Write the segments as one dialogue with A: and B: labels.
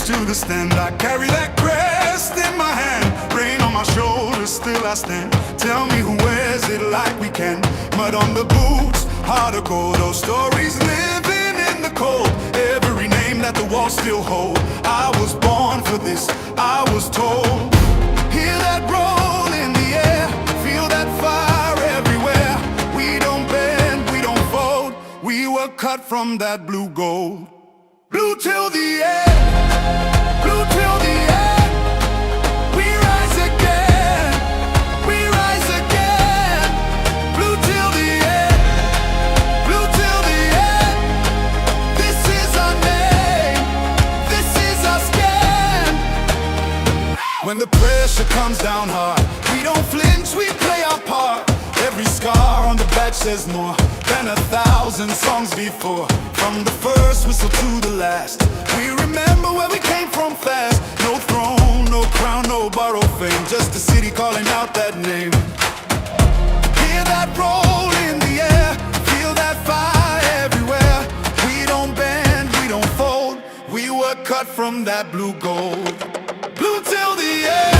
A: to the stand, I carry that crest in my hand. Rain on my shoulders, still I stand. Tell me who wears it like we can. Mud on the boots, heart of gold. Those stories living in the cold. Every name that the walls still hold. I was born for this, I was told. Hear that roll in the air, feel that fire everywhere. We don't bend, we don't fold. We were cut from that blue gold. Blue till the end, blue till the end. We rise again, we rise again. Blue till the end, blue till the end. This is our name, this is our skin. When the pressure comes down hard, we don't flinch, we play our part. Every scar on the badge says more than 1,000 songs before. From the first whistle to the last, we remember where we came from fast. No throne, no crown, no borrowed fame, just a city calling out that name. Hear that roll in the air, feel that fire everywhere. We don't bend, we don't fold. We were cut from that blue gold. Blue till the end,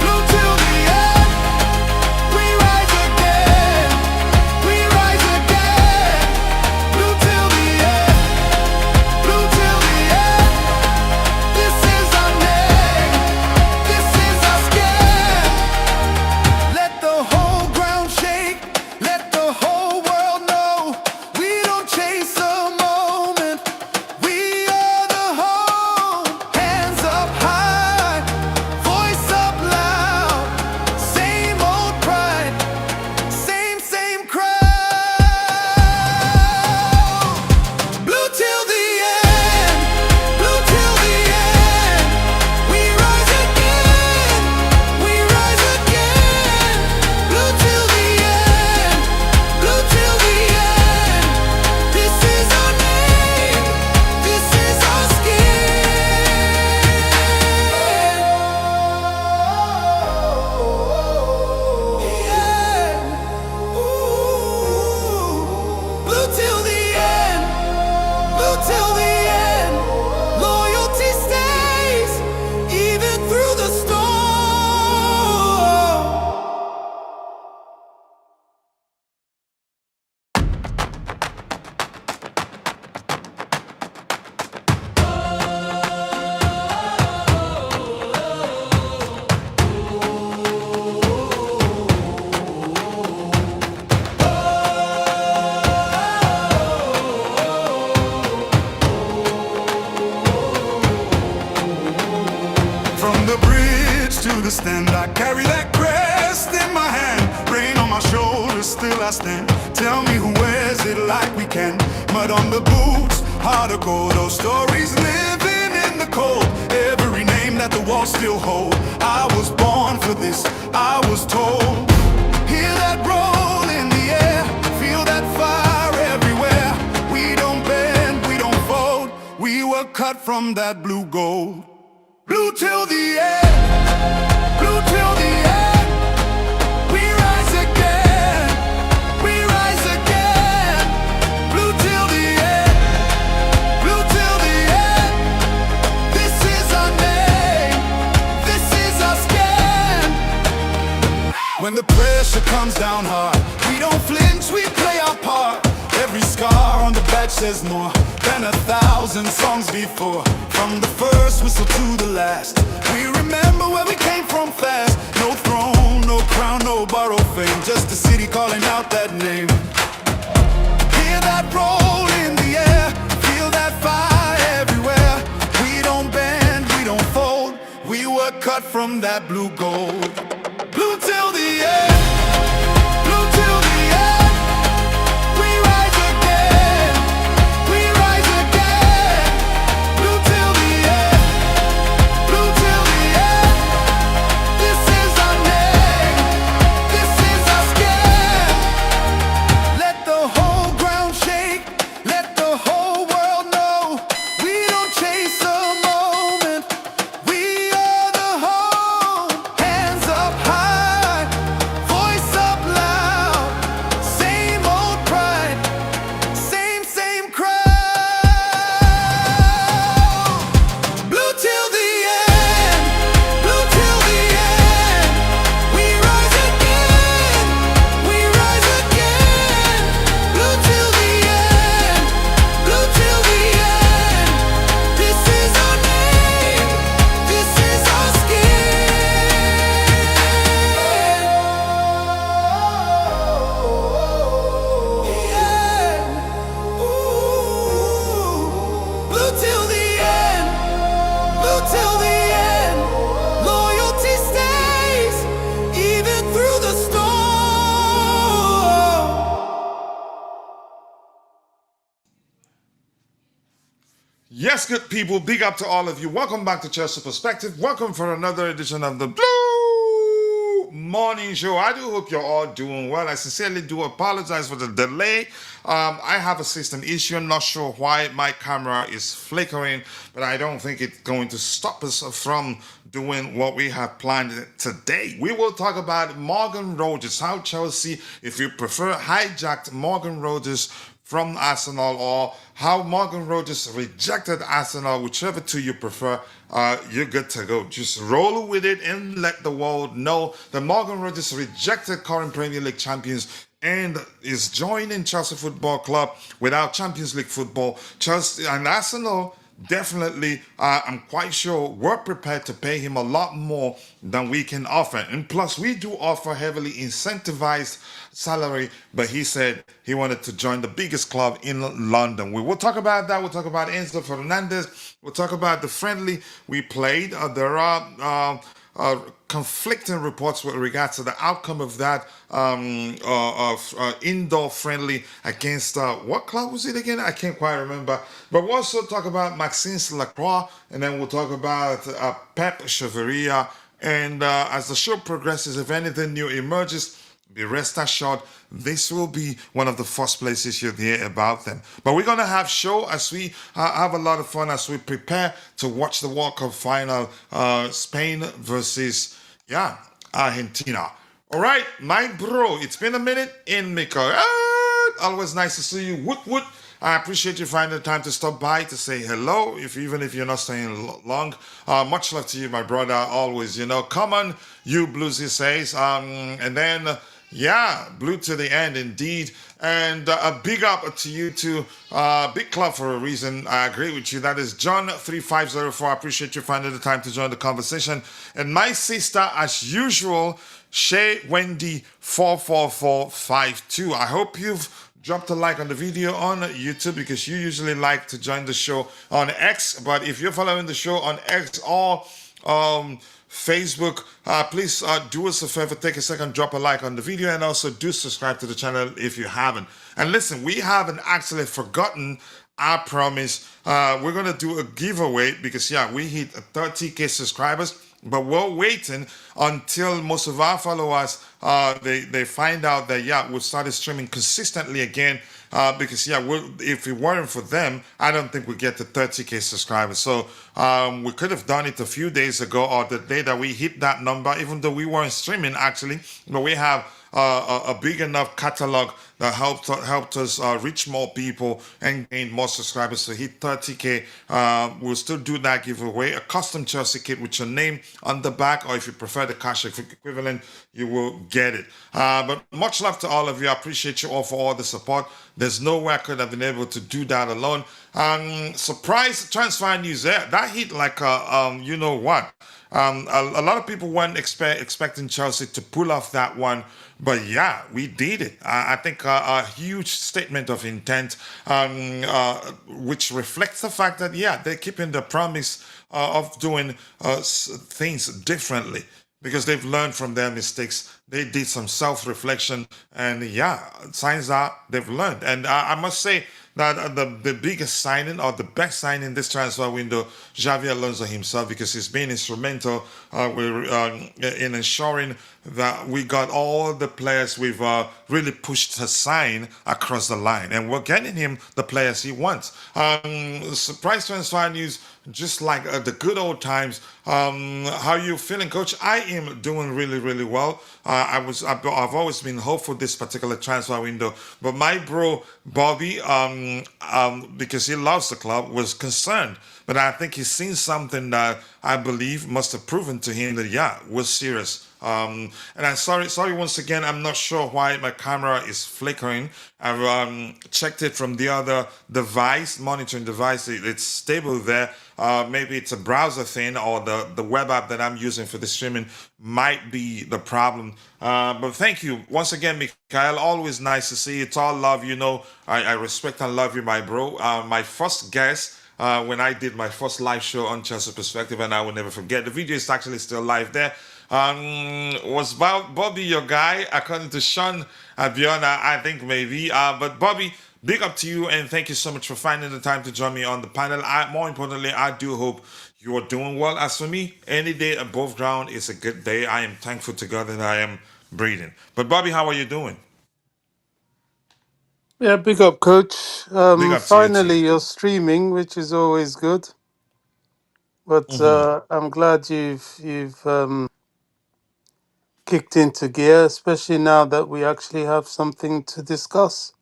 A: blue till the end. We rise again, we rise again. Blue till the end, blue till the end. This is our name, this is our skin. Let the whole ground shake, let the whole world know. We don't chase a moment, we are the home. Hands up high, voice up loud. Same old pride, same crowd. Blue till the end, blue till the end. We rise again, we rise again. Blue till the end, blue till the end. This is our name, this is our skin. Yeah. Ooh. Blue till the end, blue till the end. Loyalty stays even through the storm. From the bridge to the stand, I carry that crest in my hand. Rain on my shoulders, still I stand. Tell me who wears it like we can. Mud on the boots, heart of gold. Those stories living in the cold. Every name that the walls still hold. I was born for this, I was told. Hear that roll in the air, feel that fire everywhere. We don't bend, we don't fold. We were cut from that blue gold. Blue till the end, blue till the end. We rise again, we rise again. Blue till the end, blue till the end. This is our name, this is our skin. When the pressure comes down hard, we don't flinch, we play our part. Every scar on the badge says more than 1,000 songs before. From the first whistle to the last, we remember where we came from fast. No throne, no crown, no borrowed fame, just a city calling out that name. Hear that roll in the air, feel that fire everywhere. We don't bend, we don't fold. We were cut from that blue gold. Blue till the end, blue till the end. We rise again, we rise again. Blue till the end, blue till the end. This is our name, this is our skin. Let the whole ground shake, let the whole world know. We don't chase a moment, we are the home. Hands up
B: Yes, good people, big up to all of you. Welcome back to Chelsea Perspective. Welcome for another edition of the Blue Morning Show. I do hope you're all doing well. I sincerely do apologize for the delay. I have a system issue. I'm not sure why my camera is flickering, but I don't think it's going to stop us from doing what we have planned today. We will talk about Morgan Rogers, how Chelsea, if you prefer, hijacked Morgan Rogers from Arsenal, or how Morgan Rogers rejected Arsenal, whichever two you prefer, you're good to go. Just roll with it and let the world know that Morgan Rogers rejected current Premier League champions and is joining Chelsea Football Club without Champions League football. Chelsea and Arsenal definitely, I'm quite sure, we're prepared to pay him a lot more than we can offer. And plus, we do offer heavily incentivized salary, but he said he wanted to join the biggest club in London. We will talk about that. We'll talk about Enzo Fernandez. We'll talk about the friendly we played. There are conflicting reports with regards to the outcome of that indoor friendly against what club was it again? I can't quite remember. But we'll also talk about Maxence Lacroix, and then we'll talk about Pep Chavarria. And as the show progresses, if anything new emerges, be rest assured, this will be one of the first places you'll hear about them. But we're going to have show as we have a lot of fun as we prepare to watch the World Cup final, Spain versus, Argentina. All right, my bro, it's been a minute in Miko. Always nice to see you. Woot woot. I appreciate you finding the time to stop by to say hello, even if you're not staying long. Much love to you, my brother, always, come on, you Bluesy says. And then, blue to the end, indeed. And a big up to you too. Big club for a reason. I agree with you. That is John3504. I appreciate you finding the time to join the conversation. And my sister, as usual, Shay Wendy 44452. I hope you've dropped a like on the video on YouTube, because you usually like to join the show on X. But if you're following the show on X or Facebook, please do us a favor, take a second, drop a like on the video, and also do subscribe to the channel if you haven't. And listen, we haven't actually forgotten our promise. We're going to do a giveaway because, we hit 30K subscribers. But we're waiting until most of our followers, they find out that, we've started streaming consistently again. Because, if it weren't for them, I don't think we'd get to 30K subscribers. So we could have done it a few days ago, or the day that we hit that number, even though we weren't streaming actually. But we have a big enough catalog that helped us reach more people and gain more subscribers to hit 30K. We'll still do that giveaway, a custom Chelsea kit with your name on the back, or if you prefer the cash equivalent, you will get it. But much love to all of you. I appreciate you all for all the support. There's no way I could have been able to do that alone. Surprise transfer news there. That hit like you know what. A lot of people weren't expecting Chelsea to pull off that one, but we did it. I think a huge statement of intent, which reflects the fact that they're keeping the promise of doing things differently, because they've learned from their mistakes. They did some self-reflection, and signs are they've learned. And I must say that the biggest signing, or the best signing this transfer window, Xabi Alonso himself, because he's been instrumental in ensuring that we got all the players we've really pushed to sign across the line, and we're getting him the players he wants. Surprise transfer news, just like the good old times. How you feeling, Coach? I am doing really, really well. I've always been hopeful this particular transfer window, but my bro Bobby, because he loves the club, was concerned. But I think he's seen something that I believe must have proven to him that we're serious. And I'm sorry once again. I'm not sure why my camera is flickering. I've checked it from the other device, monitoring device. It's stable there. Maybe it's a browser thing, or the web app that I'm using for the streaming might be the problem. But thank you once again, Mikhail. Always nice to see you. It's all love. I respect and love you, my bro. My first guest, when I did my first live show on Chelsea Perspective, and I will never forget. The video is actually still live there. Was Bobby your guy? According to Sean Abiona, I think maybe. But Bobby, big up to you, and thank you so much for finding the time to join me on the panel. More importantly, I do hope you are doing well. As for me, any day above ground is a good day. I am thankful to God that I am breathing. But Bobby, how are you doing?
C: Yeah, big up, coach.
B: Big up to you too.
C: Finally, you're streaming, which is always good. But I'm glad you've kicked into gear, especially now that we actually have something to discuss.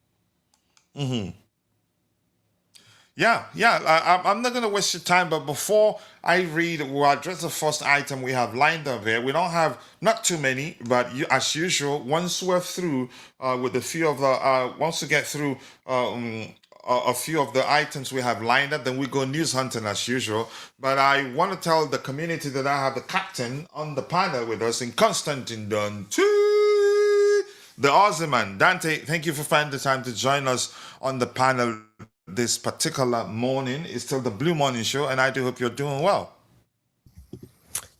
B: Yeah, yeah. I'm not going to waste your time, but before I read, we'll address the first item we have lined up here. We don't have not too many, but as usual, once we're through with a few of the, once we get through a few of the items we have lined up, then we go news hunting as usual. But I want to tell the community that I have the captain on the panel with us in Constantine Dante. The Aussie man, Dante, thank you for finding the time to join us on the panel this particular morning. It's still the Blue Morning Show, and I do hope you're doing well.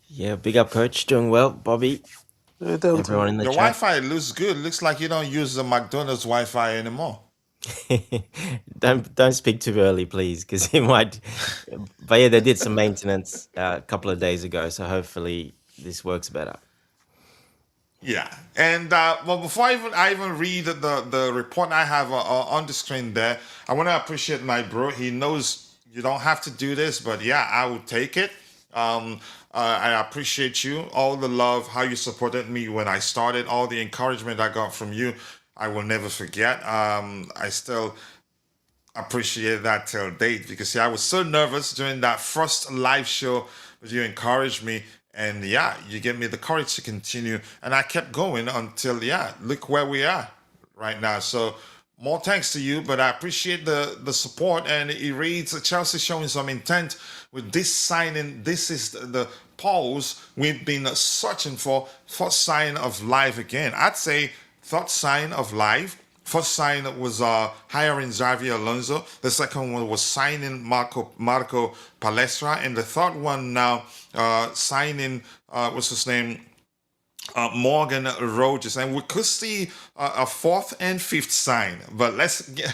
D: Yeah, big up, coach. Doing well, Bobby.
C: Don't
D: Everyone in the
B: Your
D: chat.
B: Wi-Fi looks good. Looks like you don't use the McDonald's Wi-Fi anymore.
D: Don't speak too early, please, because it might. But yeah, they did some maintenance a couple of days ago, so hopefully this works better.
B: Yeah, and well, before I even read the report I have on the screen there, I want to appreciate my bro. He knows you don't have to do this, but yeah, I will take it. I appreciate you, all the love, how you supported me when I started, all the encouragement I got from you. I will never forget. I still appreciate that till date because yeah, I was so nervous during that first live show, but you encouraged me, and yeah, you gave me the courage to continue, and I kept going until yeah, look where we are right now. So more thanks to you, but I appreciate the support. And it reads Chelsea showing some intent with this signing. This is the pause we've been searching for sign of life again. I'd say third sign of life. First sign was hiring Xabi Alonso. The second one was signing Marco Palestra, and the third one now signing what's his name, Morgan Rogers, and we could see a fourth and fifth sign. But let's get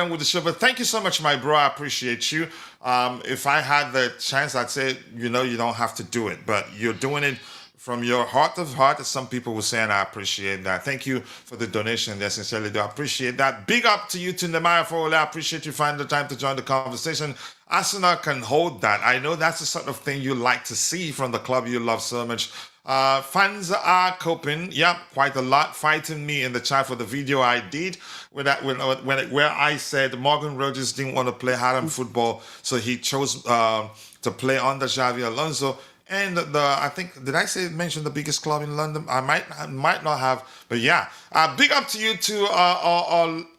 B: on with the show. But thank you so much, my bro. I appreciate you. If I had the chance, I'd say you don't have to do it, but you're doing it from your heart of heart, as some people will say, and I appreciate that. Thank you for the donation. I sincerely do appreciate that. Big up to you, Tundamaya Fola. I appreciate you finding the time to join the conversation. Arsenal can hold that. I know that's the sort of thing you like to see from the club you love so much. Fans are coping, quite a lot, fighting me in the chat for the video I did where I said Morgan Rogers didn't want to play Haram football, so he chose to play under Xabi Alonso. And I think, did I mention the biggest club in London? I might not have, but yeah. Big up to you to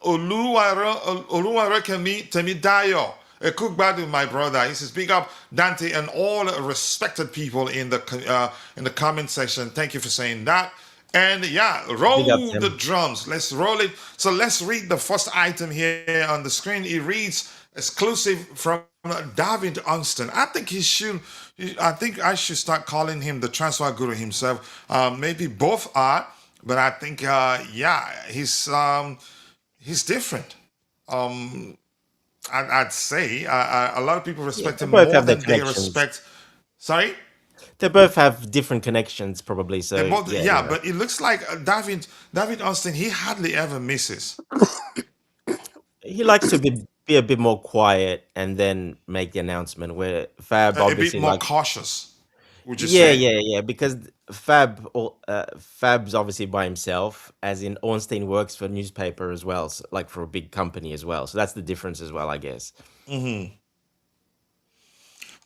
B: Oluwarekemi Temidayo. Kugbadu, my brother. He says, big up Dante and all respected people in the comment section. Thank you for saying that. And yeah, roll
D: Big up,
B: the
D: Tim.
B: drums. Let's roll it. So let's read the first item here on the screen. It reads, exclusive from David Onston. I think I should start calling him the transfer guru himself. Maybe both are, but I think he's different. I'd say a lot of people
D: Yeah,
B: respect
D: they
B: him
D: both
B: more
D: have their
B: than they
D: connections.
B: respect. Sorry.
D: They both have different connections, probably.
B: They
D: So
B: both,
D: yeah,
B: yeah, but it looks like David Austin. He hardly ever misses.
D: he likes to be a bit more quiet and then make the announcement. Where Fab
B: A bit
D: obviously
B: more
D: like.
B: cautious, would you
D: Yeah,
B: say?
D: yeah, yeah. Because Fab's obviously by himself, as in Ornstein works for a newspaper as well, so, like for a big company as well. So that's the difference as well, I guess.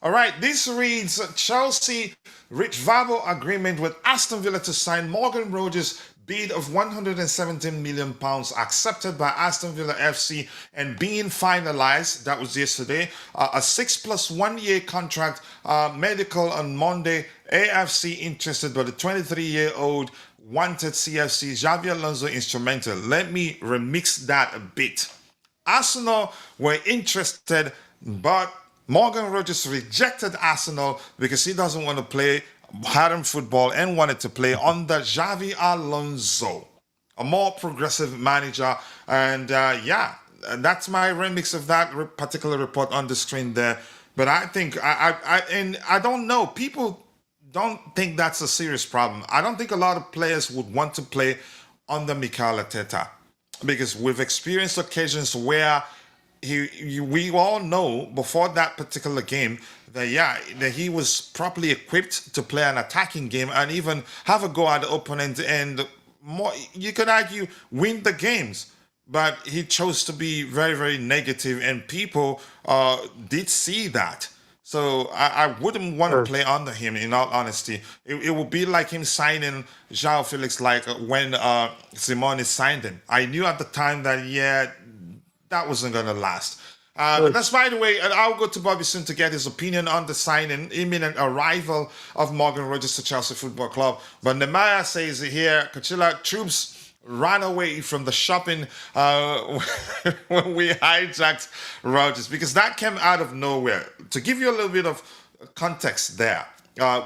B: All right, this reads Chelsea reached verbal agreement with Aston Villa to sign Morgan Rogers' bid of £117 million accepted by Aston Villa FC and being finalized. That was yesterday. A 6+1 year contract, medical on Monday. AFC interested, but the 23-year-old wanted CFC. Xavi Alonso instrumental. Let me remix that a bit. Arsenal were interested, but Morgan Rogers rejected Arsenal because he doesn't want to play Haram football and wanted to play under Xavi Alonso. a more progressive manager. And yeah, that's my remix of that particular report on the screen there. But I think and I don't know. People don't think that's a serious problem. I don't think a lot of players would want to play under Mikel Arteta because we've experienced occasions where we all know before that particular game that yeah that he was properly equipped to play an attacking game and even have a go at the opponent and more you could argue win the games, but he chose to be very very negative and people did see that. So I wouldn't want to
C: Right.
B: play under him. In all honesty, it would be like him signing João Felix, like when Simone signed him. I knew at the time that yeah, that wasn't going to last. But
C: Right.
B: that's by the way, and I'll go to Bobby soon to get his opinion on the signing, imminent arrival of Morgan Rogers to Chelsea Football Club. But Nemaya says here, Coachila troops ran away from the shopping when we hijacked Rogers because that came out of nowhere. To give you a little bit of context there,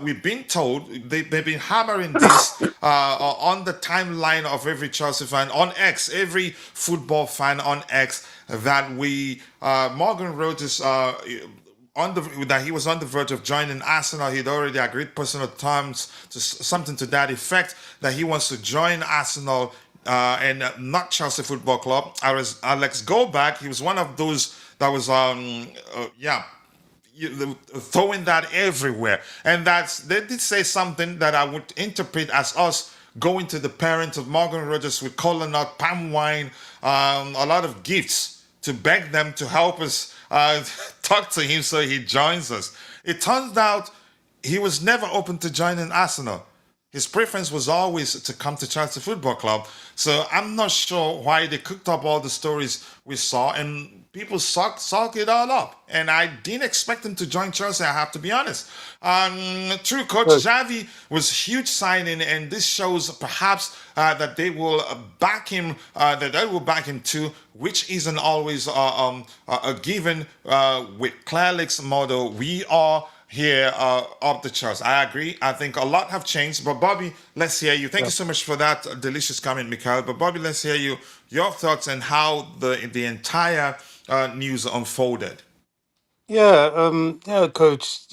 B: we've been told they've been hammering this on the timeline of every Chelsea fan on X, every football fan on X, that we Morgan Rogers on the that he was on the verge of joining Arsenal. He'd already agreed personal terms to something to that effect that he wants to join Arsenal and not Chelsea Football Club. Alex Goldback, he was one of those that was yeah throwing that everywhere. And that's they did say something that I would interpret as us going to the parents of Morgan Rogers with calling out palm wine, a lot of gifts to beg them to help us talk to him so he joins us. It turns out he was never open to joining Arsenal. His preference was always to come to Chelsea Football Club. So I'm not sure why they cooked up all the stories we saw and people suck it all up. And I didn't expect him to join Chelsea, I have to be honest. True, Coach
C: Right.
B: Xavi was huge signing, and this shows perhaps that they will back him, that they will back him too, which isn't always a given with Clairlick's model. We are here up the charts. I agree. I think a lot have changed. But Bobby, let's hear you. Thank you
C: Yeah.
B: so much for that delicious comment, Mikhail. But Bobby, let's hear your thoughts and how the entire news unfolded.
C: Yeah. Yeah, Coach.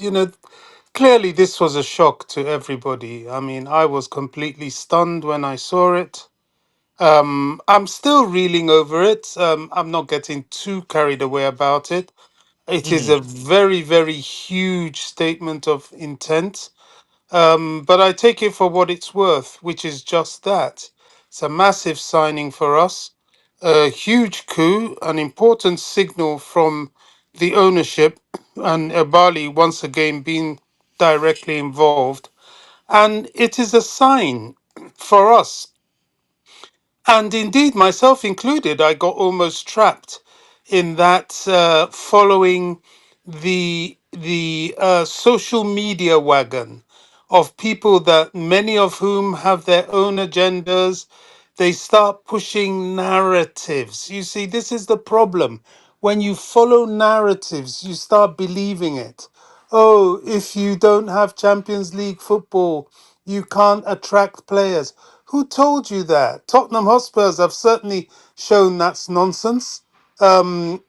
C: Clearly this was a shock to everybody. I mean, I was completely stunned when I saw it. I'm still reeling over it. I'm not getting too carried away about it. It is a very, very huge statement of intent. But I take it for what it's worth, which is just that. It's a massive signing for us, a huge coup, an important signal from the ownership, and Bali once again being directly involved. And it is a sign for us, and indeed, myself included, I got almost trapped in that following the social media wagon of people that many of whom have their own agendas. They start pushing narratives. You see, this is the problem. When you follow narratives, you start believing it. Oh, if you don't have Champions League football, you can't attract players. Who told you that? Tottenham Hotspurs have certainly shown that's nonsense. Man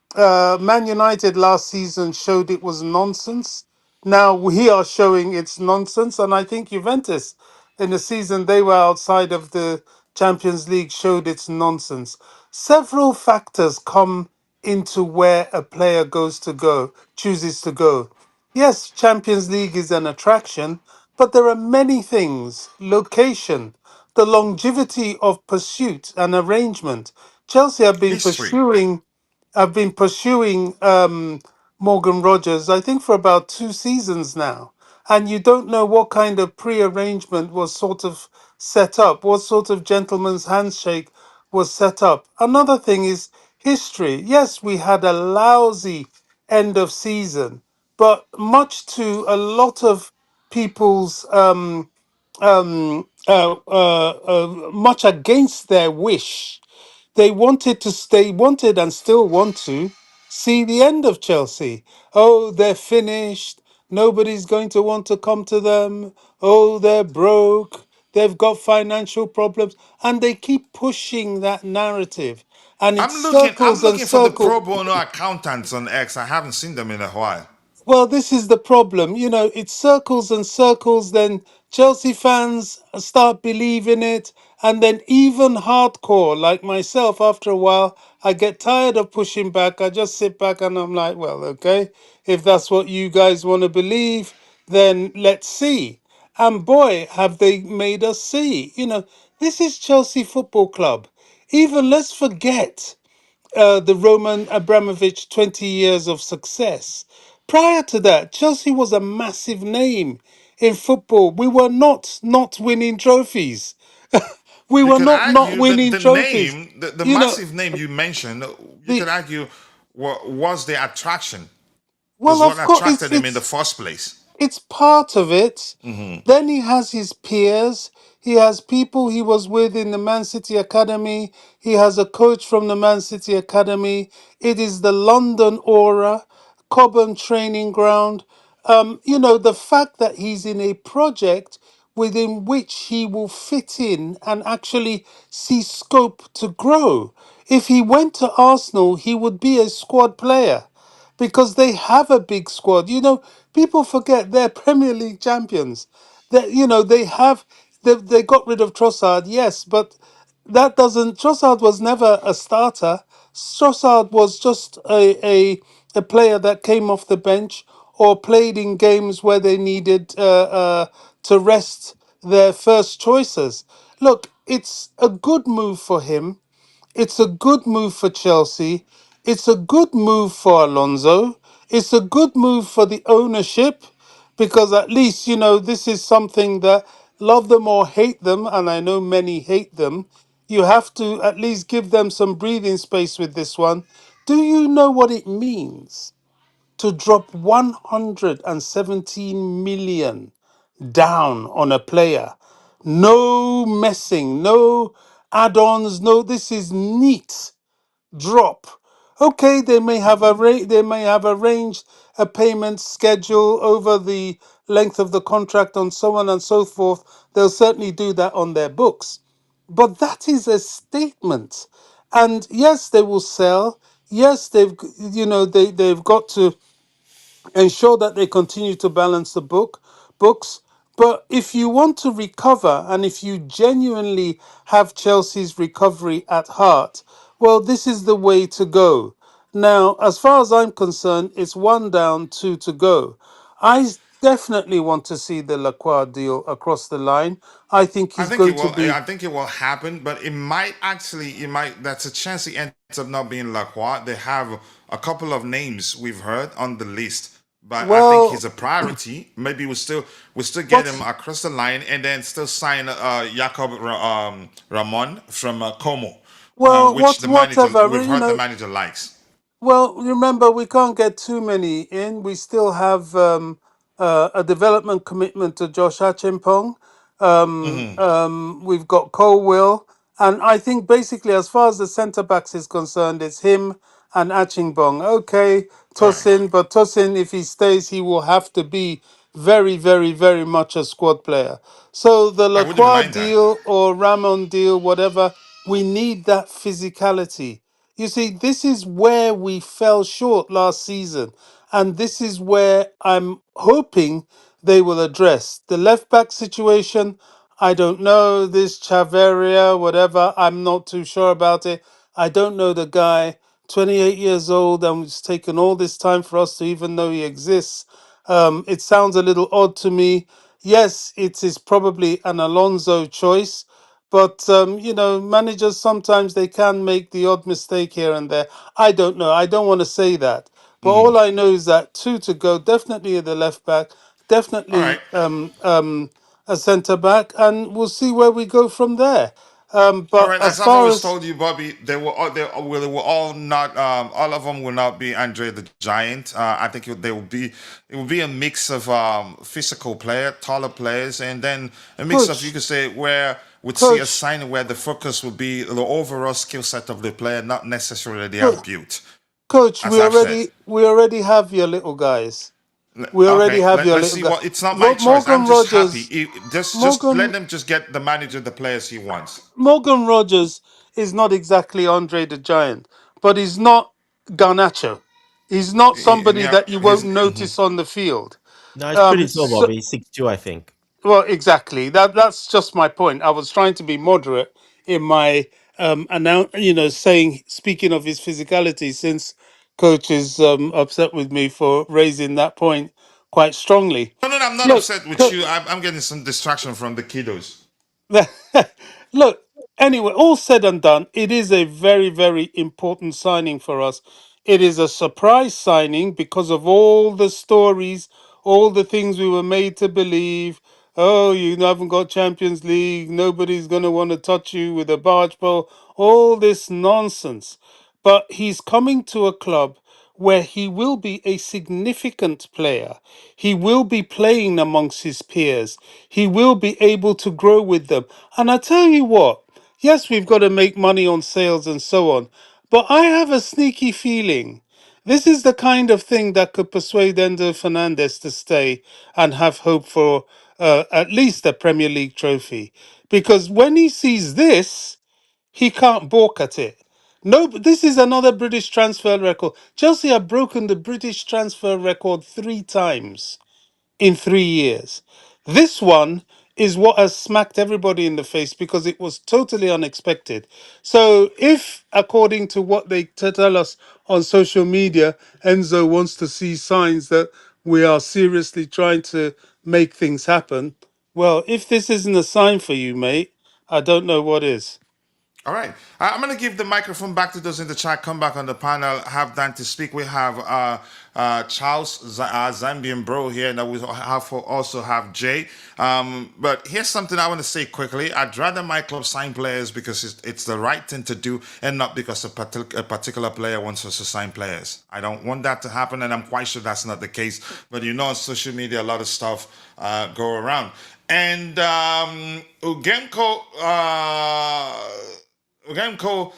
C: United last season showed it was nonsense. Now we are showing it's nonsense, and I think Juventus, in the season they were outside of the Champions League, showed it's nonsense. Several factors come into where a player chooses to go. Yes, Champions League is an attraction, but there are many things. Location, the longevity of pursuit and arrangement. Chelsea
B: History.
C: have been pursuing Morgan Rogers, I think, for about 2 seasons now. And you don't know what kind of pre-arrangement was sort of set up, what sort of gentleman's handshake was set up. Another thing is history. Yes, we had a lousy end of season, but much to a lot of people's much against their wish, they wanted to stay, wanted and still want to see the end of Chelsea. Oh, they're finished. Nobody's going to want to come to them. Oh, they're broke. they've got financial problems, and they keep pushing that narrative, and it
B: I'm
C: circles and
B: looking for the
C: circles.
B: pro bono accountants on X. I haven't seen them in a while.
C: Well, this is the problem. You know, it circles and circles, then Chelsea fans start believing it. And then, even hardcore, like myself, after a while, I get tired of pushing back. I just sit back and I'm like, well, okay, if that's what you guys want to believe, then let's see. And boy, have they made us see. You know, this is Chelsea Football Club. Even let's forget the Roman Abramovich 20 years of success. Prior to that, Chelsea was a massive name in football. We were not winning trophies. We
B: You
C: were
B: could
C: not
B: argue that
C: winning
B: the
C: trophies.
B: name, the
C: You know,
B: massive name you mentioned, you could
C: the
B: argue was the attraction, was
C: well,
B: what
C: of course,
B: attracted him in the first place.
C: it's part of it. Then he has his peers. He has people he was with in the Man City Academy. He has a coach from the Man City Academy. It is the London aura, Cobham training ground. You know, the fact that he's in a project within which he will fit in and actually see scope to grow. If he went to Arsenal, he would be a squad player because they have a big squad. You know, people forget they're Premier League champions. That you know they got rid of Trossard, yes, but that doesn't. Trossard was never a starter. Trossard was just a player that came off the bench or played in games where they needed to rest their first choices. Look, it's a good move for him. It's a good move for Chelsea. It's a good move for Alonso. It's a good move for the ownership because at least, you know, this is something that love them or hate them, and I know many hate them. You have to at least give them some breathing space with this one. Do you know what it means to drop 117 million down on a player? No messing, no add-ons, no, this is neat drop. Okay, they may have arranged a payment schedule over the length of the contract and so on and so forth. They'll certainly do that on their books. But that is a statement. And yes, they will sell. Yes, they've got to ensure that they continue to balance the books. But if you want to recover and if you genuinely have Chelsea's recovery at heart, well, this is the way to go. Now, as far as I'm concerned, it's one down, two to go. Definitely want to see the Lacroix deal across the line. I think
B: I
C: he's
B: think it
C: going to
B: will.
C: be
B: I think it will happen, but it might actually. It might. That's a chance. He ends up not being Lacroix. They have a couple of names we've heard on the list, but I think he's
C: well.
B: a priority. Maybe we'll still get him
C: What's
B: across the line, and then still sign Jacob Ramon from Como, which the manager
C: whatever
B: we've
C: you
B: heard the
C: know.
B: manager likes.
C: Well, remember, we can't get too many in. We still have a development commitment to Josh Achimpong. We've got Colwill. And I think basically, as far as the centre backs is concerned, it's him and Achimbong. Okay,
B: Correct.
C: Tosin, but Tosin, if he stays, he will have to be very, very, very much a squad player. So the
B: I wouldn't
C: Lacroix
B: mind that.
C: deal or Ramon deal, whatever, we need that physicality. You see, this is where we fell short last season, and this is where I'm hoping they will address the left back situation. I don't know this Chavarria, whatever. I'm not too sure about it. I don't know the guy. 28 years old, and it's taken all this time for us to even know he exists. It sounds a little odd to me. Yes, it is probably an Alonso choice, but you know, managers sometimes they can make the odd mistake here and there. I don't know. I don't want to say that, but all I know is that two to go. Definitely at the left back.
B: All right.
C: Definitely a centre back, and we'll see where we go from there.
B: All
C: But
B: right,
C: as
B: as I've
C: far
B: always
C: as
B: told you, Bobby, they will all not. All of them will not be Andre the Giant. I think it will be a mix of physical player, taller players, and then a mix of, you
C: coach,
B: could say, where would see a
C: coach,
B: sign where the focus would be the overall skill set of the player, not necessarily the
C: co-
B: outbuilt,
C: coach,
B: as I've said.
C: we already have your little guys. We already
B: Okay,
C: have your
B: let's
C: little
B: see
C: guy.
B: what. It's not my choice. I'm
C: Morgan
B: just happy.
C: Rogers.
B: Just let
C: Morgan
B: them just get the manager, the players he wants.
C: Morgan Rogers is not exactly Andre the Giant, but he's not Garnacho. He's not somebody
B: Yeah,
C: that you won't notice on the field.
D: No, it's pretty tall,
C: So,
D: Bobby. He's 6'2", I think.
C: well, exactly. That's just my point. I was trying to be moderate in my saying, speaking of his physicality, since coach is upset with me for raising that point quite strongly.
B: No, no, no, I'm not
C: Look,
B: upset with you. I'm getting some distraction from the kiddos.
C: look, anyway, all said and done, it is a very, very important signing for us. It is a surprise signing because of all the stories, all the things we were made to believe. Oh, you haven't got Champions League. Nobody's going to want to touch you with a barge pole. All this nonsense. But he's coming to a club where he will be a significant player. He will be playing amongst his peers. He will be able to grow with them. And I tell you what, yes, we've got to make money on sales and so on, but I have a sneaky feeling this is the kind of thing that could persuade Endo Fernandez to stay and have hope for at least a Premier League trophy. Because when he sees this, he can't balk at it. No, this is another British transfer record. Chelsea have broken the British transfer record 3 times in 3 years. This one is what has smacked everybody in the face because it was totally unexpected. So, if according to what they tell us on social media, Enzo wants to see signs that we are seriously trying to make things happen, well, if this isn't a sign for you, mate, I don't know what is.
B: All right. I'm going to give the microphone back to those in the chat. Come back on the panel. Have Dan to speak. We have Charles, Zambian bro here, and we also have Jay. But here's something I want to say quickly. I'd rather my club sign players because it's the right thing to do and not because a particular player wants us to sign players. I don't want that to happen, and I'm quite sure that's not the case. But on social media, a lot of stuff go around. And Ugenko... Remco,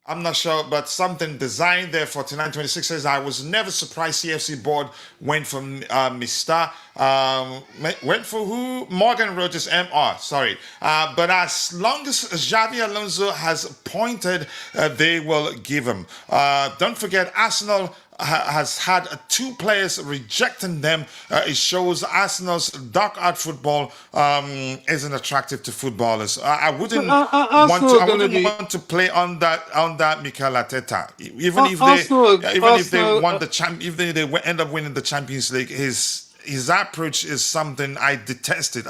B: I'm not sure, but something designed there for 4926 says I was never surprised CFC board went for Mr. Went for who? Morgan Rogers MR, sorry. But as long as Xabi Alonso has pointed, they will give him. Don't forget, Arsenal has had 2 players rejecting them. It shows Arsenal's dark art football isn't attractive to footballers. I wouldn't want to.
C: Arsenal are
B: I
C: going to
B: wouldn't
C: be
B: want to play on that Mikel Arteta. Even if they,
C: Arsenal.
B: even if they
C: Arsenal.
B: won the champ, if they end up winning the Champions League, his approach is something I detested,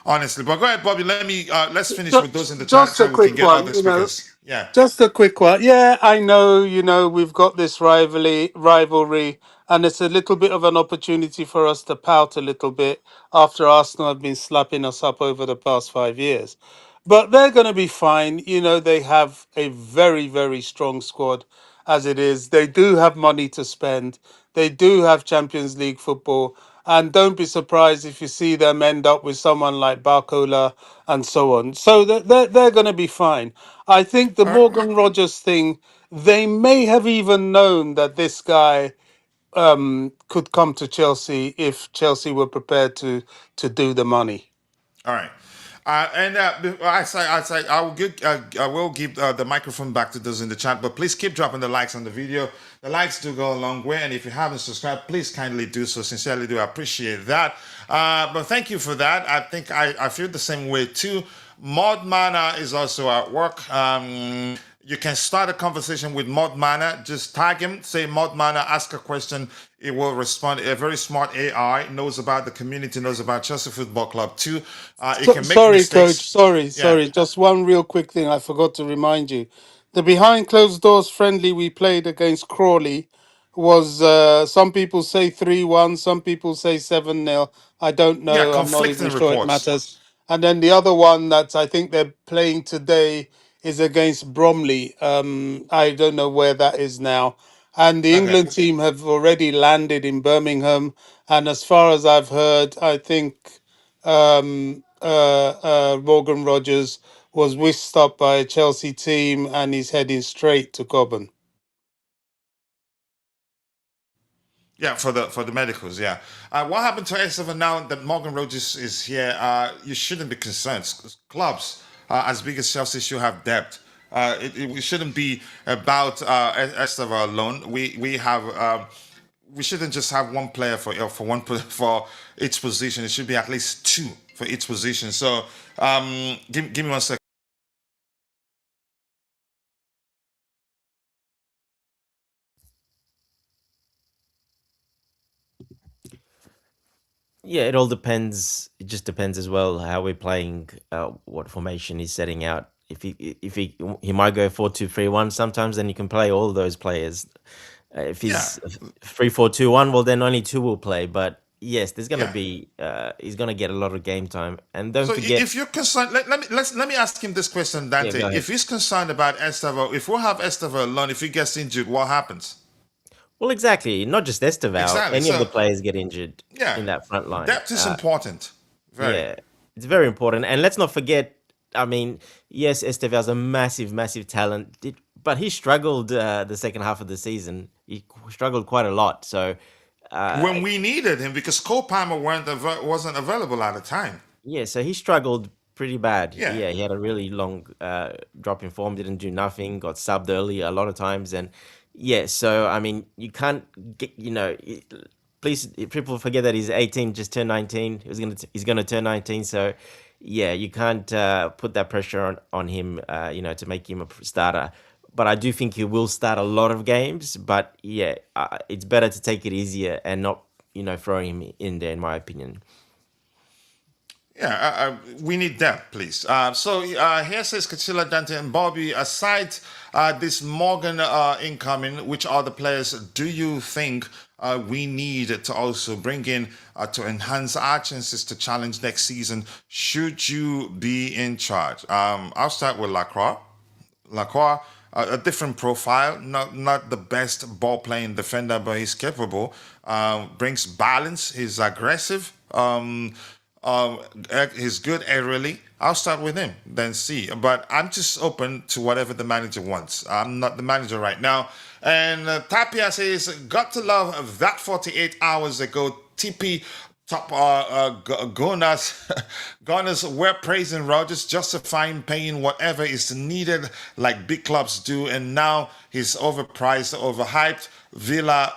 B: honestly. But go ahead, Bobby. Let's finish with those in the chat
C: Just a
B: so we can
C: quick
B: get
C: one,
B: other speakers. Yeah.
C: Just a quick one. Yeah, I know, we've got this rivalry, and it's a little bit of an opportunity for us to pout a little bit after Arsenal have been slapping us up over the past 5 years. But they're going to be fine. They have a very, very strong squad as it is. They do have money to spend. They do have Champions League football. And don't be surprised if you see them end up with someone like Barcola and so on. So they're going to be fine. I think the
B: All right.
C: Morgan Rogers thing, they may have even known that this guy could come to Chelsea if Chelsea were prepared to do the money.
B: All right. And I will give the microphone back to those in the chat, but please keep dropping the likes on the video. The likes do go a long way, and if you haven't subscribed, please kindly do so. Sincerely do appreciate that. But thank you for that. I think I feel the same way too. Mod Mana is also at work. You can start a conversation with Mod Mana. Just tag him, say Mod Mana, ask a question. It will respond. A very smart AI knows about the community, knows about Chelsea Football Club too. It can make
C: Sorry, coach.
B: mistakes. Yeah,
C: Sorry. Just one real quick thing I forgot to remind you. The behind closed doors friendly we played against Crawley was some people say 3-1, some people say 7-0. I don't
B: yeah,
C: know. I'm not even
B: conflicting
C: sure it
B: reports.
C: matters. And then the other one that I think they're playing today is against Bromley. I don't know where that is now. And the
B: Okay.
C: England team have already landed in Birmingham. And as far as I've heard, I think Morgan Rogers was whisked up by a Chelsea team and he's heading straight to Cobham.
B: Yeah, for the medicals. Yeah. What happened to Estevan now that Morgan Rogers is here? You shouldn't be concerned. Clubs as big as Chelsea should have depth. It shouldn't be about Estevan alone. We have. We shouldn't just have one player for each position. It should be at least two for each position. So give me 1 second.
D: Yeah, it all depends. It just depends as well how we're playing, what formation he's setting out. If he might go 4-2-3-1 sometimes, then you can play all those players. If
B: Yeah,
D: he's 3-4-2-1, well then only two will play. But yes, there's gonna
B: yeah.
D: be he's gonna get a lot of game time. And don't
B: So
D: forget,
B: if you're concerned, let me ask him this question,
D: yeah,
B: Dante.
D: go ahead.
B: If he's concerned about Estevao, if we have Estevao alone, if he gets injured, what happens?
D: Well, exactly. Not just Esteval.
B: Exactly.
D: Any of the
B: So
D: players get injured
B: yeah,
D: in that front line.
B: depth is important. Very.
D: Yeah, it's very important. And let's not forget, I mean, yes, Esteval's a massive, massive talent, but he struggled the second half of the season. He struggled quite a lot. So, uh,
B: When we needed him, because Cole Palmer wasn't available at the time.
D: yeah, so he struggled pretty bad.
B: Yeah.
D: Yeah, he had a really long drop in form, didn't do nothing, got subbed early a lot of times. And yeah, so, I mean, you can't get, please, people forget that he's 18, just turned 19. He's gonna turn 19. So, yeah, you can't put that pressure on him, to make him a starter. But I do think he will start a lot of games. But yeah, it's better to take it easier and not, throw him in there, in my opinion.
B: Yeah, we need depth, please. So here says Coachila, Dante, and Bobby. Aside this Morgan incoming, which other players do you think we need to also bring in to enhance our chances to challenge next season? Should you be in charge? I'll start with Lacroix. Lacroix, a different profile, not the best ball playing defender, but he's capable. Brings balance. He's aggressive. He's good aerially. I'll start with him, then see. But I'm just open to whatever the manager wants. I'm not the manager right now. And Tapia says, got to love that 48 hours ago. TP top Gunners Gunners were praising Rodgers, justifying paying whatever is needed, like big clubs do, and now he's overpriced, overhyped. Villa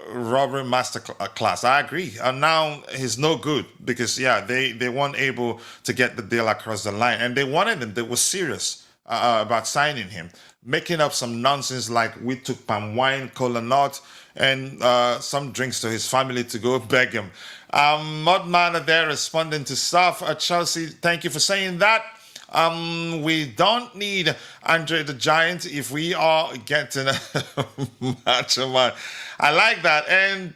B: robbery master class. I agree. And now he's no good because they weren't able to get the deal across the line, and they wanted him. They were serious about signing him, making up some nonsense like we took palm wine, cola nut, and some drinks to his family to go beg him. Mudman there responding to stuff. Chelsea, thank you for saying that. We don't need Andre the Giant if we are getting a Macho Man. I like that. And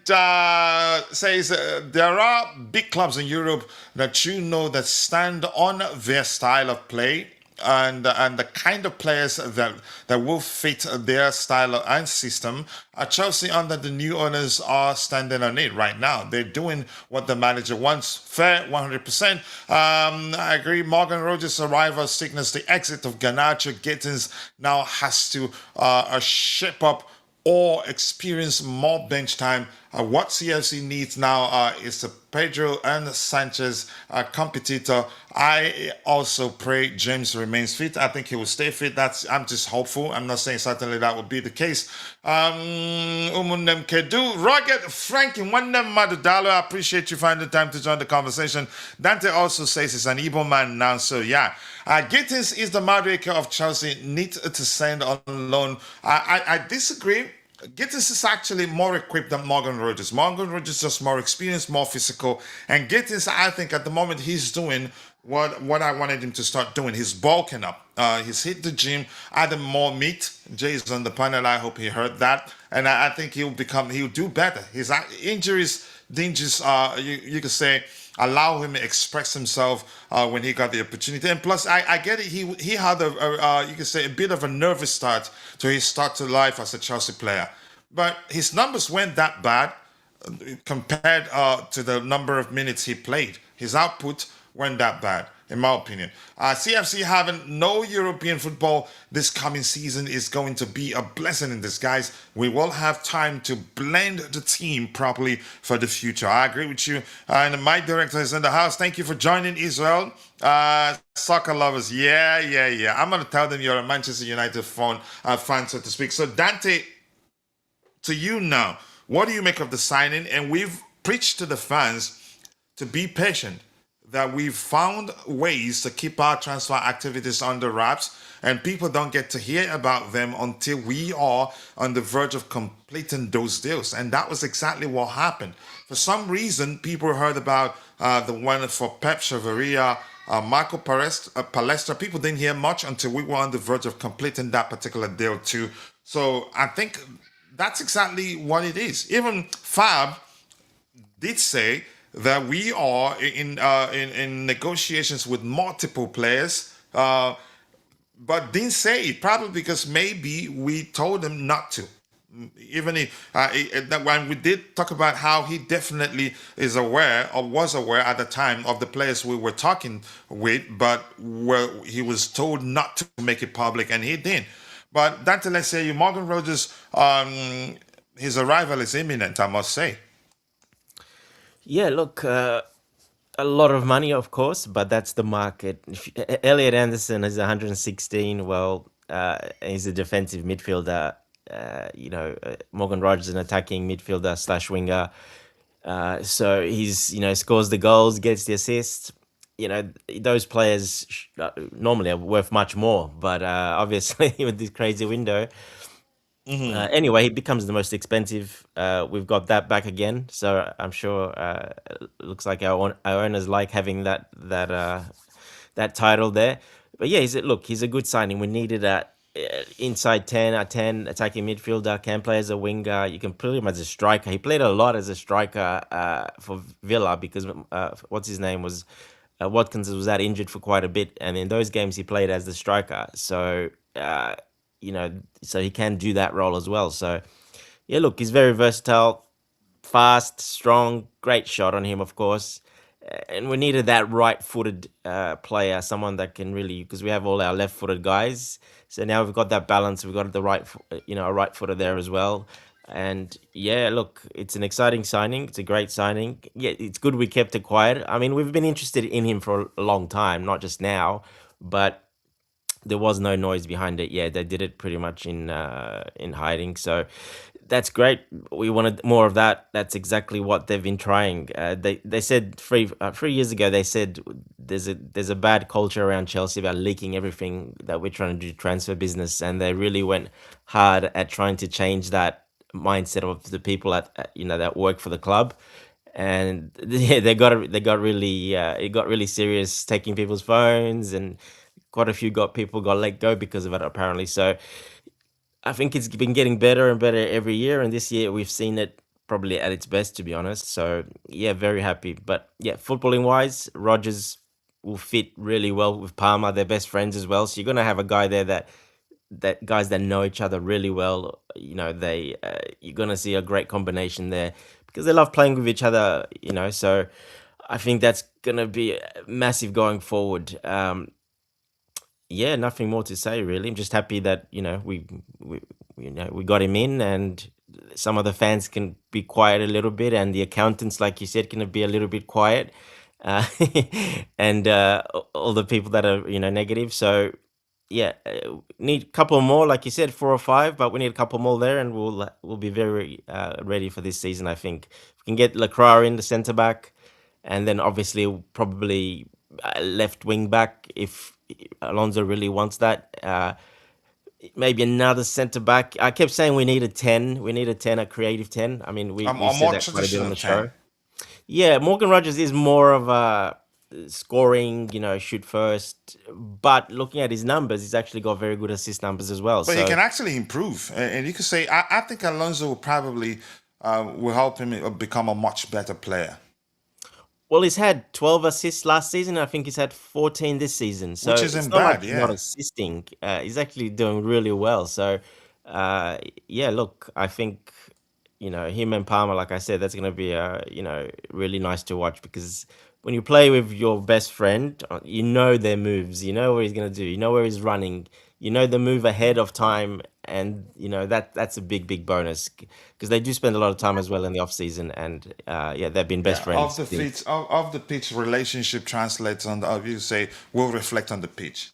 B: says there are big clubs in Europe that that stand on their style of play and the kind of players that will fit their style and system. Chelsea under the new owners are standing on it right now. They're doing what the manager wants. Fair, 100%. I agree. Morgan Rogers' arrival signals the exit of Garnacho. Gittins now has to shape up or experience more bench time. What CFC needs now is a Pedro and Sanchez competitor. I also pray James remains fit. I think he will stay fit. I'm just hopeful. I'm not saying certainly that will be the case. Umunem Kedu, Rugged, Frankie, Wandem Madudalo. I appreciate you finding the time to join the conversation. Dante also says he's an Igbo man now, so yeah. Gittins is the Madueke of Chelsea. Need to send on loan. I disagree. Gittins is actually more equipped than Morgan Rogers. Morgan Rogers is just more experienced, more physical. And Gittins, I think at the moment he's doing what I wanted him to start doing. He's bulking up. He's hit the gym, adding more meat. Jay is on the panel. I hope he heard that. And I think he'll do better. His injuries, dangers, you could say, allow him to express himself when he got the opportunity. And plus, I get it. He had you could say a bit of a nervous start to his start to life as a Chelsea player, but his numbers weren't that bad compared to the number of minutes he played. His output weren't that bad. in my opinion. CFC having no European football this coming season is going to be a blessing in disguise. We will have time to blend the team properly for the future. I agree with you. And my director is in the house. Thank you for joining, Israel. Soccer lovers, yeah. I'm gonna tell them you're a Manchester United fan, so to speak. So Dante, to you now, what do you make of the signing? And we've preached to the fans to be patient, that we've found ways to keep our transfer activities under wraps, and people don't get to hear about them until we are on the verge of completing those deals. And that was exactly what happened. For some reason, people heard about the one for Pep Chavarria, Marco Palestra. People didn't hear much until we were on the verge of completing that particular deal too. So I think that's exactly what it is. Even Fab did say that we are in negotiations with multiple players, but didn't say it, probably because maybe we told him not to. Even if that when we did talk about how he definitely is aware or was aware at the time of the players we were talking with, but he was told not to make it public, and he did. But Dante, let's say you, Morgan Rogers, his arrival is imminent, I must say.
D: Yeah, look, a lot of money, of course, but that's the market. Elliot Anderson is 116. Well, he's a defensive midfielder. Morgan Rogers is an attacking midfielder slash winger. So he's, scores the goals, gets the assists. Those players normally are worth much more, but obviously with this crazy window. Anyway, he becomes the most expensive. We've got that back again, so I'm sure it looks like our owners like having that title there. But yeah, he's a good signing. We needed a inside 10, a 10 attacking midfielder, can play as a winger. You can play him as a striker. He played a lot as a striker for Villa because what's his name was Watkins was out injured for quite a bit, and in those games he played as the striker. So so he can do that role as well. So yeah, look, he's very versatile, fast, strong, great shot on him, of course. And we needed that right-footed player, someone that can really, because we have all our left-footed guys. So now we've got that balance. We've got the a right footer there as well. And yeah, look, it's an exciting signing. It's a great signing. Yeah, it's good we kept it quiet. I mean, we've been interested in him for a long time, not just now, but there was no noise behind it. Yeah, they did it pretty much in hiding. So that's great. We wanted more of that. That's exactly what they've been trying. They said 3 years ago. They said there's a bad culture around Chelsea about leaking everything that we're trying to do transfer business, and they really went hard at trying to change that mindset of the people that work for the club. And yeah, they got really it got really serious, taking people's phones, and quite a few people got let go because of it apparently. So I think it's been getting better and better every year, and this year we've seen it probably at its best, to be honest. So yeah, very happy. But yeah, footballing wise, Rodgers will fit really well with Palmer. They're best friends as well. So you're gonna have a guy there that guys that know each other really well. You're gonna see a great combination there because they love playing with each other. So I think that's gonna be massive going forward. Yeah, nothing more to say really. I'm just happy that we got him in, and some of the fans can be quiet a little bit, and the accountants, like you said, can be a little bit quiet, uh, and all the people that are negative. So yeah, need a couple more, like you said, 4 or 5, but we need a couple more there, and we'll be very ready for this season. I think if we can get Lacroix in the centre back, and then obviously probably left wing back if Alonso really wants that. Maybe another centre back. I kept saying we need a 10. We need a 10, a creative 10. I mean, we
B: A
D: said
B: more
D: that quite a bit on
B: traditional
D: the
B: 10.
D: show. Yeah, Morgan Rogers is more of a scoring, shoot first. But looking at his numbers, he's actually got very good assist numbers as well.
B: But he
D: So
B: can actually improve. And you could say, I think Alonso will probably will help him become a much better player,
D: well, he's had 12 assists last season. I think he's had 14 this season. So
B: which
D: it's
B: isn't
D: not like
B: bad,
D: he's not
B: yeah.
D: assisting. He's actually doing really well. So, yeah, look, I think, him and Palmer, like I said, that's going to be, really nice to watch because when you play with your best friend, you know their moves, you know what he's gonna do, you know where he's running, you know the move ahead of time, and you know that's a big bonus because they do spend a lot of time as well in the off season, and yeah, they've been best
B: Yeah,
D: friends
B: pitch
D: since.
B: of the pitch relationship translates on the you say will reflect on the pitch.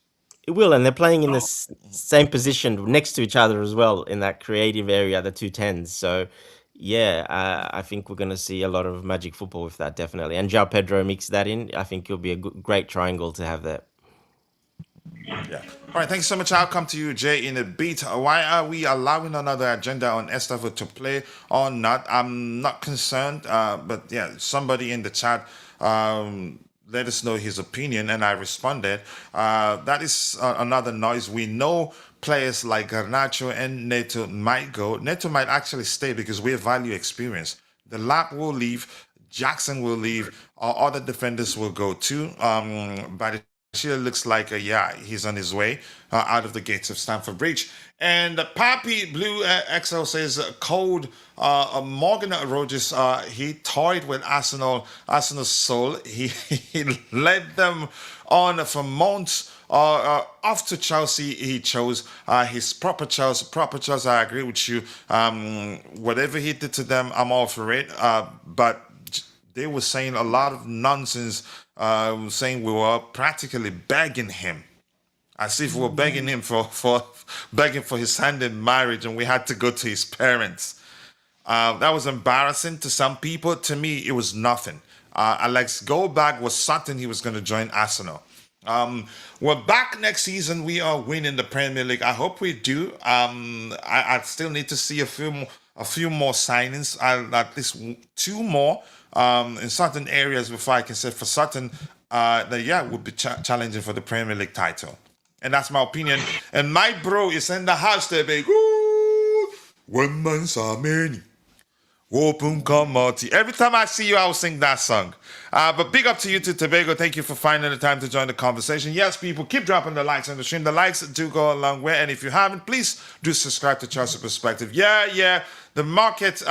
D: It will, and they're playing in the same position next to each other as well in that creative area, the two tens. So, yeah, I think we're going to see a lot of magic football with that, definitely. And João Pedro mix that in. I think it'll be a great triangle to have that.
B: Yeah. All right. Thanks so much. I'll come to you, Jay, in a bit. Why are we allowing another agenda on Estafa to play or not? I'm not concerned. But yeah, somebody in the chat let us know his opinion, and I responded. That is another noise. We know players like Garnacho and Neto might go. Neto might actually stay because we value experience. The lap will leave. Jackson will leave. Our other defenders will go too. By the looks like yeah, he's on his way out of the gates of Stamford Bridge. And Pappy Blue XL says cold Morgan Rogers, he toyed with Arsenal's soul. He led them on for months. Off to Chelsea, he chose his proper Chelsea. Proper Chelsea, I agree with you. Whatever he did to them, I'm all for it. But they were saying a lot of nonsense, saying we were practically begging him, as if we were begging him for begging for his hand in marriage, and we had to go to his parents. That was embarrassing to some people. To me, it was nothing. Alex Goldberg was certain he was going to join Arsenal. We're back next season. We are winning the Premier League. I hope we do. I still need to see a few more signings, at least two more in certain areas before I can say for certain that yeah, we'll be challenging for the Premier League title. And that's my opinion. And my bro is in the house there, baby. When months are many. Open Marty. Every time I see you, I will sing that song. But big up to you to Tobago. Thank you for finding the time to join the conversation. Yes, people, keep dropping the likes on the stream. The likes do go a long way. And if you haven't, please do subscribe to Chelsea Perspective. Yeah. The market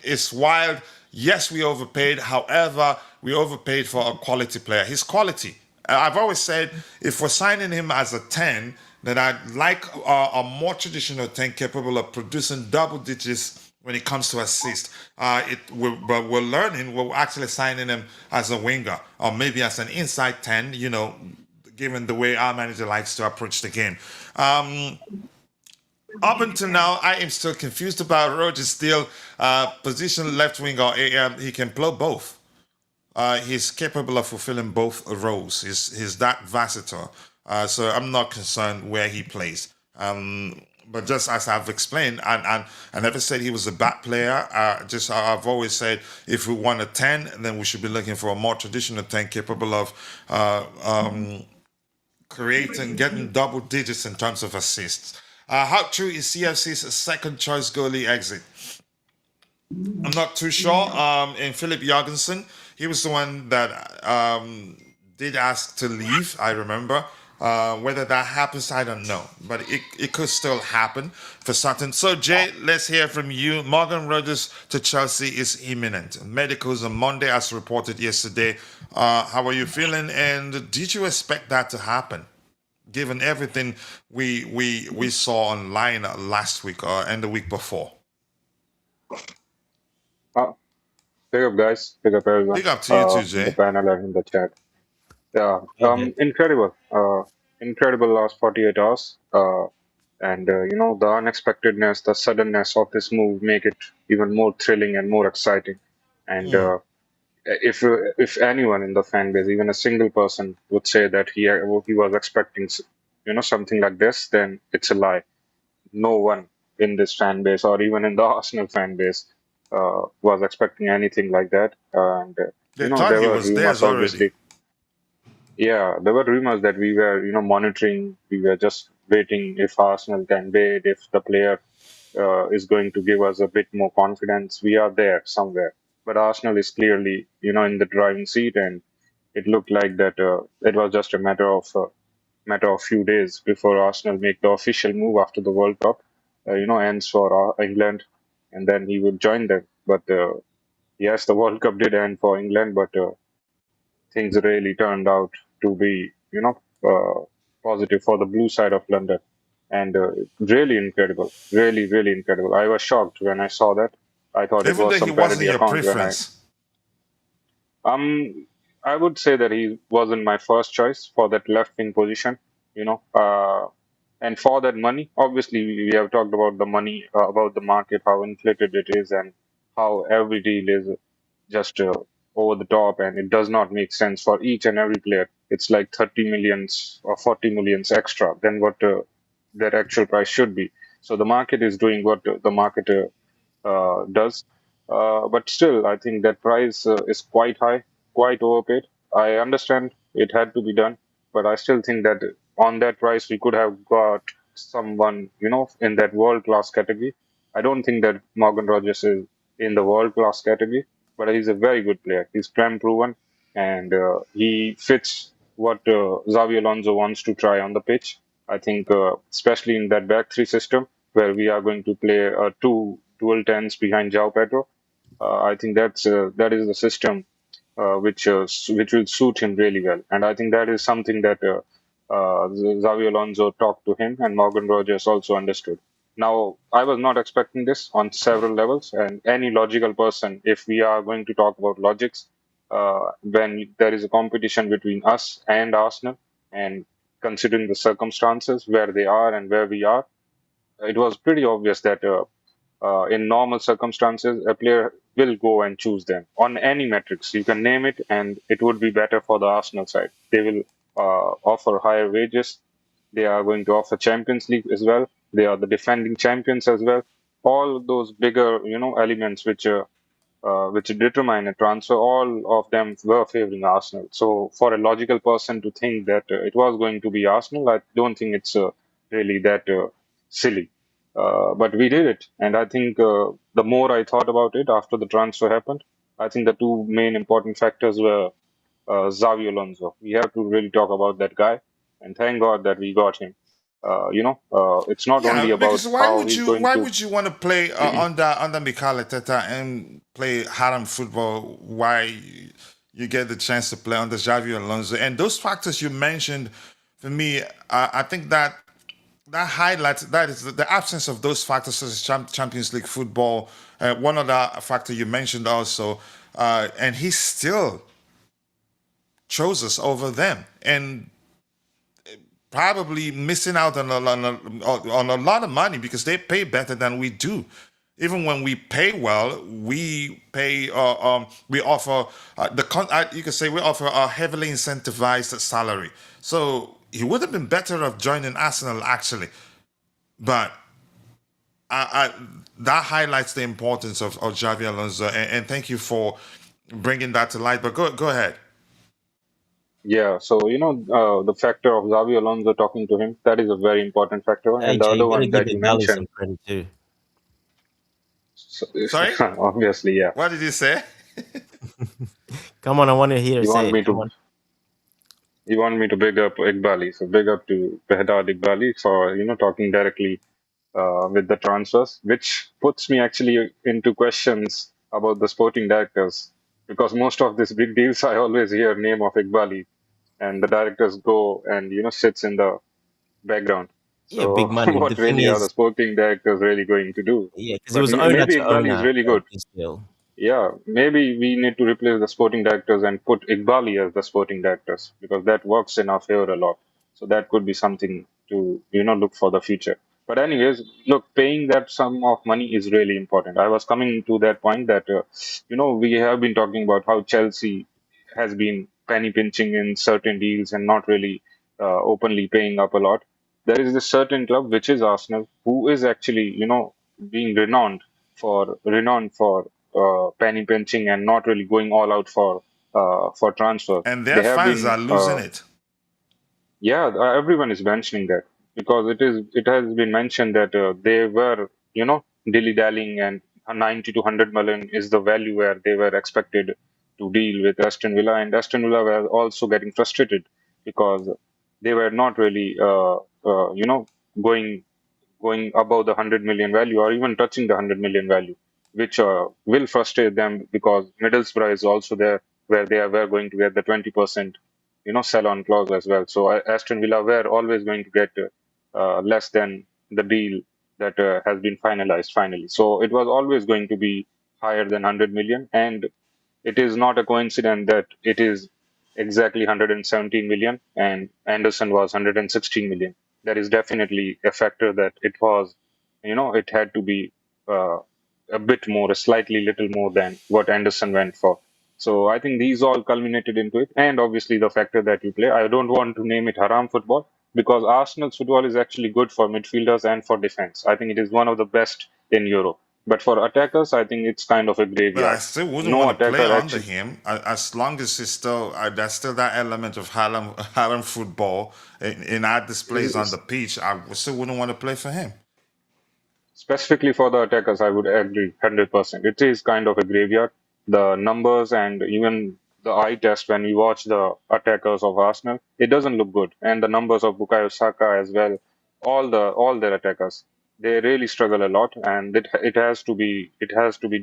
B: is wild. Yes, we overpaid. However, we overpaid for a quality player. His quality. I've always said if we're signing him as a 10, then I'd like a more traditional 10 capable of producing double digits when it comes to assist. But we're learning, we're actually signing him as a winger or maybe as an inside 10, given the way our manager likes to approach the game. Up until now, I am still confused about Rogers' still position left wing or AM. He can play both. He's capable of fulfilling both roles. He's that versatile. So I'm not concerned where he plays. But just as I've explained, and I never said he was a bad player. I've always said if we want a 10, then we should be looking for a more traditional 10 capable of creating, getting double digits in terms of assists. How true is CFC's second choice goalie exit? I'm not too sure. In Philip Jorgensen, he was the one that did ask to leave, I remember. Whether that happens, I don't know. But it could still happen for certain. So, Jay, let's hear from you. Morgan Rogers to Chelsea is imminent. Medicals on Monday, as reported yesterday. How are you feeling? And did you expect that to happen? Given everything we saw online last week and the week before.
E: Big up, guys. Big up, everyone.
B: Big up to you too, Jay.
E: In the panel and in the chat. Yeah, incredible. Incredible last 48 hours. And the unexpectedness, the suddenness of this move make it even more thrilling and more exciting. And if anyone in the fan base, even a single person, would say that he was expecting something like this, then it's a lie. No one in this fan base or even in the Arsenal fan base was expecting anything like that. And
B: they thought
E: there
B: he
E: were
B: was
E: rumors,
B: theirs
E: obviously.
B: already.
E: Yeah, there were rumors that we were, monitoring. We were just waiting if Arsenal can wait, if the player is going to give us a bit more confidence. We are there somewhere, but Arsenal is clearly, in the driving seat, and it looked like that it was just a matter of few days before Arsenal make the official move after the World Cup, ends for England, and then he would join them. But yes, the World Cup did end for England, but things really turned out to be, positive for the blue side of London. And really incredible, really incredible. I was shocked when I saw that. I thought it
B: Even
E: was
B: though he
E: some
B: wasn't
E: parody
B: your
E: account when
B: preference.
E: I would say that he wasn't my first choice for that left wing position, you know. And for that money, obviously, we have talked about the money, about the market, how inflated it is, and how every deal is just over the top, and it does not make sense for each and every player. It's like 30 millions or 40 millions extra than what their actual price should be. So the market is doing what the market does. But still, I think that price is quite high, quite overpaid. I understand it had to be done, but I still think that on that price we could have got someone, in that world class category. I don't think that Morgan Rogers is in the world class category, but he's a very good player. He's prem proven, and he fits what Xavi Alonso wants to try on the pitch. I think, especially in that back three system where we are going to play two dual tens behind João Pedro. I think that is the system which will suit him really well, and I think that is something that Xavi Alonso talked to him, and Morgan Rogers also understood. Now, I was not expecting this on several levels, and any logical person, if we are going to talk about logics, when there is a competition between us and Arsenal, and considering the circumstances where they are and where we are, it was pretty obvious that in normal circumstances, a player will go and choose them on any metrics. You can name it, and it would be better for the Arsenal side. They will offer higher wages. They are going to offer Champions League as well. They are the defending champions as well. All those bigger, elements which determine a transfer, all of them were favoring Arsenal. So, for a logical person to think that it was going to be Arsenal, I don't think it's really that silly. But we did it, and I think the more I thought about it after the transfer happened, I think the two main important factors were Xavi Alonso. We have to really talk about that guy, and thank God that we got him. It's not only
B: Yeah,
E: about
B: because
E: how he's going
B: why
E: to.
B: would you want to play under Mikel Arteta and play Haram football? Why you get the chance to play under Xavi Alonso? And those factors you mentioned, for me, I think that highlights that is the absence of those factors such as Champions League football. One other factor you mentioned also, and he still chose us over them, and probably missing out on a lot of money because they pay better than we do. Even when we pay well, we pay. We offer you could say we offer a heavily incentivized salary. So he would have been better off joining Arsenal actually, but that highlights the importance of Xavi Alonso, and thank you for bringing that to light. But go ahead.
E: Yeah, so the factor of Xavi Alonso talking to him, that is a very important factor. And the
D: AJ,
E: other
D: you gotta
E: one
D: give
E: that you
D: Igali some
E: mentioned,
D: credit too.
E: so,
B: Sorry,
E: obviously, yeah,
B: what did you say?
D: Come on, I want to hear her
E: you
D: say
E: want
D: it.
E: me
D: Come
E: to
D: on.
E: you want me to big up Iqbali, so big up to Behdad Iqbali for talking directly with the transfers, which puts me actually into questions about the sporting directors, because most of these big deals I always hear name of Iqbali, and the directors go and sits in the background.
D: Yeah, big
E: So
D: money. The
E: what
D: thing
E: really are the
D: is,
E: sporting directors really going to do?
D: yeah, because it
E: But
D: was owner
E: maybe
D: to
E: Iqbali is
D: owner
E: really good.
D: this deal.
E: Yeah, maybe we need to replace the sporting directors and put Iqbali as the sporting directors, because that works in our favor a lot. So that could be something to look for the future. But anyways, look, paying that sum of money is really important. I was coming to that point that we have been talking about how Chelsea has been penny pinching in certain deals and not really openly paying up a lot. There is this certain club which is Arsenal, who is actually being renowned for penny pinching and not really going all out for transfer.
B: And
E: They
B: their
E: have
B: fans
E: been
B: are losing it.
E: yeah, everyone is mentioning that, because it has been mentioned that they were dilly dallying, and 90 to 100 million is the value where they were expected to deal with Aston Villa, and Aston Villa were also getting frustrated because they were not really going above the 100 million value or even touching the 100 million value, which will frustrate them because Middlesbrough is also there. where they were going to get the 20%, sell-on clause as well. So Aston Villa were always going to get less than the deal that has been finalized finally. So it was always going to be higher than 100 million, and it is not a coincidence that it is exactly 117 million and Anderson was 116 million. There is definitely a factor that it was, it had to be uh, a bit more, a slightly little more than what Anderson went for. So I think these all culminated into it. And obviously the factor that you play, I don't want to name it haram football because Arsenal's football is actually good for midfielders and for defense. I think it is one of the best in Europe. But for attackers, I think it's kind of a
B: But I
E: graveyard.
B: still wouldn't
E: No
B: want to play
E: attacker
B: under
E: actually.
B: him as long as it's still there's still that element of Harlem football in our displays on the pitch. I still wouldn't want to play for him.
E: Specifically for the attackers, I would agree 100%. It is kind of a graveyard. The numbers and even the eye test when we watch the attackers of Arsenal, it doesn't look good. And the numbers of Bukayo Saka as well, all their attackers, they really struggle a lot. And it has to be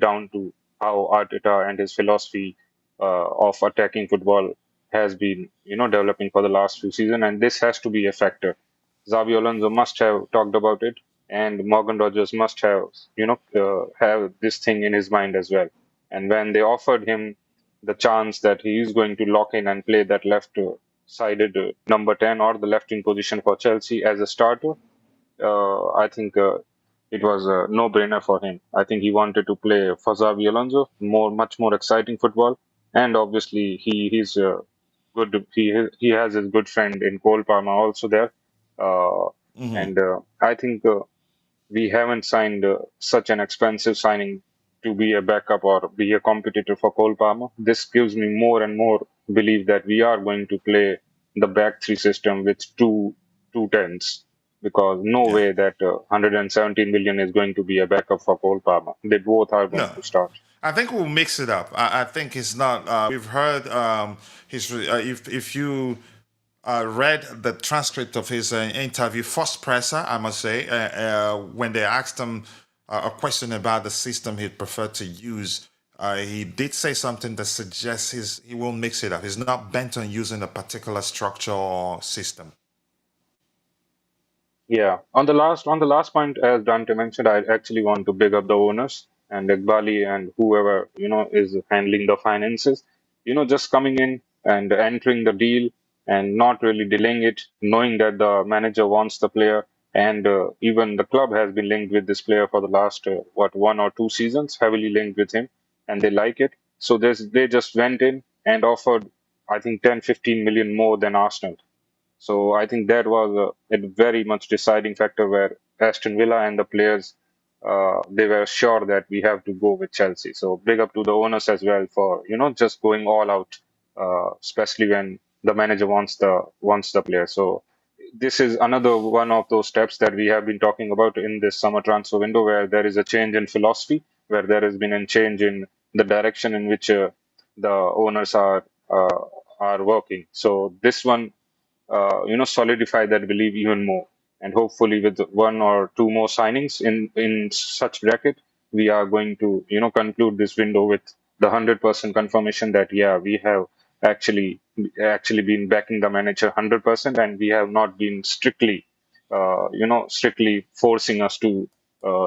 E: down to how Arteta and his philosophy of attacking football has been, developing for the last few seasons. And this has to be a factor. Xabi Alonso must have talked about it, and Morgan Rogers must have, have this thing in his mind as well. And when they offered him the chance that he is going to lock in and play that left-sided number 10 or the left wing position for Chelsea as a starter, I think it was a no-brainer for him. I think he wanted to play for Xabi Alonso, much more exciting football, and obviously he's good. He has his good friend in Cole Palmer also there, uh,
B: Hmm.
E: and I think we haven't signed such an expensive signing to be a backup or be a competitor for Cole Palmer. This gives me more and more belief that we are going to play the back three system with two tens because no
B: Yeah.
E: way that 117 million is going to be a backup for Cole Palmer. They both are going
B: No.
E: to start.
B: I think we'll mix it up. I think it's not. We've heard his. If you read the transcript of his interview, first presser, I must say, when they asked him a question about the system he'd prefer to use, he did say something that suggests he will mix it up. He's not bent on using a particular structure or system.
E: Yeah. On the last point, as Dante mentioned, I actually want to big up the owners and Iqbali and whoever, is handling the finances. Just coming in and entering the deal and not really delaying it, knowing that the manager wants the player and even the club has been linked with this player for the last 1 or 2 seasons, heavily linked with him, and they like it. So they just went in and offered, I think, 10, 15 million more than Arsenal. So I think that was a very much deciding factor where Aston Villa and the players they were sure that we have to go with Chelsea. So big up to the owners as well for just going all out, especially when the manager wants the player. So this is another one of those steps that we have been talking about in this summer transfer window, where there is a change in philosophy, where there has been a change in the direction in which the owners are working. So this one solidify that belief even more. And hopefully, with one or two more signings in such bracket, we are going to conclude this window with the 100% confirmation that yeah, we have actually actually been backing the manager 100%, and we have not been strictly forcing us to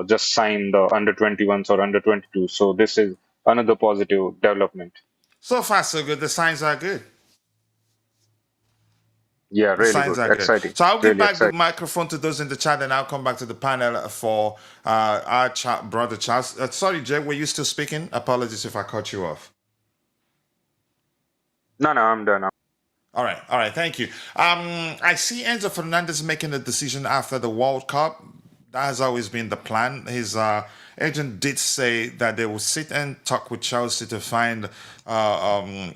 E: just sign the under 21s or under 22. So this is another positive development.
B: So far, so good. The signs are good.
E: Yeah,
B: The
E: really
B: signs
E: good,
B: are good.
E: exciting,
B: So I'll give
E: really
B: back the
E: exciting.
B: microphone to those in the chat, and I'll come back to the panel for our brother Charles. Sorry, Jay, were you still speaking? Apologies if I cut you off.
E: No, no, I'm done.
B: All right, thank you. I see Enzo Fernandez making a decision after the World Cup. That has always been the plan. His agent did say that they will sit and talk with Chelsea to find common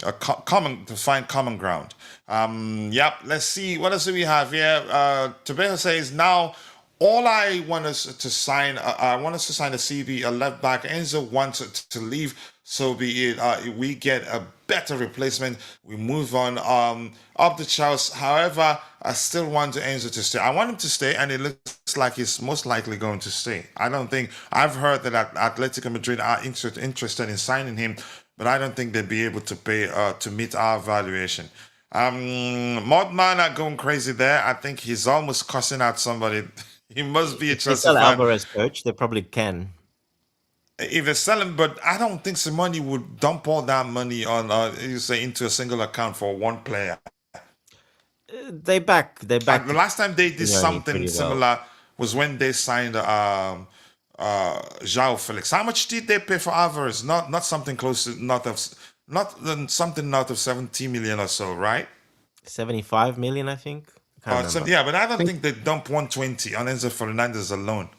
B: ground. Yep. Let's see what else do we have here. Tobias says now. All I want us to sign, I want us to sign a CB, a left back. Enzo wants to leave, so be it. We get a better replacement. We move on up the Charles. However, I still want Enzo to stay. I want him to stay, and it looks like he's most likely going to stay. I don't think I've heard that Atletico Madrid are interested in signing him, but I don't think they'd be able to pay to meet our valuation. Modman are going crazy there. I think he's almost cussing out somebody. He must be a
D: If they
B: Chelsea
D: sell
B: fan.
D: Alvarez, coach, they probably can.
B: If they sell him, but I don't think somebody would dump all that money on you say into a single account for one player.
D: They back
B: The last time they did
D: Simeone
B: something
D: pretty well.
B: similar was when they signed João Felix. How much did they pay for Alvarez? Not something close to something north of 70 million or so, right?
D: 75 million, I think. I can't
B: So
D: remember.
B: yeah, but I don't think they dump 120 on Enzo Fernandez alone.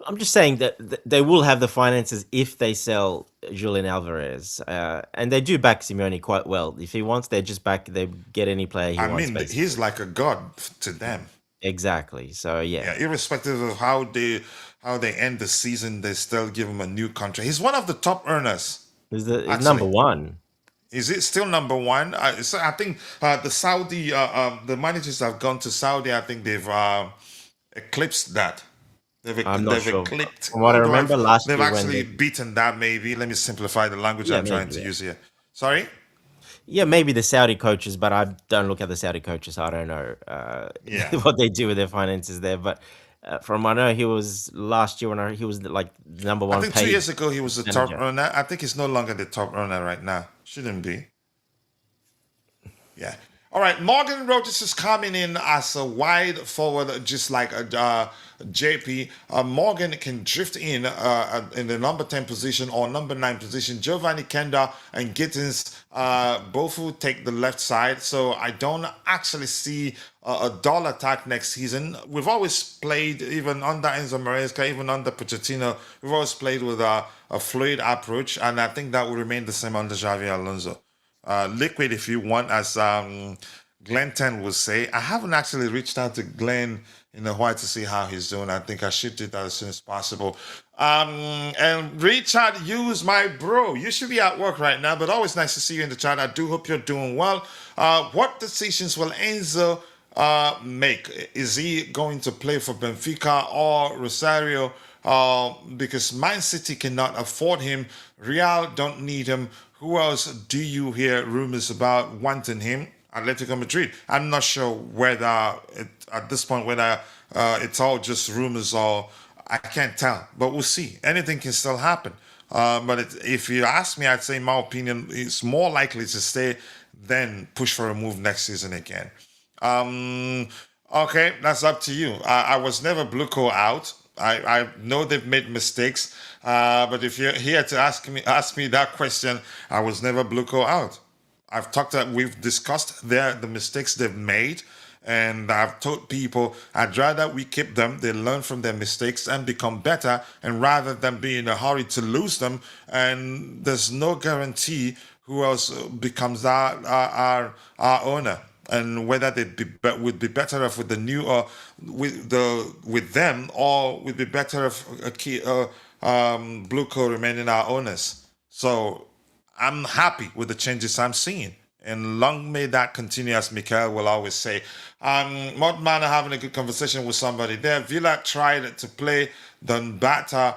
D: I'm just saying that they will have the finances if they sell Julian Alvarez, and they do back Simeone quite well. If he wants, they just back. They get any player he
B: I
D: wants,
B: mean,
D: basically.
B: he's like a god to them.
D: Exactly. So
B: Yeah,
D: yeah,
B: irrespective of how they end the season, they still give him a new contract. He's one of the top earners,
D: he's number
B: actually.
D: one.
B: Is it still number one? I think the Saudi, the managers have gone to Saudi. I think they've eclipsed that.
D: I'm not
B: They've
D: sure.
B: eclipsed.
D: From what I remember last
B: They've
D: year when
B: actually
D: they,
B: beaten that. Maybe let me simplify the language
D: yeah,
B: I'm trying
D: maybe,
B: to
D: yeah.
B: use here. Sorry.
D: Yeah, maybe the Saudi coaches, but I don't look at the Saudi coaches. So I don't know
B: Yeah.
D: what they do with their finances there. But from what I know, he was last year when he was like the number
B: I
D: one
B: think 2 years
D: paid
B: ago he was the top
D: manager.
B: earner. I think he's no longer the top earner right now. Shouldn't be. Yeah. All right. Morgan Rogers is coming in as a wide forward, just like JP. Morgan can drift in the number 10 position or number 9 position. Giovanni Kenda and Gittins both will take the left side. So I don't actually see a dull attack next season. We've always played, even under Enzo Maresca, even under Pochettino, we've always played with a fluid approach. And I think that will remain the same under Xavi Alonso. Liquid if you want, as Glenn 10 would say. I haven't actually reached out to Glenn in a while to see how he's doing. I think I should do that as soon as possible. And Richard Hughes, my bro, you should be at work right now, but always nice to see you in the chat. I do hope you're doing well. What decisions will Enzo make? Is he going to play for Benfica or Rosario? Because Man City cannot afford him. Real don't need him. Who else do you hear rumors about wanting him? Atletico Madrid. I'm not sure whether at this point whether it's all just rumors or I can't tell, but we'll see. Anything can still happen. If you ask me, I'd say in my opinion, it's more likely to stay than push for a move next season again. Okay, that's up to you. I was never Bluco out. I know they've made mistakes, but if you're here to ask me that question, I was never Bluco out. We've discussed the mistakes they've made, and I've told people I'd rather we keep them, they learn from their mistakes and become better, and rather than be in a hurry to lose them, and there's no guarantee who else becomes our owner. And whether would be better off with the new or with them, or would be better if Bluco remaining our owners. So I'm happy with the changes I'm seeing, and long may that continue, as Mikael will always say. Modman are having a good conversation with somebody there. Villa tried to play, done better.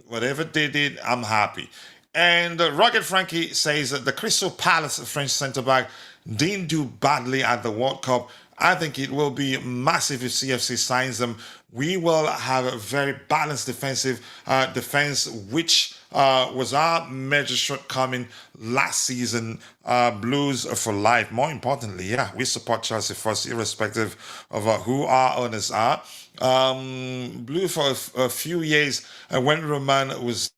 B: Whatever they did, I'm happy. And Rugged Frankie says that the Crystal Palace French centre-back didn't do badly at the World Cup. I think it will be massive if CFC signs them. We will have a very balanced defense, which was our major shortcoming last season. Blues for life. More importantly, yeah, we support Chelsea first, irrespective of who our owners are. Blue for a few years when Roman was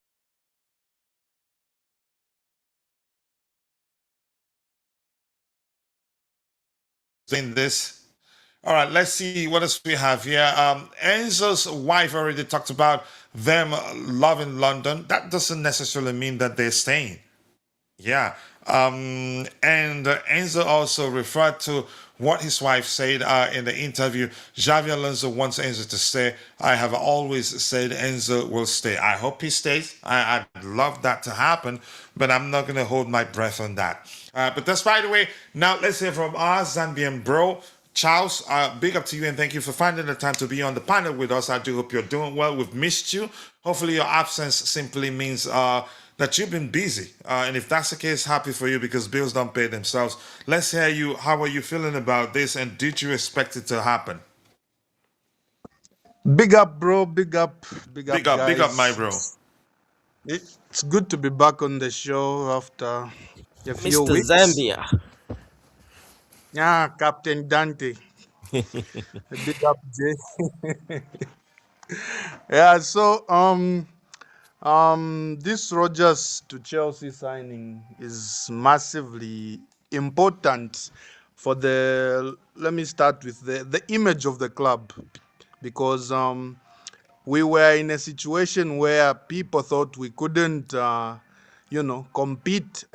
B: saying this. All right, let's see what else we have here. Enzo's wife already talked about them loving London. That doesn't necessarily mean that they're staying. Yeah. And Enzo also referred to what his wife said in the interview. Xavi Alonso wants Enzo to stay. I have always said Enzo will stay. I hope he stays. I'd love that to happen, but I'm not going to hold my breath on that. But that's by the way. Now let's hear from our Zambian bro. Charles, big up to you and thank you for finding the time to be on the panel with us. I do hope you're doing well. We've missed you. Hopefully your absence simply means that you've been busy. And if that's the case, happy for you because bills don't pay themselves. Let's hear you. How are you feeling about this? And did you expect it to happen?
F: Big up, bro. Big up,
B: Big up, my
F: guys.
B: bro.
F: It's good to be back on the show after a few
D: Mr.
F: weeks.
D: Zambia.
F: Yeah, Captain Dante. Big up, Jay. Yeah, so this Rogers to Chelsea signing is massively important for the. Let me start with the image of the club, because we were in a situation where people thought we couldn't, compete.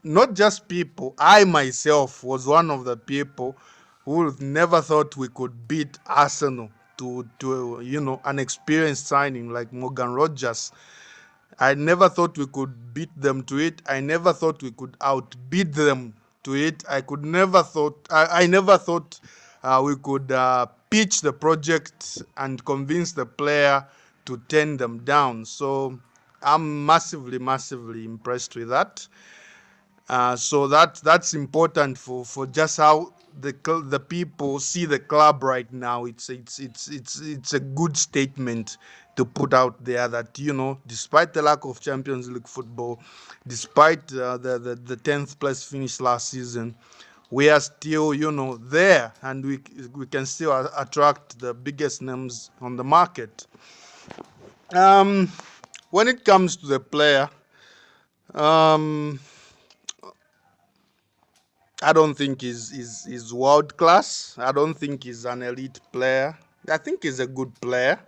F: Not just people. I myself was one of the people who never thought we could beat Arsenal to an experienced signing like Morgan Rogers. I never thought we could beat them to it. I never thought we could outbeat them to it. I never thought we could pitch the project and convince the player to turn them down. So I'm massively impressed with that. So that's important for just how the people see the club right now. It's a good statement to put out there that, despite the lack of Champions League football, despite the 10th place finish last season, we are still, there, and we can still attract the biggest names on the market. Um, when it comes to the player, um, I don't think he's world class. I don't think he's an elite player. I think he's a good player.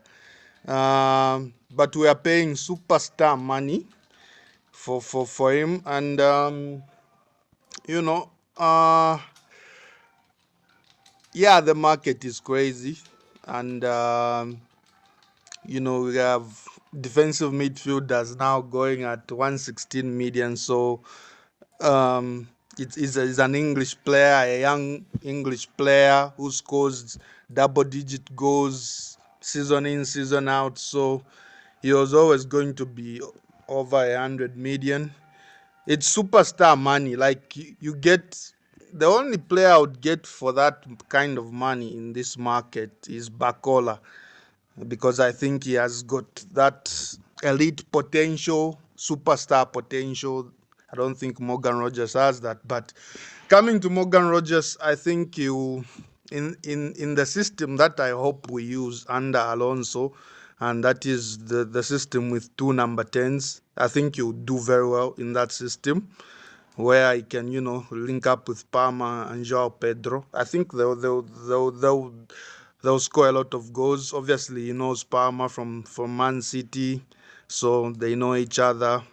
F: But we are paying superstar money for him, and you know, uh, yeah, the market is crazy, and we have defensive midfielders now going at 116 million. So it's an English player, a young English player who scores double-digit goals season in, season out. So he was always going to be over 100 million. It's superstar money. Like you get, the only player I would get for that kind of money in this market is Bacola, because I think he has got that elite potential, superstar potential. I don't think Morgan Rogers has that. But coming to Morgan Rogers, I think in the system that I hope we use under Alonso, and that is the system with two number 10s, I think you do very well in that system, where I can, link up with Palmer and Joao Pedro. I think they'll score a lot of goals. Obviously, he knows Palmer from Man City, so they know each other.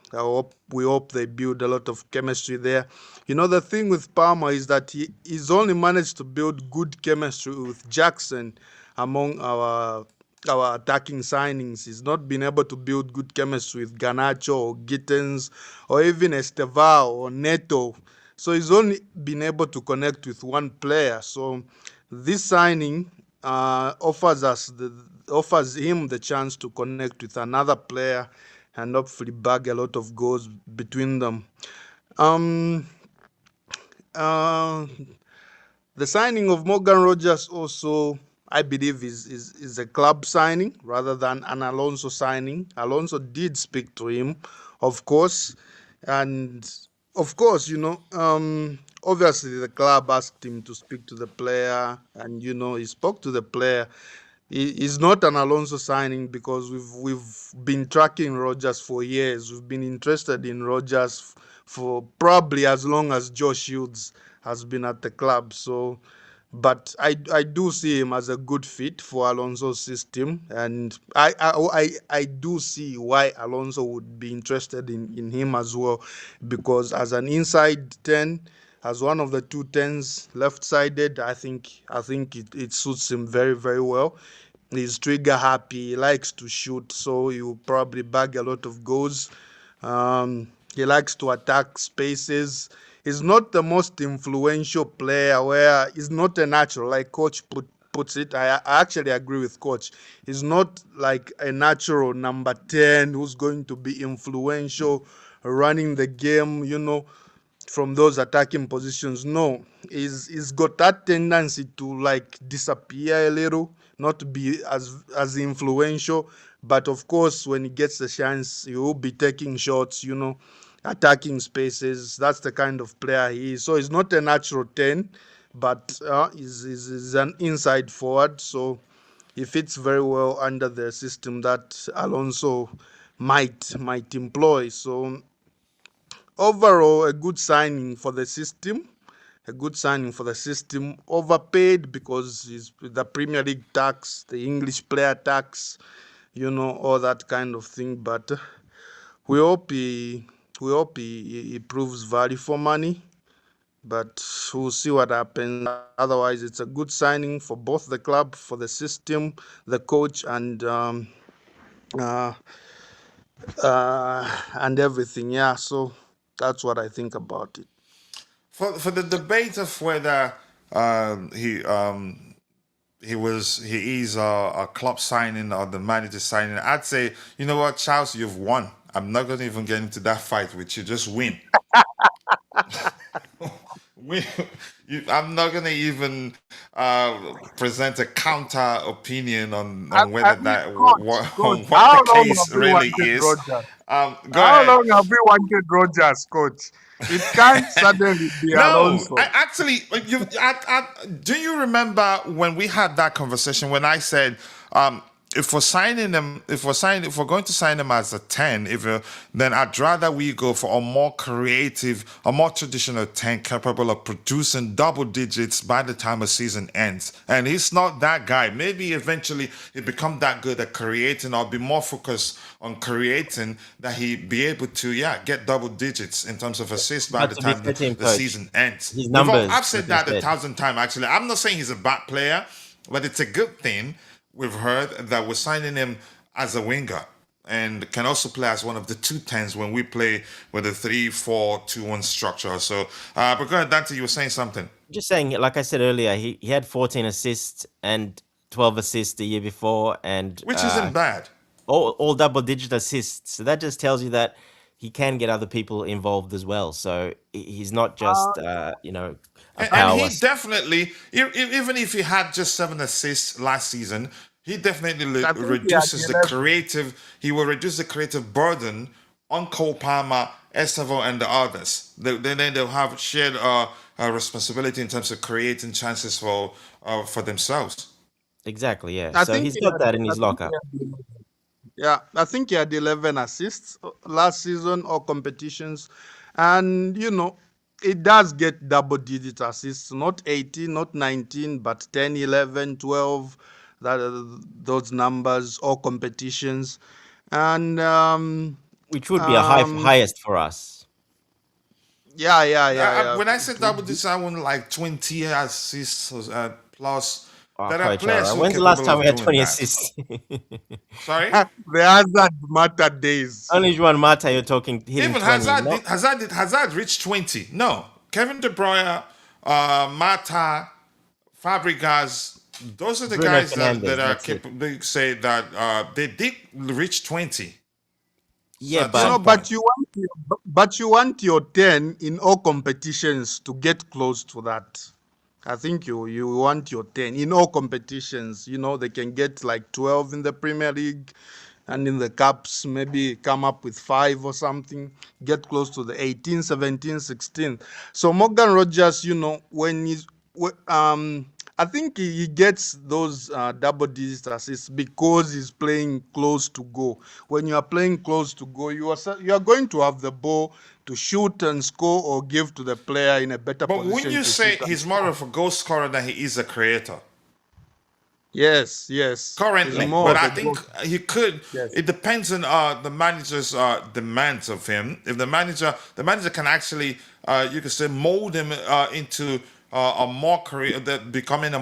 F: We hope they build a lot of chemistry there. The thing with Palmer is that he's only managed to build good chemistry with Jackson among our attacking signings. He's not been able to build good chemistry with Garnacho or Gittens or even Estevao or Neto. So he's only been able to connect with one player. So this signing offers him the chance to connect with another player and hopefully bag a lot of goals between them. Um, uh, the signing of Morgan Rogers also, I believe, is a club signing rather than an Alonso signing. Alonso did speak to him, of course, and of course, obviously the club asked him to speak to the player, and he spoke to the player. He's not an Alonso signing because we've been tracking Rogers for years. We've been interested in Rogers for probably as long as Josh Shields has been at the club. So, but I do see him as a good fit for Alonso's system, and I do see why Alonso would be interested in him as well, because as an inside 10, as one of the two tens left-sided, I think it suits him very well. He's trigger happy. He likes to shoot, so he will probably bag a lot of goals. He likes to attack spaces. He's not the most influential player, where he's not a natural, like coach puts it. I actually agree with coach. He's not like a natural number 10 who's going to be influential, running the game, from those attacking positions. No, he's got that tendency to like disappear a little, not to be as influential. But of course, when he gets the chance, he will be taking shots, attacking spaces. That's the kind of player he is. So he's not a natural 10, but he's an inside forward. So he fits very well under the system that Alonso might employ. So overall, a good signing for the system. A good signing for the system. Overpaid because he's with the Premier League tax, the English player tax, all that kind of thing. But we hope he proves value for money. But we'll see what happens. Otherwise, it's a good signing for both the club, for the system, the coach, uh, and everything. Yeah, so that's what I think about it.
B: For the debate of whether he is a club signing or the manager signing, I'd say, you know what, Charles, you've won. I'm not going to even get into that fight with you. Just win. we, I'm not going to even present a counter opinion on
G: I
B: whether
G: mean,
B: that
G: coach,
B: on what
G: how
B: the
G: long have
B: case
G: we
B: really
G: wanted
B: is.
G: Rogers?
B: Go
G: How
B: ahead.
G: long have we wanted Rogers, coach? It can't suddenly be
B: No, I
G: Alonso.
B: actually, do you remember when we had that conversation when I said, if we're signing them, if we're going to sign them as a 10, then I'd rather we go for a more creative, a more traditional 10 capable of producing double digits by the time a season ends. And he's not that guy. Maybe eventually he become that good at creating or be more focused on creating that he be able to, get double digits in terms of assists by
D: But
B: the
D: to be
B: time
D: fair to him,
B: the
D: coach,
B: season ends.
D: his numbers,
B: I've
D: like
B: said
D: I
B: that a
D: said,
B: thousand times actually. I'm not saying he's a bad player, but it's a good thing we've heard that we're signing him as a winger and can also play as one of the two tens when we play with a 3-4-2-1 structure. So, but go ahead, Dante, you were saying something.
D: just saying, like I said earlier, he had 14 assists and 12 assists the year before, and
B: Which isn't bad.
D: all double digit assists. So that just tells you that he can get other people involved as well. So he's not just a
B: And
D: power.
B: he definitely, even if he had just 7 assists last season, he definitely
G: I think he had
B: reduces the
G: 11.
B: creative. He will reduce the creative burden on Cole Palmer, Estevao, and the others. Then they'll have shared responsibility in terms of creating chances for themselves.
D: Exactly, yeah.
F: I
D: So
F: think
D: he's
F: he
D: got
F: had,
D: that in
F: I
D: his
F: think he
D: locker.
F: had Yeah, I think he had 11 assists last season, all competitions. And, it does get double digit assists, not 18, not 19, but 10, 11, 12, that, those numbers, all competitions. And,
D: Which would be a
F: um,
D: highest for us.
F: yeah.
B: When I
F: It
B: said double
F: would be.
B: digits, I want like 20 assists plus.
D: Oh,
B: There are
D: coach, all
B: players
D: right.
B: who are
D: When's the last
B: capable
D: time we
B: of
D: had
B: doing
D: 20
B: that.
D: assists?
B: Sorry?
F: The hazard matter days.
D: Only Juan Mata, you're talking hitting
B: Even
D: 20. No,
B: Hazard reached 20. No. Kevin De Bruyne, Mata, Fabregas, those are the
D: Bruno
B: guys that
D: Fernandes,
B: are
D: that's it.
B: capable. They say that they did reach 20
D: Yeah,
B: at
F: You
D: but
F: know,
B: some point.
F: but you want your 10 in all competitions to get close to that. I think you want your 10 in all competitions. They can get like 12 in the Premier League, and in the cups maybe come up with 5 or something, get close to the 18, 17, 16. So Morgan Rogers, when he's I think he gets those double digit assists because he's playing close to goal. When you are playing close to goal, you are going to have the ball to shoot and score or give to the player in a better
B: But wouldn't
F: position
B: you
F: to shoot
B: say
F: and
B: he's more
F: score.
B: of a goal scorer than he is a creator?
F: Yes. He's
B: Currently,
F: more
B: but
F: of
B: I
F: a
B: think
F: goal.
B: he could.
F: Yes.
B: It depends on the manager's demands of him. If the manager can actually, you could say, mold him into a more becoming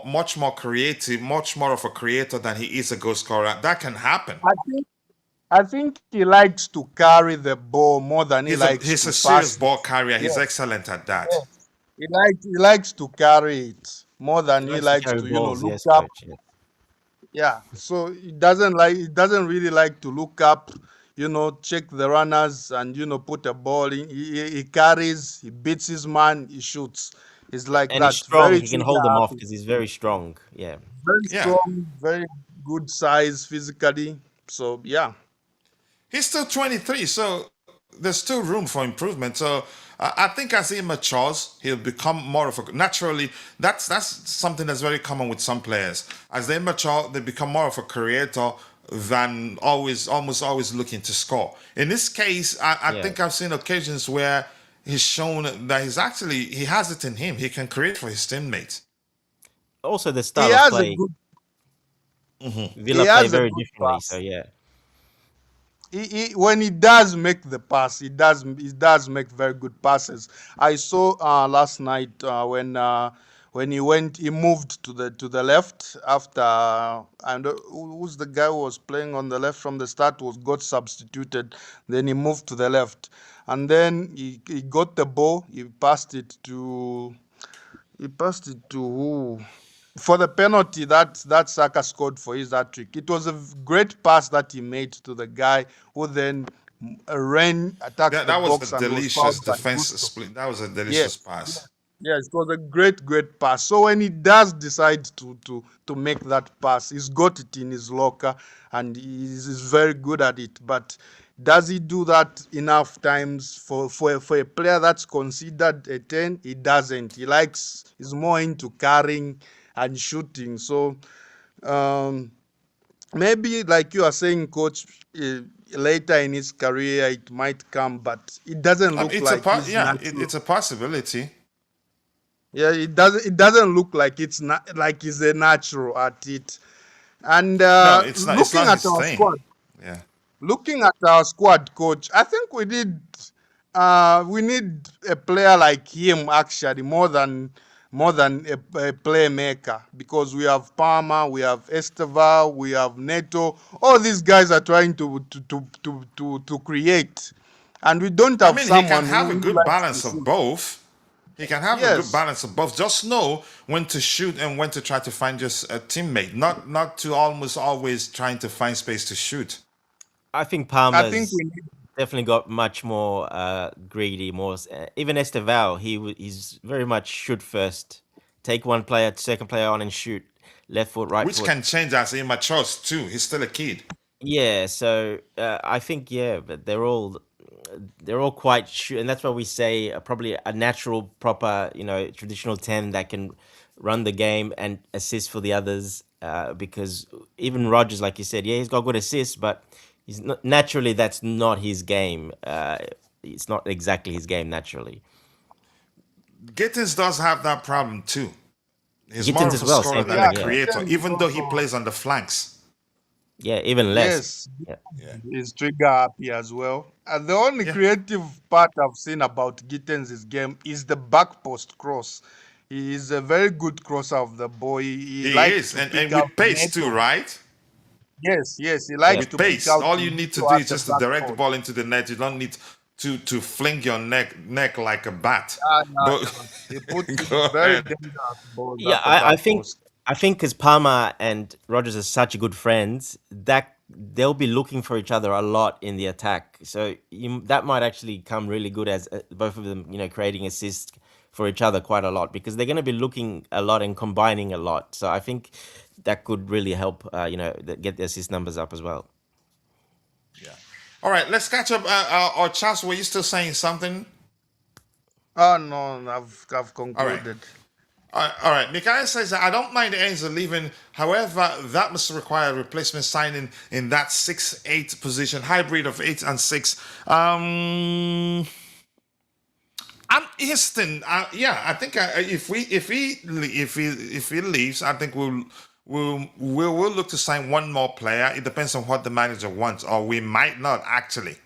B: much more creative, much more of a creator than he is a goal scorer. That can happen.
F: I think I think he likes to carry the ball more than he likes
B: He's
F: to
B: a serious
F: pass it.
B: ball carrier. He's
F: Yes,
B: excellent at that.
F: yes. He likes to carry it more than
D: He
F: he
D: likes to
F: likes
D: carry
F: to,
D: balls,
F: look
D: yes,
F: up.
D: coach. Yeah.
F: Yeah, so he doesn't really like to look up, check the runners and put a ball in. He carries, he beats his man, he shoots. He's like
D: And he's
F: that.
D: strong.
F: Very
D: He can
F: trigger
D: hold them off
F: happy.
D: because he's very strong. Yeah.
F: Very
B: Yeah.
F: strong, very good size physically. So yeah.
B: He's still 23, so there's still room for improvement. So I think as he matures, he'll become more of a naturally. That's something that's very common with some players. As they mature, they become more of a creator than almost always looking to score. In this case, I
D: Yeah.
B: think I've seen occasions where he's shown that he has it in him. He can create for his teammates.
D: Also, the
F: He
D: style of
F: has a
D: play.
F: good he
D: Villa play
F: has a
D: very
F: good
D: differently. So,
F: pass.
D: yeah.
F: When he does make the pass, he does make very good passes. I saw last night when he moved to the left after and who's the guy who was playing on the left from the start was got substituted. Then he moved to the left, and then he got the ball. He passed it to who? For the penalty that Saka scored for his hat trick. It was a great pass that he made to the guy who then ran, attacked the
B: That was a
F: box, and was fouled
B: delicious
F: by
B: defense
F: Gusto.
B: split. That was a delicious
F: Yes,
B: pass.
F: yes, it was a great, great pass. So when he does decide to make that pass, he's got it in his locker, and he's very good at it. But does he do that enough times for a player that's considered a 10? He doesn't. He's more into carrying and shooting. So um, maybe like you are saying, coach, later in his career it might come, but it doesn't look like he's natural.
B: It's a possibility.
F: Yeah, it doesn't look like it's not like he's a natural at it. And
B: No, it's not. It's
F: looking
B: not
F: at
B: his
F: our
B: thing.
F: squad,
B: Yeah.
F: coach, I think we need a player like him actually more than a playmaker, because we have Palmer, we have Esteva, we have Neto. All these guys are trying to create, and we don't
B: I
F: have
B: mean, he can
F: someone
B: have a
F: who
B: good
F: likes to
B: balance of
F: shoot.
B: both. He can have a good
F: Yes.
B: balance of both. Just know when to shoot and when to try to find just a teammate. Not to almost always trying to find space to shoot.
D: I think
F: I think
D: Palmer's
F: we need.
D: definitely got much more greedy, even Esteval. He's very much shoot first, take one player, second player on and shoot, left foot, right
B: Which
D: foot.
B: can change as he matures too. He's still a kid.
D: Yeah, so I think but they're all quite shoot, and that's why we say probably a natural, proper, traditional 10 that can run the game and assist for the others. Because even Rogers, like you said, yeah, he's got good assists, but he's not naturally that's not his game. It's not exactly his game naturally.
B: Gittins does have that problem too. He's more
D: Gittins
B: of
D: as
B: a
D: well,
B: scorer
D: same
B: than
F: Yeah,
B: a
D: thing. Yeah,
B: creator,
F: Gittens is
B: even though he
F: also.
B: plays on the flanks.
D: yeah, even less.
F: Yes,
D: Yeah.
B: Yeah.
F: is trigger happy as well. And the only
B: Yeah.
F: creative part I've seen about Gittens' game is the back post cross. He is a very good crosser of the ball. He
B: He
F: likes
B: is.
F: to
B: And
F: pick out
B: with pace too,
F: Neto.
B: right?
F: Yes, yes, he
D: Yeah.
F: likes
B: With
F: to pick
B: pace.
F: out
B: All you need to
F: Neto
B: do
F: at
B: is
F: the
B: just to
F: back
B: direct the
F: post.
B: ball into the net. You don't need to fling your neck like a bat.
F: Yeah, yeah,
B: But
F: yeah. He puts in
B: go
F: very
B: ahead.
F: dangerous balls
D: Yeah,
F: at the
D: I
F: back
D: think
F: post.
D: I think because Palmer and Rogers are such good friends that they'll be looking for each other a lot in the attack. So that might actually come really good as both of them, creating assists for each other quite a lot because they're going to be looking a lot and combining a lot. So I think that could really help, get the assist numbers up as well.
B: Yeah. All right, let's catch up. Or Charles, were you still saying something?
F: Oh no, I've
B: All right.
F: concluded.
B: All right. Mikhail says that I don't mind Enzo leaving. However, that must require a replacement signing in that 6-8 position, hybrid of 8 and 6. I'm Easton. Yeah, I think if he leaves, I think we'll look to sign one more player. It depends on what the manager wants, or we might not actually.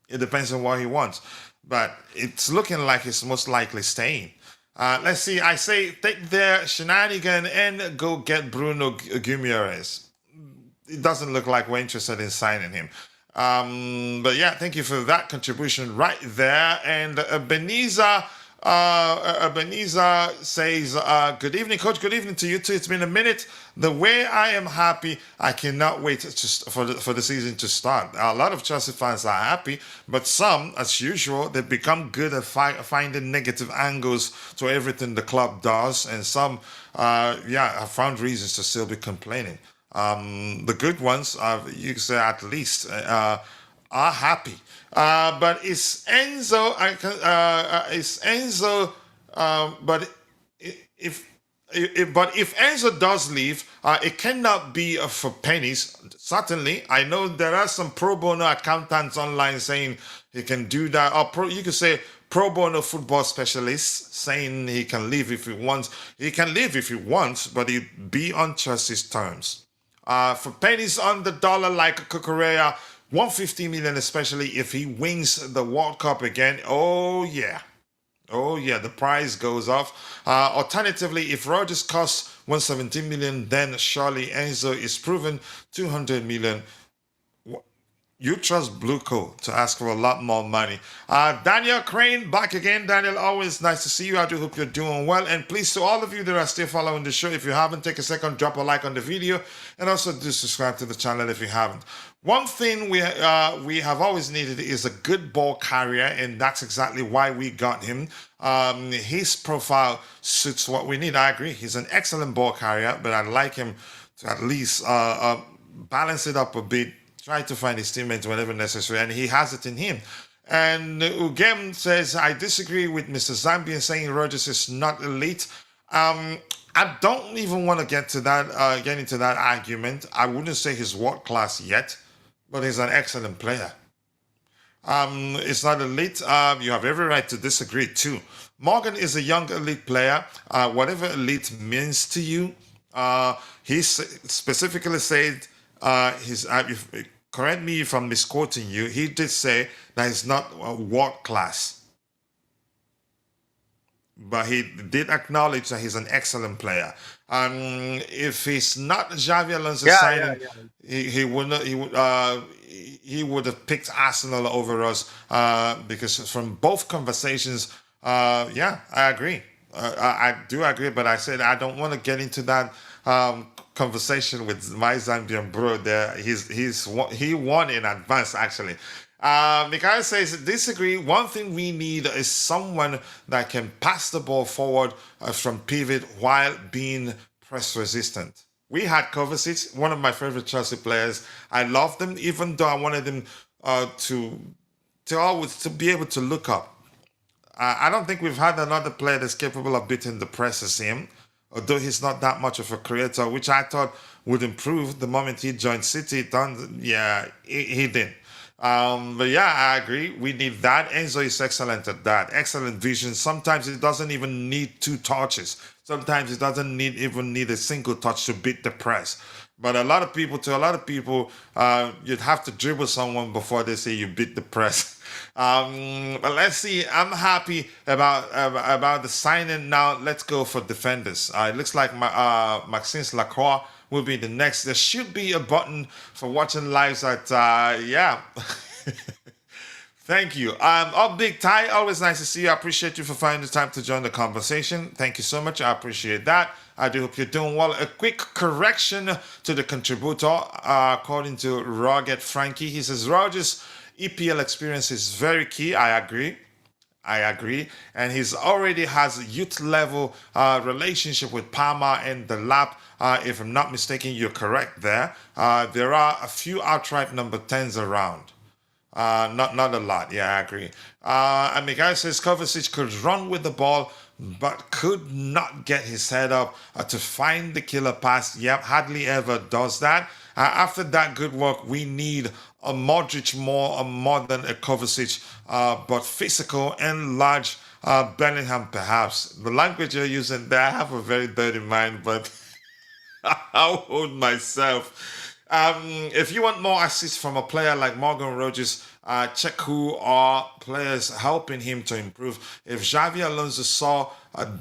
B: It depends on what he wants, but it's looking like he's most likely staying. Let's see. I say take their shenanigan and go get Bruno Guimaraes. It doesn't look like we're interested in signing him. But yeah, thank you for that contribution right there. And Beniza Ebenezer says, good evening, coach. Good evening to you too. It's been a minute. The way I am happy, I cannot wait for the season to start. A lot of Chelsea fans are happy, but some, as usual, they become good at finding negative angles to everything the club does, and some, have found reasons to still be complaining. The good ones, you can say at least, are happy. But it's Enzo. It's Enzo. But if Enzo does leave, it cannot be for pennies. Certainly, I know there are some pro bono accountants online saying he can do that. Or you could say pro bono football specialists saying he can leave if he wants. He can leave if he wants, but he'd be on Chelsea's terms. For pennies on the dollar, like Cucurella, 150 million, especially if he wins the World Cup again. Oh yeah. Oh yeah, the price goes off. Alternatively, if Rodgers costs 117 million, then surely Enzo is proven 200 million. You trust Blueco to ask for a lot more money. Daniel Crane, back again. Daniel, always nice to see you. I do hope you're doing well. And please, to all of you that are still following the show, if you haven't, take a second, drop a like on the video. And also do subscribe to the channel if you haven't. One thing we have always needed is a good ball carrier, and that's exactly why we got him. His profile suits what we need. I agree. He's an excellent ball carrier, but I'd like him to at least balance it up a bit. Try to find his teammates whenever necessary, and he has it in him. And Ugem says, I disagree with Mr. Zambian saying Rodgers is not elite. I don't even want to get into that argument. I wouldn't say he's world class yet, but he's an excellent player. It's not elite. You have every right to disagree too. Morgan is a young elite player. Whatever elite means to you, he specifically said correct me if I'm misquoting you. He did say that he's not world class, but he did acknowledge that he's an excellent player. If he's not Xabi Alonso signing, he would have picked Arsenal over us because from both conversations, I agree. I do agree, but I said I don't want to get into that conversation with my Zambian bro there. He won in advance actually. Mikhail says disagree. One thing we need is someone that can pass the ball forward from pivot while being press resistant. We had Kovacic, one of my favorite Chelsea players. I loved him, even though I wanted him to always to be able to look up. I don't think we've had another player that's capable of beating the press as him, although he's not that much of a creator, which I thought would improve the moment he joined City. He didn't. But yeah, I agree. We need that. Enzo is excellent at that. Excellent vision. Sometimes it doesn't even need 2 touches. Sometimes it doesn't even need a single touch to beat the press. But to a lot of people, you'd have to dribble someone before they say you beat the press. But let's see. I'm happy about the signing. Now let's go for defenders. It looks like Maxence Lacroix will be the next. There should be a button for watching lives at Thank you. Up Big Ty, always nice to see you. I appreciate you for finding the time to join the conversation. Thank you so much. I appreciate that. I do hope you're doing well. A quick correction to the contributor. According to Rugged Frankie, he says Rodgers' EPL experience is very key. I agree. And he's already has a youth level relationship with Parma and the lap. If I'm not mistaken, you're correct there. There are a few outright number 10s around. Not a lot. Yeah, I agree. And Miguel says Kovacic could run with the ball, but could not get his head up to find the killer pass. Yep, hardly ever does that. After that good work, we need a Modric more than a Kovacic, but physical and large. Bellingham, perhaps. The language you're using there, I have a very dirty mind, but I'll hold myself. If you want more assists from a player like Morgan Rodgers, check who are players helping him to improve. If Xavi Alonso saw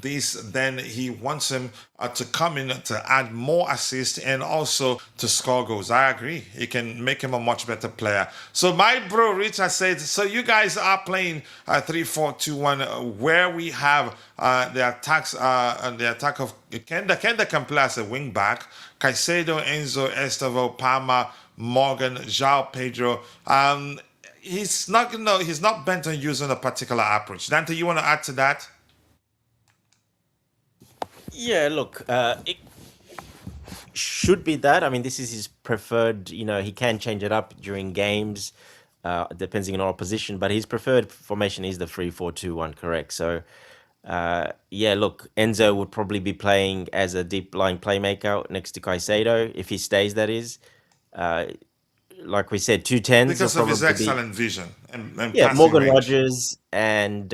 B: this, then he wants him to come in to add more assists and also to score goals. I agree. He can make him a much better player. So my bro Richard said, so you guys are playing 3-4-2-1, where we have the attacks and the attack of Kenda. Kenda can play as a wing back. Caicedo, Enzo, Estevao, Palma, Morgan, João Pedro. He's not bent on using a particular approach. Dante, you want to add to that?
D: Yeah, look, it should be that. I mean, this is his preferred. He can change it up during games, depending on opposition. But his preferred formation is the 3-4-2-1, correct? So, yeah, look, Enzo would probably be playing as a deep lying playmaker next to Caicedo if he stays. That is, like we said, two tens will
B: Because of his
D: probably be.
B: excellent vision and
D: Yeah,
B: passing
D: Morgan
B: range.
D: Rogers and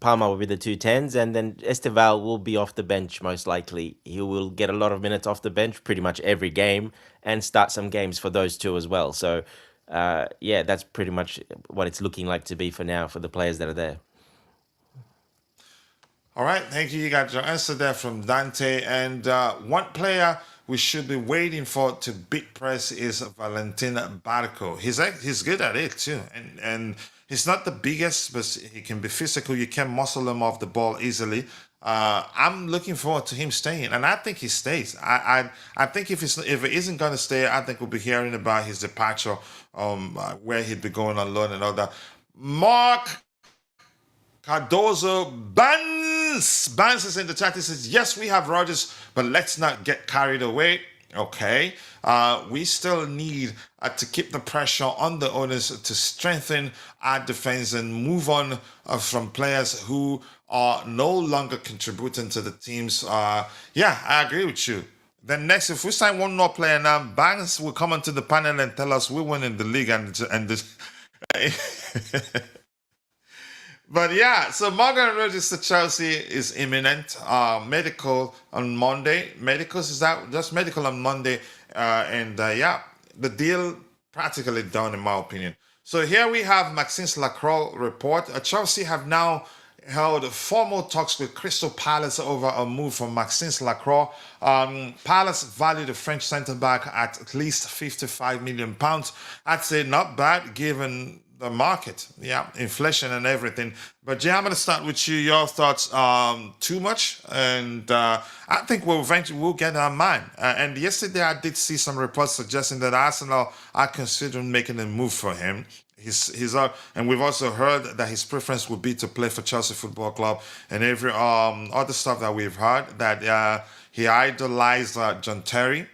D: Palmer will be the two tens, and then Esteval will be off the bench most likely. He will get a lot of minutes off the bench pretty much every game and start some games for those two as well. So, yeah, that's pretty much what it's looking like to be for now for the players that are there.
B: All right, thank you. You got your answer there from Dante. And one player we should be waiting for to beat press is Valentin Barco. He's good at it too, and he's not the biggest, but he can be physical. You can muscle him off the ball easily. I'm looking forward to him staying, and I think he stays. I think if he isn't going to stay, I think we'll be hearing about his departure, where he'd be going on loan and all that. Mark Cardozo Bans is in the chat. He says, yes, we have Rogers, but let's not get carried away. Okay. We still need to keep the pressure on the owners to strengthen our defense and move on from players who are no longer contributing to the teams. Yeah, I agree with you. Then next, if we sign one more player now, Banks will come onto the panel and tell us we're winning the league and this. But yeah, so Morgan Rogers to Chelsea is imminent. Medical on Monday. Medicals is out, just medical on Monday. And yeah, the deal practically done in my opinion. So here we have Maxence Lacroix report. Chelsea have now held formal talks with Crystal Palace over a move from Maxence Lacroix. Palace valued the French centre-back at least £55 million. I'd say not bad given the market, yeah, inflation and everything. But Jay, I'm going to start with you. Your thoughts? Too much, and I think we'll get our mind. And yesterday, I did see some reports suggesting that Arsenal are considering making a move for him. And we've also heard that his preference would be to play for Chelsea Football Club, and every other stuff that we've heard that he idolized John Terry.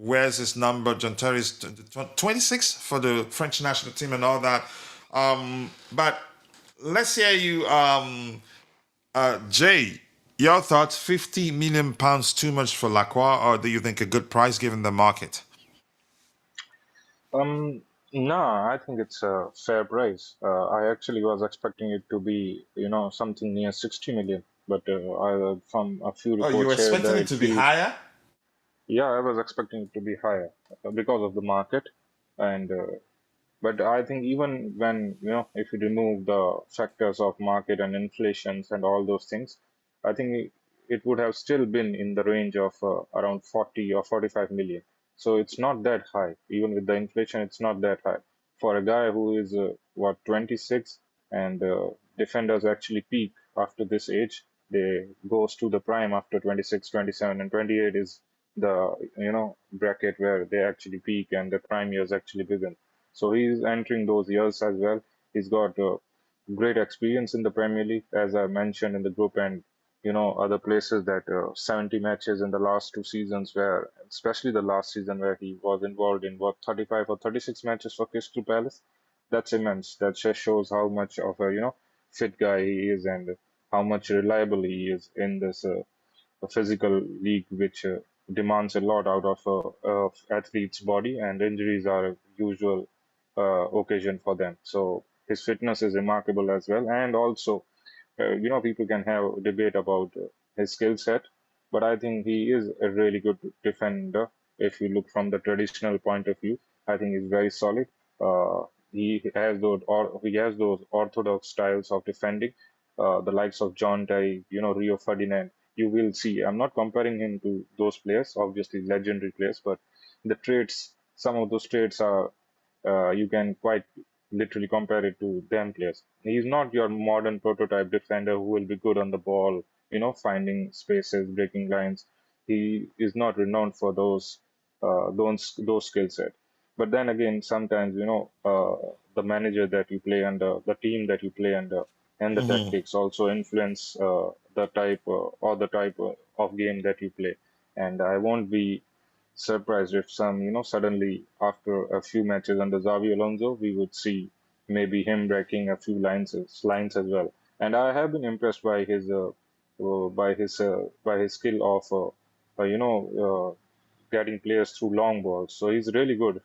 B: Where's his number? John Terry is 26 for the French national team and all that. But let's hear you, Jay. Your thoughts? £50 million too much for Lacroix, or do you think a good price given the market?
E: No, I think it's a fair price. I actually was expecting it to be, something near 60 million, but from a few
B: Oh, you were
E: reports here
B: expecting
E: that
B: it to be higher?
E: yeah, I was expecting it to be higher because of the market, and but I think even when, if you remove the factors of market and inflations and all those things, I think it would have still been in the range of around 40 or 45 million. So it's not that high. Even with the inflation, it's not that high. For a guy who is, 26, and defenders actually peak after this age, they goes to the prime after 26, 27, and 28 is the, bracket where they actually peak and the prime years actually begin. So he's entering those years as well. He's got great experience in the Premier League, as I mentioned in the group, and other places that 70 matches in the last two seasons, where especially the last season where he was involved in 35 or 36 matches for Crystal Palace. That's immense. That just shows how much of a fit guy he is and how much reliable he is in this a physical league which demands a lot out of athlete's body, and injuries are a usual occasion for them. So his fitness is remarkable as well, and also, people can have a debate about his skill set, but I think he is a really good defender. If you look from the traditional point of view, I think he's very solid. he has those orthodox styles of defending, the likes of John Terry, Rio Ferdinand. You will see. I'm not comparing him to those players, obviously legendary players, but the traits, some of those traits are you can quite literally compare it to them players. He's not your modern prototype defender who will be good on the ball, finding spaces, breaking lines. He is not renowned for those skill set. But then again, sometimes the manager that you play under, the team that you play under, and the tactics also influence the type of game that you play. And I won't be surprised if suddenly after a few matches under Xavi Alonso, we would see maybe him breaking a few lines as well. And I have been impressed by his skill of getting players through long balls. So he's really good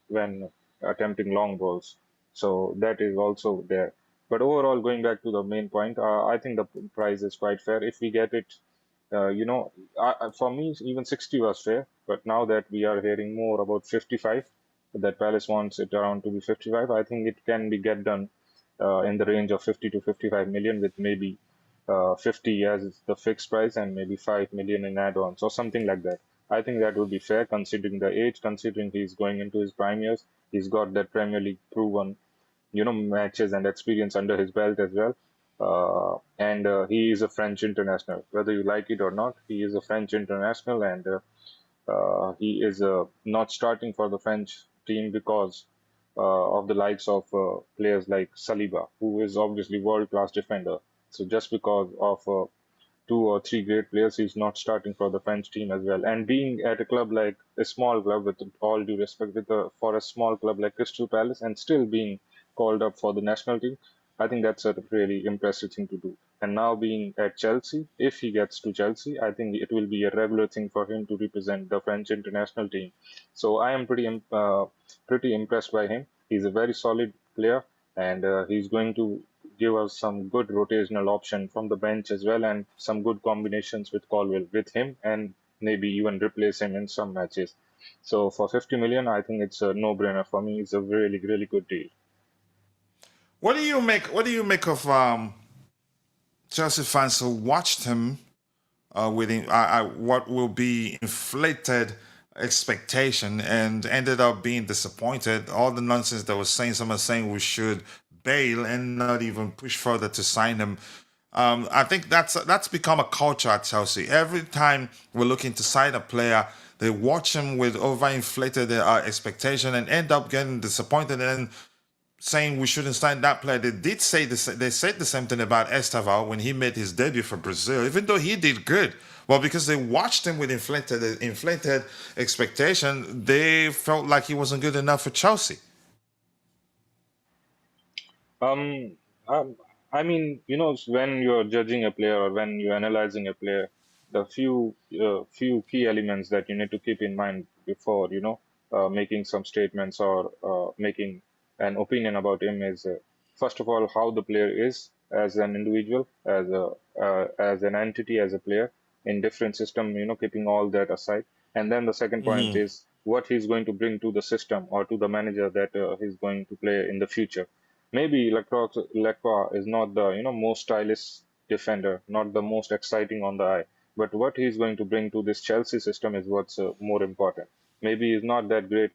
E: when attempting long balls. So that is also there. But overall, going back to the main point, I think the price is quite fair. If we get it, for me, even 60 was fair. But now that we are hearing more about 55, that Palace wants it around to be 55, I think it can be get done in the range of 50 to 55 million with maybe 50 as the fixed price and maybe 5 million in add-ons or something like that. I think that would be fair considering the age, considering he's going into his prime years. He's got that Premier League proven, matches and experience under his belt as well. And he is a French international. Whether you like it or not, he is a French international, and he is not starting for the French team because of the likes of players like Saliba, who is obviously world-class defender. So just because of two or three great players, he's not starting for the French team as well. And being at a club like a small club, with all due respect, for a small club like Crystal Palace, and still being called up for the national team, I think that's a really impressive thing to do. And now being at Chelsea, if he gets to Chelsea, I think it will be a regular thing for him to represent the French international team. So I am pretty impressed by him. He's a very solid player, and he's going to give us some good rotational option from the bench as well, and some good combinations with Colwell, with him, and maybe even replace him in some matches. So for 50 million, I think it's a no-brainer for me. It's a really, really good deal.
B: What do you make? What do you make of Chelsea fans who watched him with what will be inflated expectation and ended up being disappointed? All the nonsense that was saying, some are saying we should bail and not even push further to sign him. I think that's become a culture at Chelsea. Every time we're looking to sign a player, they watch him with overinflated expectation and end up getting disappointed and saying we shouldn't sign that player. They did say this. They said the same thing about Estaval when he made his debut for Brazil, even though he did good. Well, because they watched him with inflated expectation, they felt like he wasn't good enough for Chelsea.
E: Um, um, I mean, when you're judging a player or when you're analyzing a player, the few key elements that you need to keep in mind before, making some statements or making an opinion about him is, first of all, how the player is as an individual, as an entity, as a player in different system, keeping all that aside. And then the second point is what he's going to bring to the system or to the manager that he's going to play in the future. Maybe Lacroix is not the most stylish defender, not the most exciting on the eye, but what he's going to bring to this Chelsea system is what's more important. Maybe he's not that great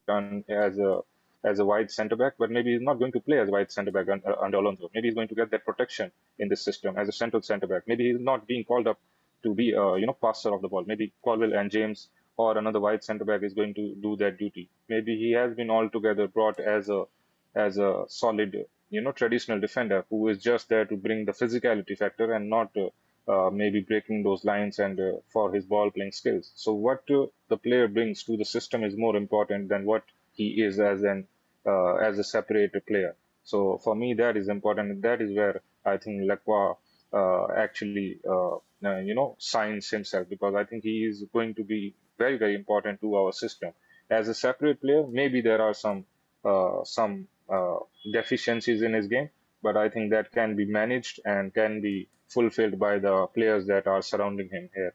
E: on as a wide centre back, but maybe he's not going to play as a wide centre back under Alonso. Maybe he's going to get that protection in this system as a central centre back. Maybe he's not being called up to be a passer of the ball. Maybe Colwell and James or another wide centre back is going to do that duty. Maybe he has been altogether brought as a solid traditional defender who is just there to bring the physicality factor and not maybe breaking those lines and for his ball playing skills. So what the player brings to the system is more important than what he is as a separate player. So for me, that is important, and that is where I think Lacroix actually signs himself, because I think he is going to be very, very important to our system. As a separate player, maybe there are some deficiencies in his game, but I think that can be managed and can be fulfilled by the players that are surrounding him here.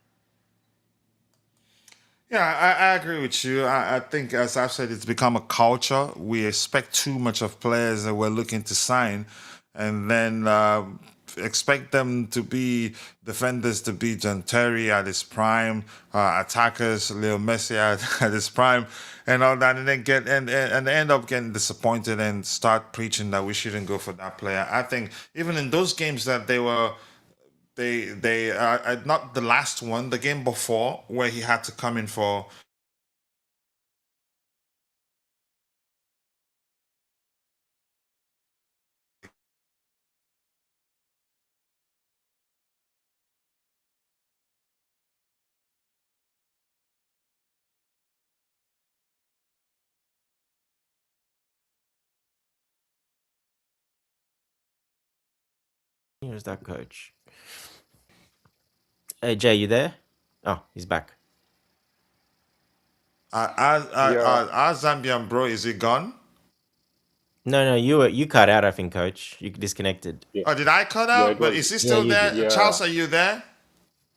B: Yeah, I agree with you. I think, as I've said, it's become a culture. We expect too much of players that we're looking to sign, and then expect them to be defenders to be John Terry at his prime, attackers Leo Messi at his prime, and all that, and then and end up getting disappointed and start preaching that we shouldn't go for that player. I think even in those games that they not the last one, the game before where he had to come in for.
D: Here's that coach. Hey Jay, you there? Oh, he's back.
E: Yeah,
B: Our Zambian bro, is he gone?
D: No, you cut out. I think, coach. You disconnected.
E: yeah,
B: Oh, did I cut
E: yeah. It
B: out? But
E: was,
B: is he
D: Yeah,
B: still
D: you
B: there?
D: did.
E: yeah,
B: Charles, are you there?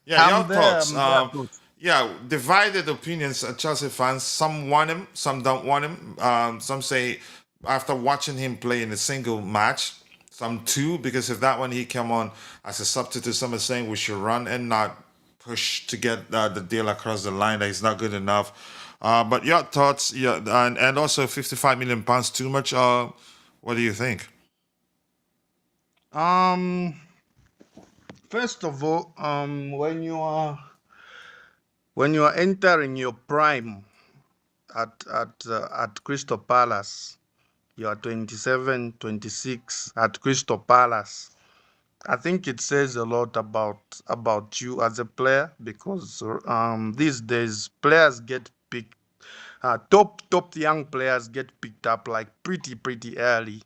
B: Yeah, your
F: I'm there.
B: thoughts.
F: I'm there, coach.
B: Yeah, divided opinions. Chelsea fans. Some want him, some don't want him. Some say after watching him play in a single match, some two because if that one he came on as a substitute. Some are saying we should run and not push to get the deal across the line. That he's not good enough. But your thoughts. Yeah, and also 55 million pounds too much. What do you think?
F: Um, First of all, when you are entering your prime at Crystal Palace, you are 27, 26 at Crystal Palace. I think it says a lot about you as a player because these days players get picked. Top young players get picked up like pretty early.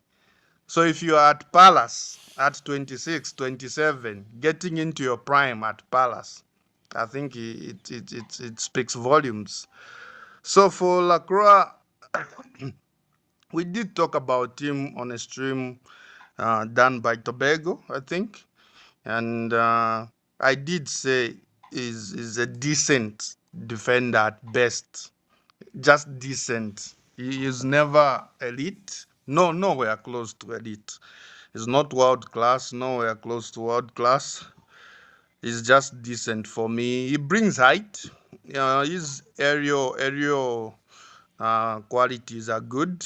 F: So if you are at Palace at 26, 27, getting into your prime at Palace, I think it speaks volumes. So for Lacroix, we did talk about him on a stream done by Tobago, I think, and I did say is a decent defender at best, just decent. He is never elite. No, nowhere close to elite. He's not world class, nowhere close to world class. He's just decent for me. He brings height. His aerial qualities are good.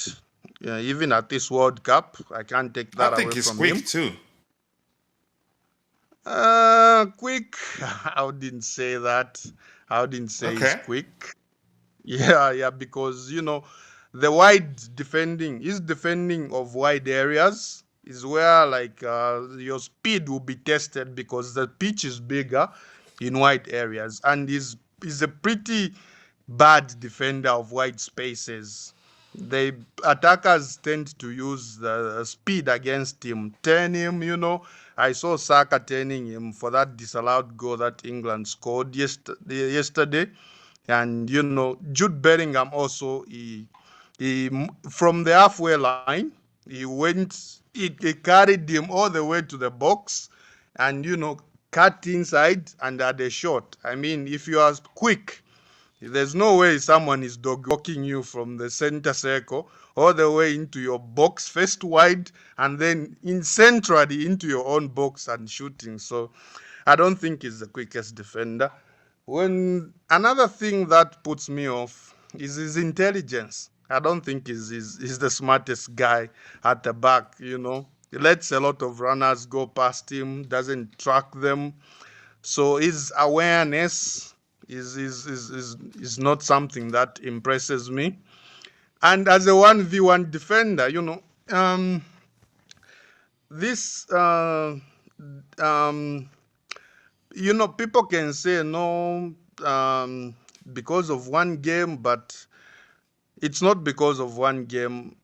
F: Even at this World Cup, I can't take
B: I
F: that
B: think
F: away
B: he's
F: from him.
B: quick too.
F: Quick. I didn't say that. I didn't say he's
B: Okay.
F: quick. Yeah, because the wide defending, his defending of wide areas is where like your speed will be tested because the pitch is bigger in wide areas, and he's a pretty bad defender of wide spaces. The attackers tend to use the speed against him, turn him. I saw Saka turning him for that disallowed goal that England scored yesterday. And Jude Bellingham also, he from the halfway line, he carried him all the way to the box, and cut inside and had a shot. I mean, if you are quick, there's no way someone is dog walking you from the center circle all the way into your box, first wide, and then in centrally into your own box and shooting. So I don't think he's the quickest defender. When another thing that puts me off is his intelligence. I don't think he's the smartest guy at the back. He lets a lot of runners go past him, doesn't track them. So his awareness is not something that impresses me. And as a 1v1 defender, this um, people can say no, because of one game, but it's not because of one game.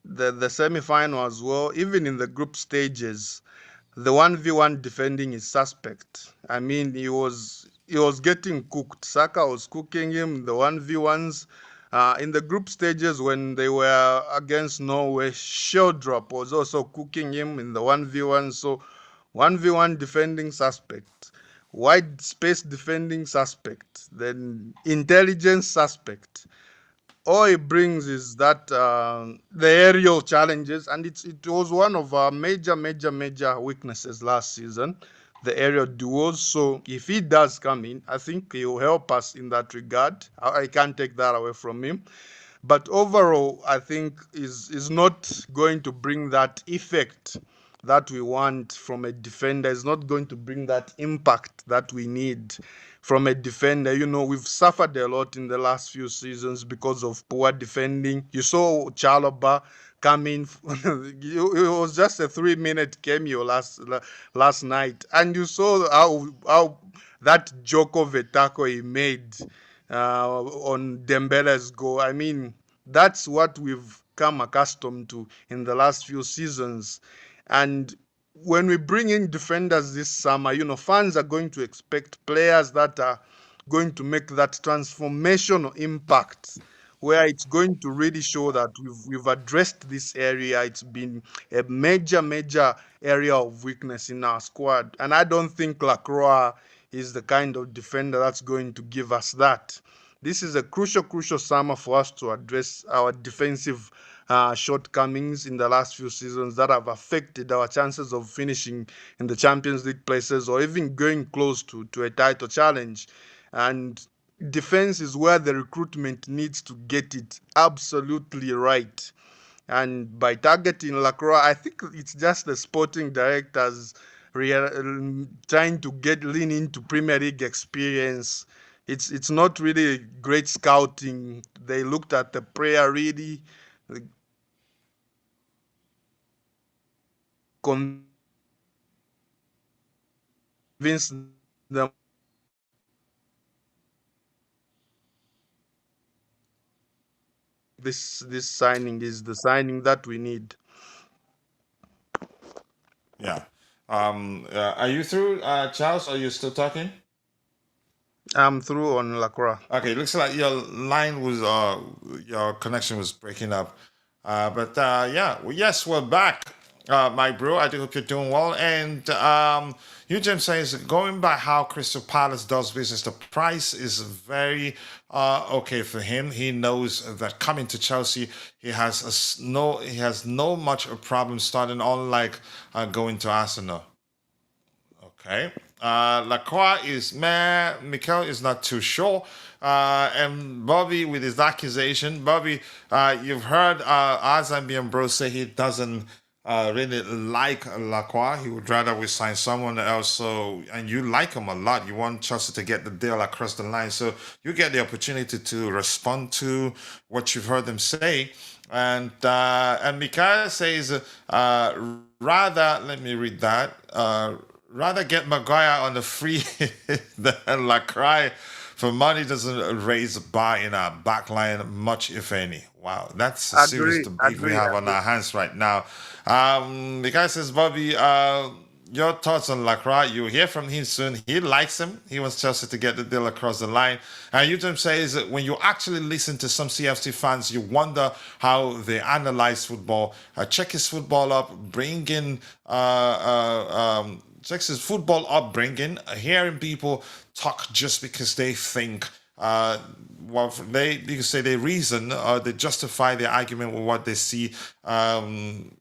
F: The semi-final as well, even in the group stages, the 1v1 defending is suspect. I mean, he was getting cooked. Saka was cooking him, the 1v1s. In the group stages when they were against Norway, Sheldrop was also cooking him in the 1v1. So 1v1 defending suspect. wide space defending suspect, then intelligence suspect. All it brings is that the aerial challenges, and it was one of our major weaknesses last season, the aerial duels. So if he does come in, I think he will help us in that regard. I can't take that away from him. But overall, I think is not going to bring that effect that we want from a defender. Is not going to bring that impact that we need from a defender. You know, we've suffered a lot in the last few seasons because of poor defending. You saw Chalobah come in. It was just a 3-minute cameo last night, and you saw how that joke of a tackle he made on Dembele's goal. I mean, that's what we've come accustomed to in the last few seasons. And when we bring in defenders this summer, you know, fans are going to expect players that are going to make that transformational impact, where it's going to really show that we've addressed this area. It's been a major area of weakness in our squad. And I don't think Lacroix is the kind of defender that's going to give us that. This is a crucial summer for us to address our defensive shortcomings in the last few seasons that have affected our chances of finishing in the Champions League places or even going close to a title challenge. And defense is where the recruitment needs to get it absolutely right. And by targeting Lacroix, I think it's just the sporting directors trying to lean into Premier League experience. It's not really great scouting. They looked at the player really, convinced them this signing is the signing that we need.
B: Yeah. Are you through, Charles? Are you still talking?
F: I'm through on Lacroix.
B: Okay, looks like your connection was breaking up. But yeah, well, yes, we're back, my bro. I do hope you're doing well. And Eugene says, going by how Crystal Palace does business, the price is very okay for him. He knows that coming to Chelsea, he has no much a problem starting, unlike going to Arsenal. Okay. Lacroix is meh. Mikel is not too sure. And Bobby with his accusation. Bobby, you've heard Azambian Bro say he doesn't really like Lacroix. He would rather we sign someone else. So, and you like him a lot. You want Chelsea to get the deal across the line. So you get the opportunity to respond to what you've heard them say. And Mikael says, rather, let me read that. Rather get Maguire on the free than Lacroix for money doesn't raise the bar in our backline much, if any. Wow, that's a serious debate we have on our hands right now. The guy says, Bobby, your thoughts on Lacroix? You'll hear from him soon. He likes him. He wants Chelsea to get the deal across the line. And Utem says that when you actually listen to some CFC fans, you wonder how they analyze football. Check his football up, bring in checks his football upbringing, hearing people talk just because they think, you can say they reason, they justify their argument with what they see from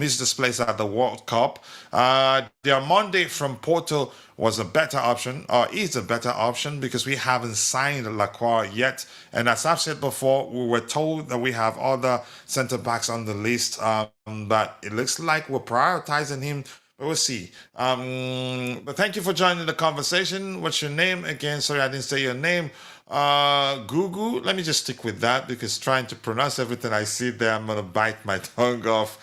B: his displays at the World Cup. Their Monday from Porto was a better option, or is a better option, because we haven't signed Lacroix yet. And as I've said before, we were told that we have other centre backs on the list, but it looks like we're prioritizing him. We'll see. But thank you for joining the conversation. What's your name again? Sorry, I didn't say your name. Gugu. Let me just stick with that, because trying to pronounce everything I see there, I'm gonna bite my tongue off.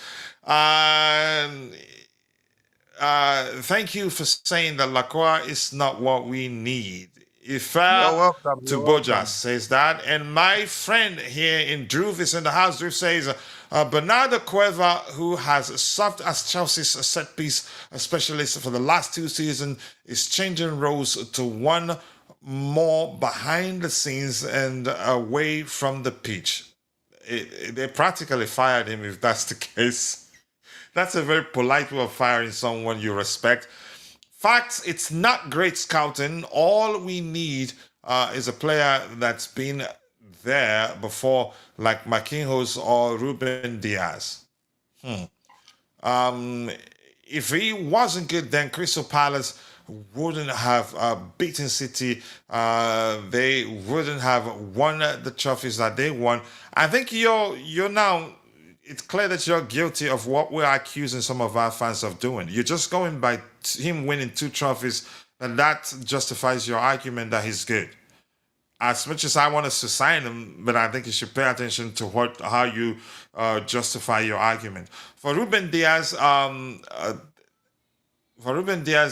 B: Thank you for saying that Lacroix is not what we need. Ifa to Bojas says that. And my friend here in Druve is in the house. Druve says, Bernardo Cueva, who has served as Chelsea's set-piece specialist for the last 2 seasons, is changing roles to one more behind the scenes and away from the pitch. They practically fired him, if that's the case. That's a very polite way of firing someone you respect. Facts, it's not great scouting. All we need is a player that's been there before, like Marquinhos or Ruben Diaz. Um, if he wasn't good, then Crystal Palace wouldn't have beaten City. They wouldn't have won the trophies that they won. I think you're now. It's clear that you're guilty of what we're accusing some of our fans of doing. You're just going by him winning two trophies, and that justifies your argument that he's good. As much as I want us to sign him, but I think you should pay attention to how you justify your argument. For Ruben Diaz,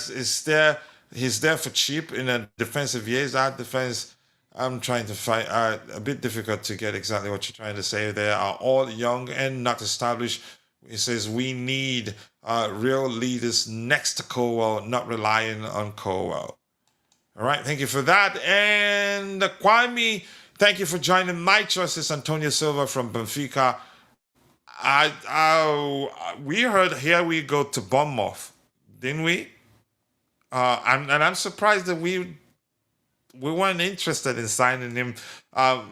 B: is there. He's there for cheap in a defensive years. Our defense, I'm trying to find a bit difficult to get exactly what you're trying to say. They are all young and not established. He says we need real leaders next to Colwell, not relying on Colwell. All right, thank you for that. And Kwame, thank you for joining. My choice is Antonio Silva from Benfica. We heard here we go to Bournemouth, didn't we? And I'm surprised that we weren't interested in signing him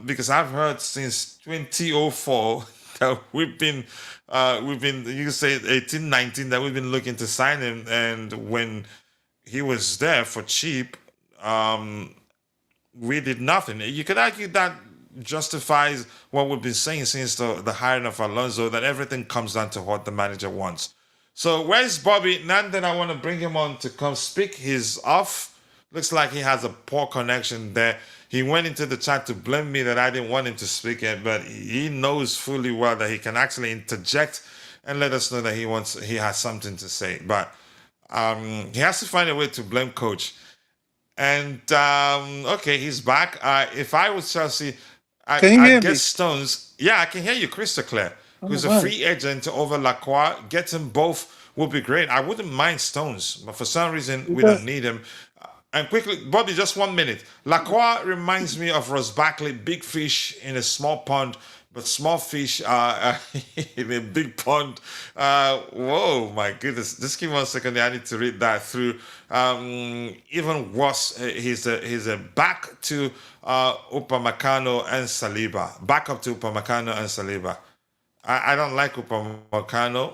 B: because I've heard since 2004 that we've been you can say 18, 19 that we've been looking to sign him, and when he was there for cheap, we did nothing. You could argue that justifies what we've been saying since the hiring of Alonso, that everything comes down to what the manager wants. So where's Bobby? Now that I want to bring him on to come speak, he's off. Looks like he has a poor connection there. He went into the chat to blame me that I didn't want him to speak yet, but he knows fully well that he can actually interject and let us know that he has something to say. But he has to find a way to blame coach. And okay, he's back. If I was Chelsea,
C: Can you
B: I'd
C: hear
B: get
C: me?
B: Stones. Yeah, I can hear you crystal clear.
C: Oh,
B: Who's a
C: right.
B: free agent over Lacroix. Get them both would be great. I wouldn't mind Stones, but for some reason we don't need him. And quickly, Bobby, just 1 minute. Lacroix reminds me of Ross Barkley, big fish in a small pond, but small fish in a big pond. Whoa, my goodness! Just give me 1 second. I need to read that through. Even worse, he's a back to Upamecano and Saliba. Back up to Upamecano and Saliba. I don't like Upamecano.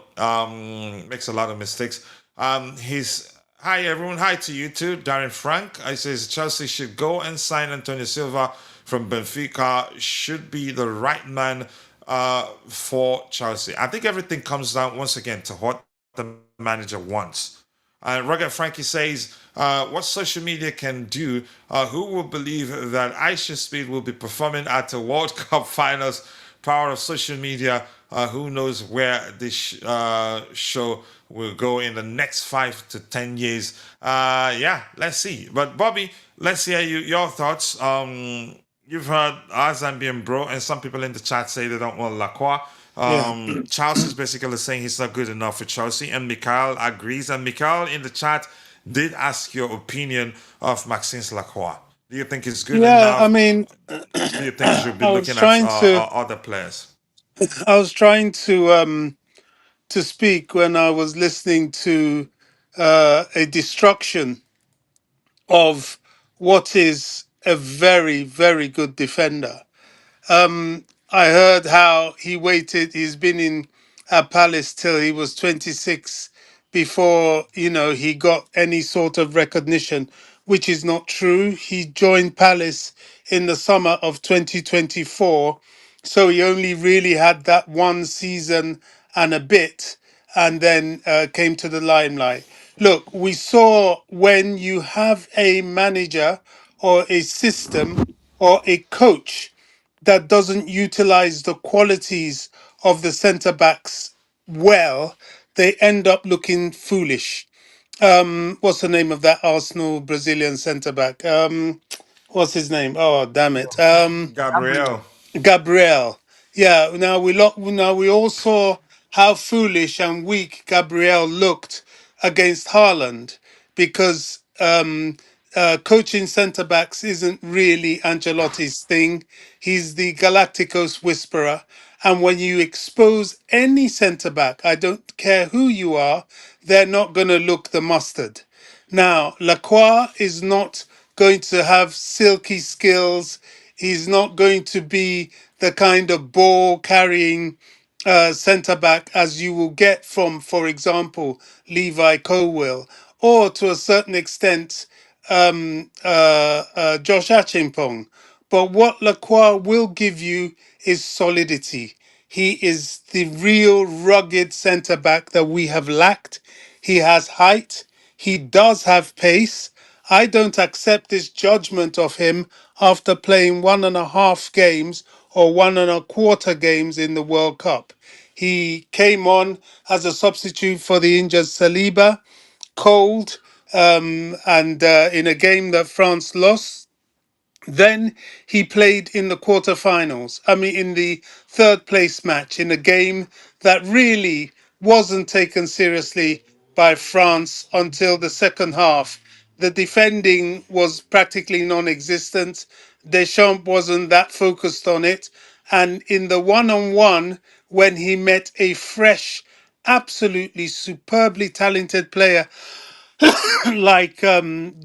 B: Makes a lot of mistakes. He's Hi everyone. Hi to you too, Darren Frank. I says Chelsea should go and sign Antonio Silva from Benfica. Should be the right man for Chelsea. I think everything comes down once again to what the manager wants. Roger Frankie says, what social media can do, who will believe that Aisha Speed will be performing at the World Cup finals? Power of social media. Who knows where this show will go in the next 5 to 10 years? Yeah, let's see. But Bobby, let's hear your thoughts. You've heard Zambian bro, and some people in the chat say they don't want Lacroix.
C: Yeah.
B: Charles is basically saying he's not good enough for Chelsea, and Mikhail agrees. And Mikhail in the chat did ask your opinion of Maxence Lacroix. Do you think he's good
C: Yeah, I
B: enough?
C: mean,
B: Do you think you should be
C: I was
B: looking at
C: trying to
B: other players?
C: I was trying to speak when I was listening to a destruction of what is a very, very good defender. I heard how he waited. He's been in Palace till he was 26 before, he got any sort of recognition, which is not true. He joined Palace in the summer of 2024. So he only really had that one season and a bit, and then came to the limelight. Look, we saw when you have a manager or a system or a coach that doesn't utilize the qualities of the centre backs well, they end up looking foolish. What's the name of that Arsenal Brazilian centre back? What's his name? Oh, damn it.
B: Gabriel.
C: Gabriel. Yeah, now we all saw how foolish and weak Gabriel looked against Haaland because coaching centre backs isn't really Ancelotti's thing. He's the Galacticos whisperer. And when you expose any centre back, I don't care who you are, they're not going to look the mustard Now, Lacroix is not going to have silky skills. He's not going to be the kind of ball carrying centre back as you will get from, for example, Levi Colwill, or to a certain extent, Josh Achimpong. But what Lacroix will give you is solidity. He is the real rugged centre back that we have lacked. He has height. He does have pace. I don't accept this judgment of him after playing 1.5 games or 1.25 games in the World Cup. He came on as a substitute for the injured Saliba, cold, and in a game that France lost. Then he played in the quarterfinals. I mean, in the third place match in a game that really wasn't taken seriously by France until the second half. The defending was practically non existent. Deschamps wasn't that focused on it. And in the one on one, when he met a fresh, absolutely superbly talented player like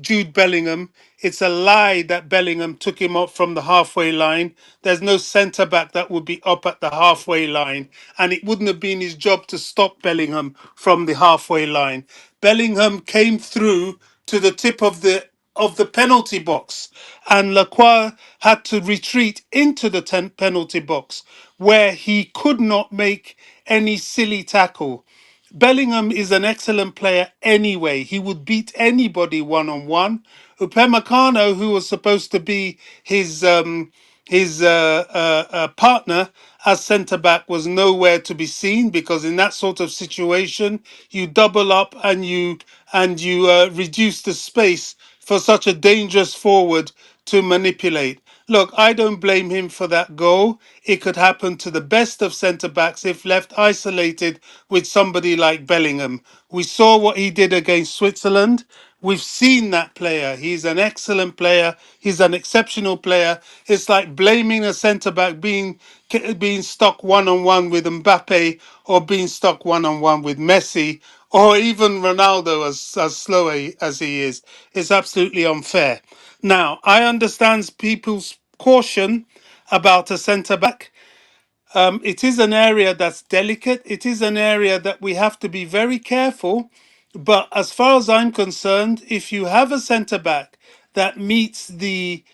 C: Jude Bellingham. It's a lie that Bellingham took him up from the halfway line. There's no centre back that would be up at the halfway line, and it wouldn't have been his job to stop Bellingham from the halfway line. Bellingham came through to the tip of the penalty box, and Lacroix had to retreat into the penalty box where he could not make any silly tackle. Bellingham is an excellent player anyway. He would beat anybody one on one. Upamecano, who was supposed to be his partner as centre back, was nowhere to be seen because in that sort of situation, you double up and you reduce the space for such a dangerous forward to manipulate. Look, I don't blame him for that goal. It could happen to the best of centre backs if left isolated with somebody like Bellingham. We saw what he did against Switzerland. We've seen that player. He's an excellent player. He's an exceptional player. It's like blaming a centre back being stuck one on one with Mbappe or being stuck one on one with Messi or even Ronaldo as slow as he is. It's absolutely unfair. Now, I understand people's caution about a centre back. It is an area that's delicate. It is an area that we have to be very careful. But as far as I'm concerned, if you have a centre back that meets the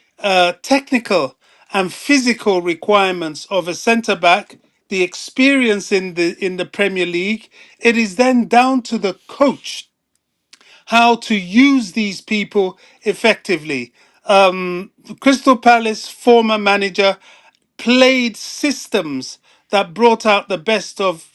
C: technical and physical requirements of a centre back, the experience in the Premier League, it is then down to the coach how to use these people effectively. Crystal Palace former manager played systems that brought out the best of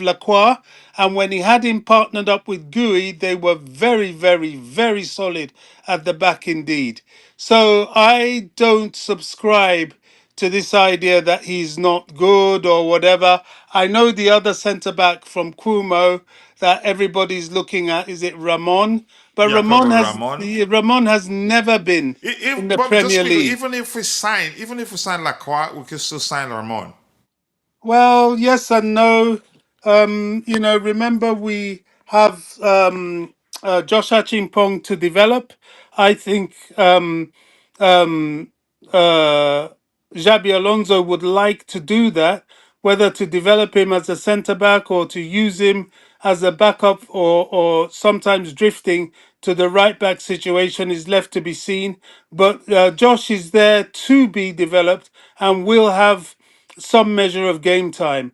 C: Lacroix, and when he had him partnered up with Gui, they were very, very, very solid at the back indeed. So I don't subscribe to this idea that he's not good or whatever. I know the other centre back from Cuomo that everybody's looking at, is it Ramon? But
B: Jacob Ramon.
C: Ramon has never been in the
B: But just
C: Premier
B: quickly,
C: League.
B: even if we sign Lacroix, we can still sign Ramon.
C: Well, yes and no. Remember we have Josh Achimpong to develop. I think um, uh, Xabi Alonso would like to do that, whether to develop him as a centre back or to use him as a backup or sometimes drifting to the right back situation is left to be seen. But Josh is there to be developed and will have some measure of game time.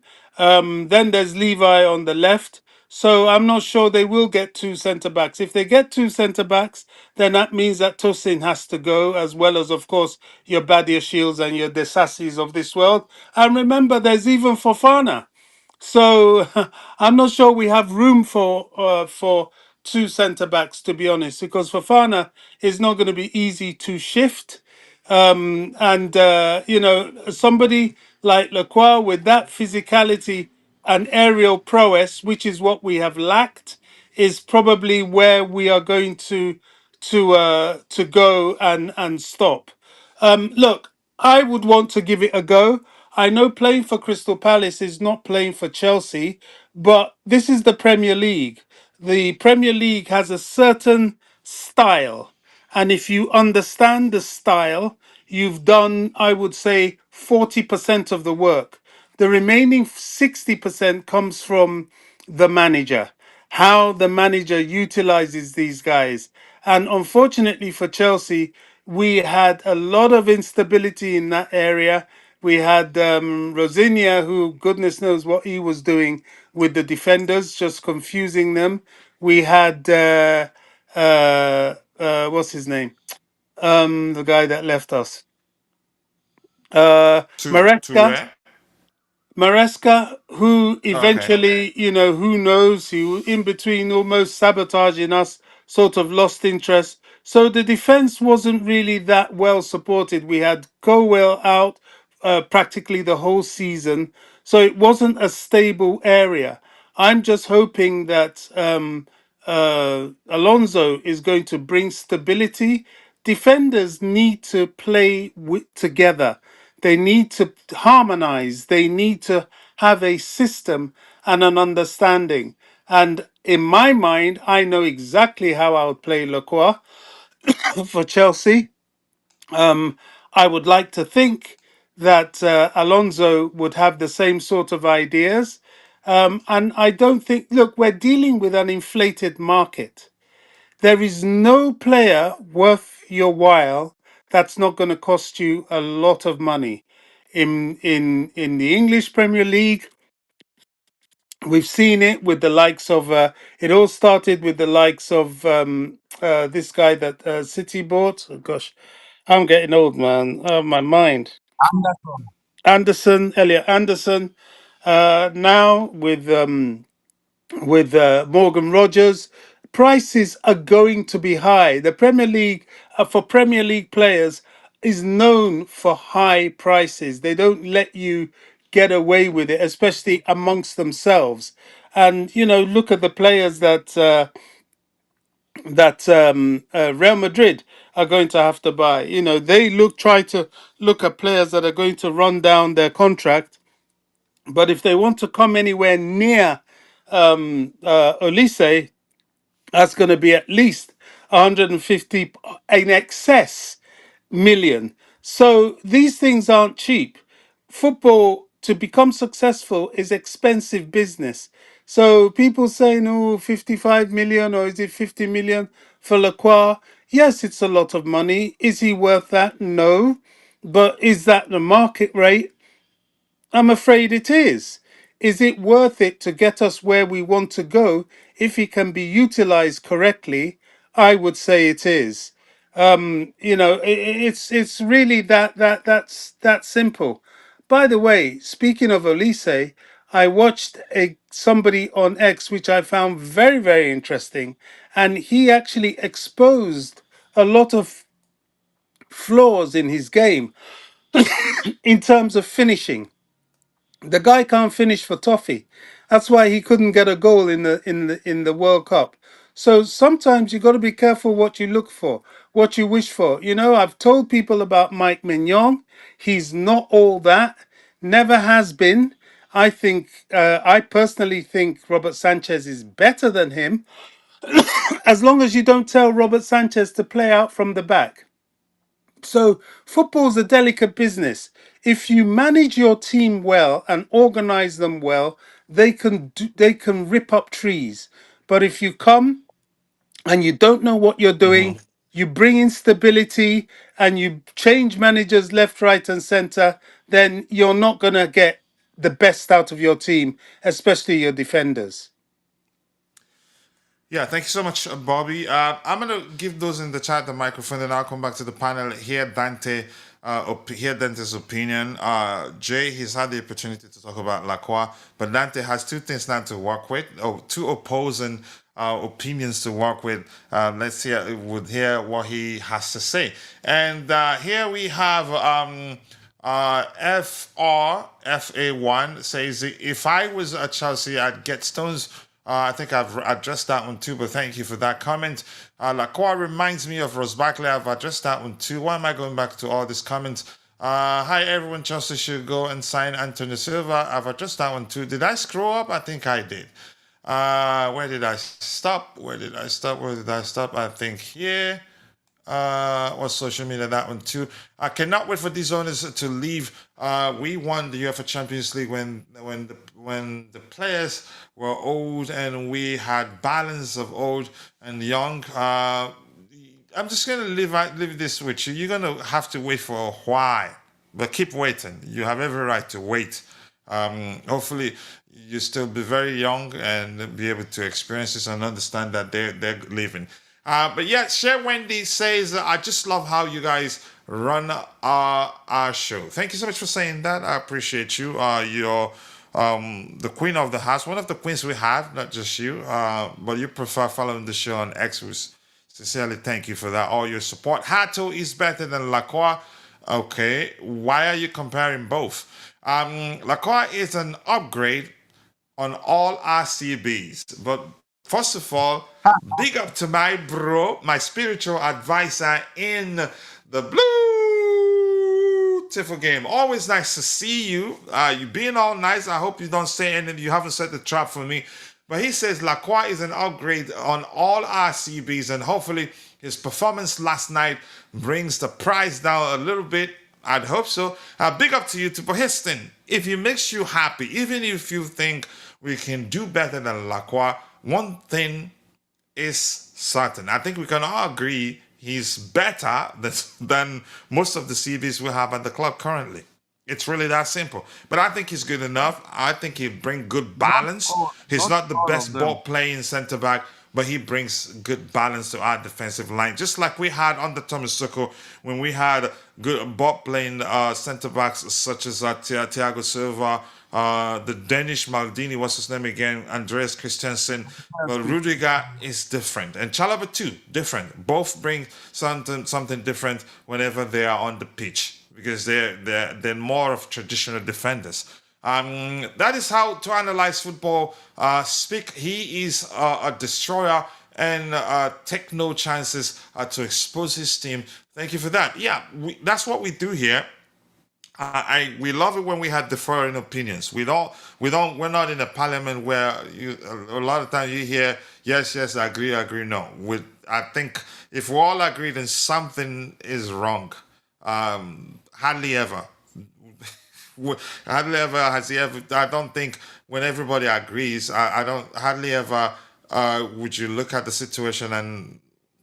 C: Then there's Levi on the left. So I'm not sure they will get two centre backs. If they get two centre backs, then that means that Tosin has to go, as well as, of course, your Badia Shields and your Desassis of this world. And remember, there's even Fofana. So I'm not sure we have room for two centre backs, to be honest, because Fofana is not going to be easy to shift. And somebody like Lacroix with that physicality and aerial prowess, which is what we have lacked, is probably where we are going to go and stop. Look, I would want to give it a go. I know playing for Crystal Palace is not playing for Chelsea, but this is the Premier League. the Premier League has a certain style. And if you understand the style, you've done, I would say, 40% of the work. The remaining 60% comes from the manager, how the manager utilizes these guys. And unfortunately for Chelsea, we had a lot of instability in that area. We had Rosinia, who goodness knows what he was doing with the defenders, just confusing them. We had what's his name? The guy that left us.
B: Too
C: Maresca.
B: rare.
C: Maresca, who
B: Okay.
C: eventually, who knows, he was in between almost sabotaging us, sort of lost interest. So the defense wasn't really that well supported. We had Colwell out practically the whole season. So it wasn't a stable area. I'm just hoping that Alonso is going to bring stability. Defenders need to play together. They need to harmonize. They need to have a system and an understanding. And in my mind, I know exactly how I would play Lacroix for Chelsea. I would like to think that Alonso would have the same sort of ideas. And I don't think, look, we're dealing with an inflated market. There is no player worth your while that's not going to cost you a lot of money. In the English Premier League, we've seen it with the likes of. It all started with the likes of this guy that City bought. Oh, gosh, I'm getting old, man. Oh, my mind.
G: Anderson.
C: Anderson, Elliot Anderson. Now with Morgan Rogers. Prices are going to be high. The Premier League, for Premier League players, is known for high prices. They don't let you get away with it, especially amongst themselves. And look at the players that Real Madrid are going to have to buy. They try to look at players that are going to run down their contract, but if they want to come anywhere near Olise, that's going to be at least 150 in excess million. So these things aren't cheap. Football, to become successful, is expensive business. So people saying, oh, 55 million or is it 50 million for Lacroix? Yes, it's a lot of money. Is he worth that? No. But is that the market rate? I'm afraid it is. Is it worth it to get us where we want to go if it can be utilized correctly? I would say it is. It's really that's that simple. By the way, speaking of Olise, I watched somebody on X which I found very, very interesting, and he actually exposed a lot of flaws in his game in terms of finishing. The guy can't finish for Toffee. That's why he couldn't get a goal in the World Cup. So sometimes you got to be careful what you look for, what you wish for. I've told people about Mike Mignon. He's not all that. Never has been. I personally think Robert Sanchez is better than him, as long as you don't tell Robert Sanchez to play out from the back. So football's a delicate business. If you manage your team well and organize them well, they can rip up trees. But if you come and you don't know what you're doing, you bring instability and you change managers left, right, and center, then you're not gonna get the best out of your team, especially your defenders.
B: Yeah, thank you so much, Bobby. I'm gonna give those in the chat the microphone, then I'll come back to the panel. Hear Dante's opinion. Jay, he's had the opportunity to talk about Lacroix, but Dante has two things now to work with, or two opposing opinions to work with. Let's hear what he has to say. And here we have FRFA1 says, if I was at Chelsea, I'd get Stones. I think I've addressed that one too, but thank you for that comment. Lacroix reminds me of Rose Barkley. I've addressed that one too. Why am I going back to all these comments? Hi everyone, Chelsea should go and sign Antonio Silva. I've addressed that one too. Did I scroll up? I think I did. Where did I stop? Where did I stop? Where did I stop? I think here. Or social media, that one too. I cannot wait for these owners to leave. We won the UEFA Champions League when the players were old and we had balance of old and young. I'm just gonna leave this with you. You're gonna have to wait for a while, but keep waiting. You have every right to wait. Hopefully, you still be very young and be able to experience this and understand that they're leaving. But yeah, Share Wendy says, I just love how you guys run our show. Thank you so much for saying that. I appreciate you. You're the queen of the house, one of the queens we have, not just you. But you prefer following the show on X. We sincerely thank you for that. All your support. Hato is better than Lacroix. Okay, why are you comparing both? Lacroix is an upgrade on all RCBs. But first of all, big up to my bro, my spiritual advisor in the beautiful game. Always nice to see you. You being all nice. I hope you don't say anything. You haven't set the trap for me. But he says Lacroix is an upgrade on all RCBs, and hopefully his performance last night brings the price down a little bit. I'd hope so. Big up to you, to Heston. If it makes you happy, even if you think we can do better than Lacroix, one thing is certain. I think we can all agree he's better than most of the CBs we have at the club currently. It's really that simple. But I think he's good enough. I think he'll bring good balance. He's not the
F: All
B: best
F: of them.
B: ball playing centre back, but he brings good balance to our defensive line. Just like we had under Thomas Tuchel when we had good ball playing centre backs such as Thiago Silva, the Danish Maldini, what's his name again? Andreas Christensen. But Rudiger is different. And Chalobah too, different. Both bring something different whenever they are on the pitch, because they're more of traditional defenders. That is how to analyze football. Speak. He is a destroyer and take no chances to expose his team. Thank you for that. Yeah, that's what we do here. We love it when we have differing opinions. We're not in a parliament where a lot of times you hear yes, I agree, no. I think if we all agree, then something is wrong. Hardly ever. Hardly ever has he ever. I don't think when everybody agrees, I don't hardly ever would you look at the situation and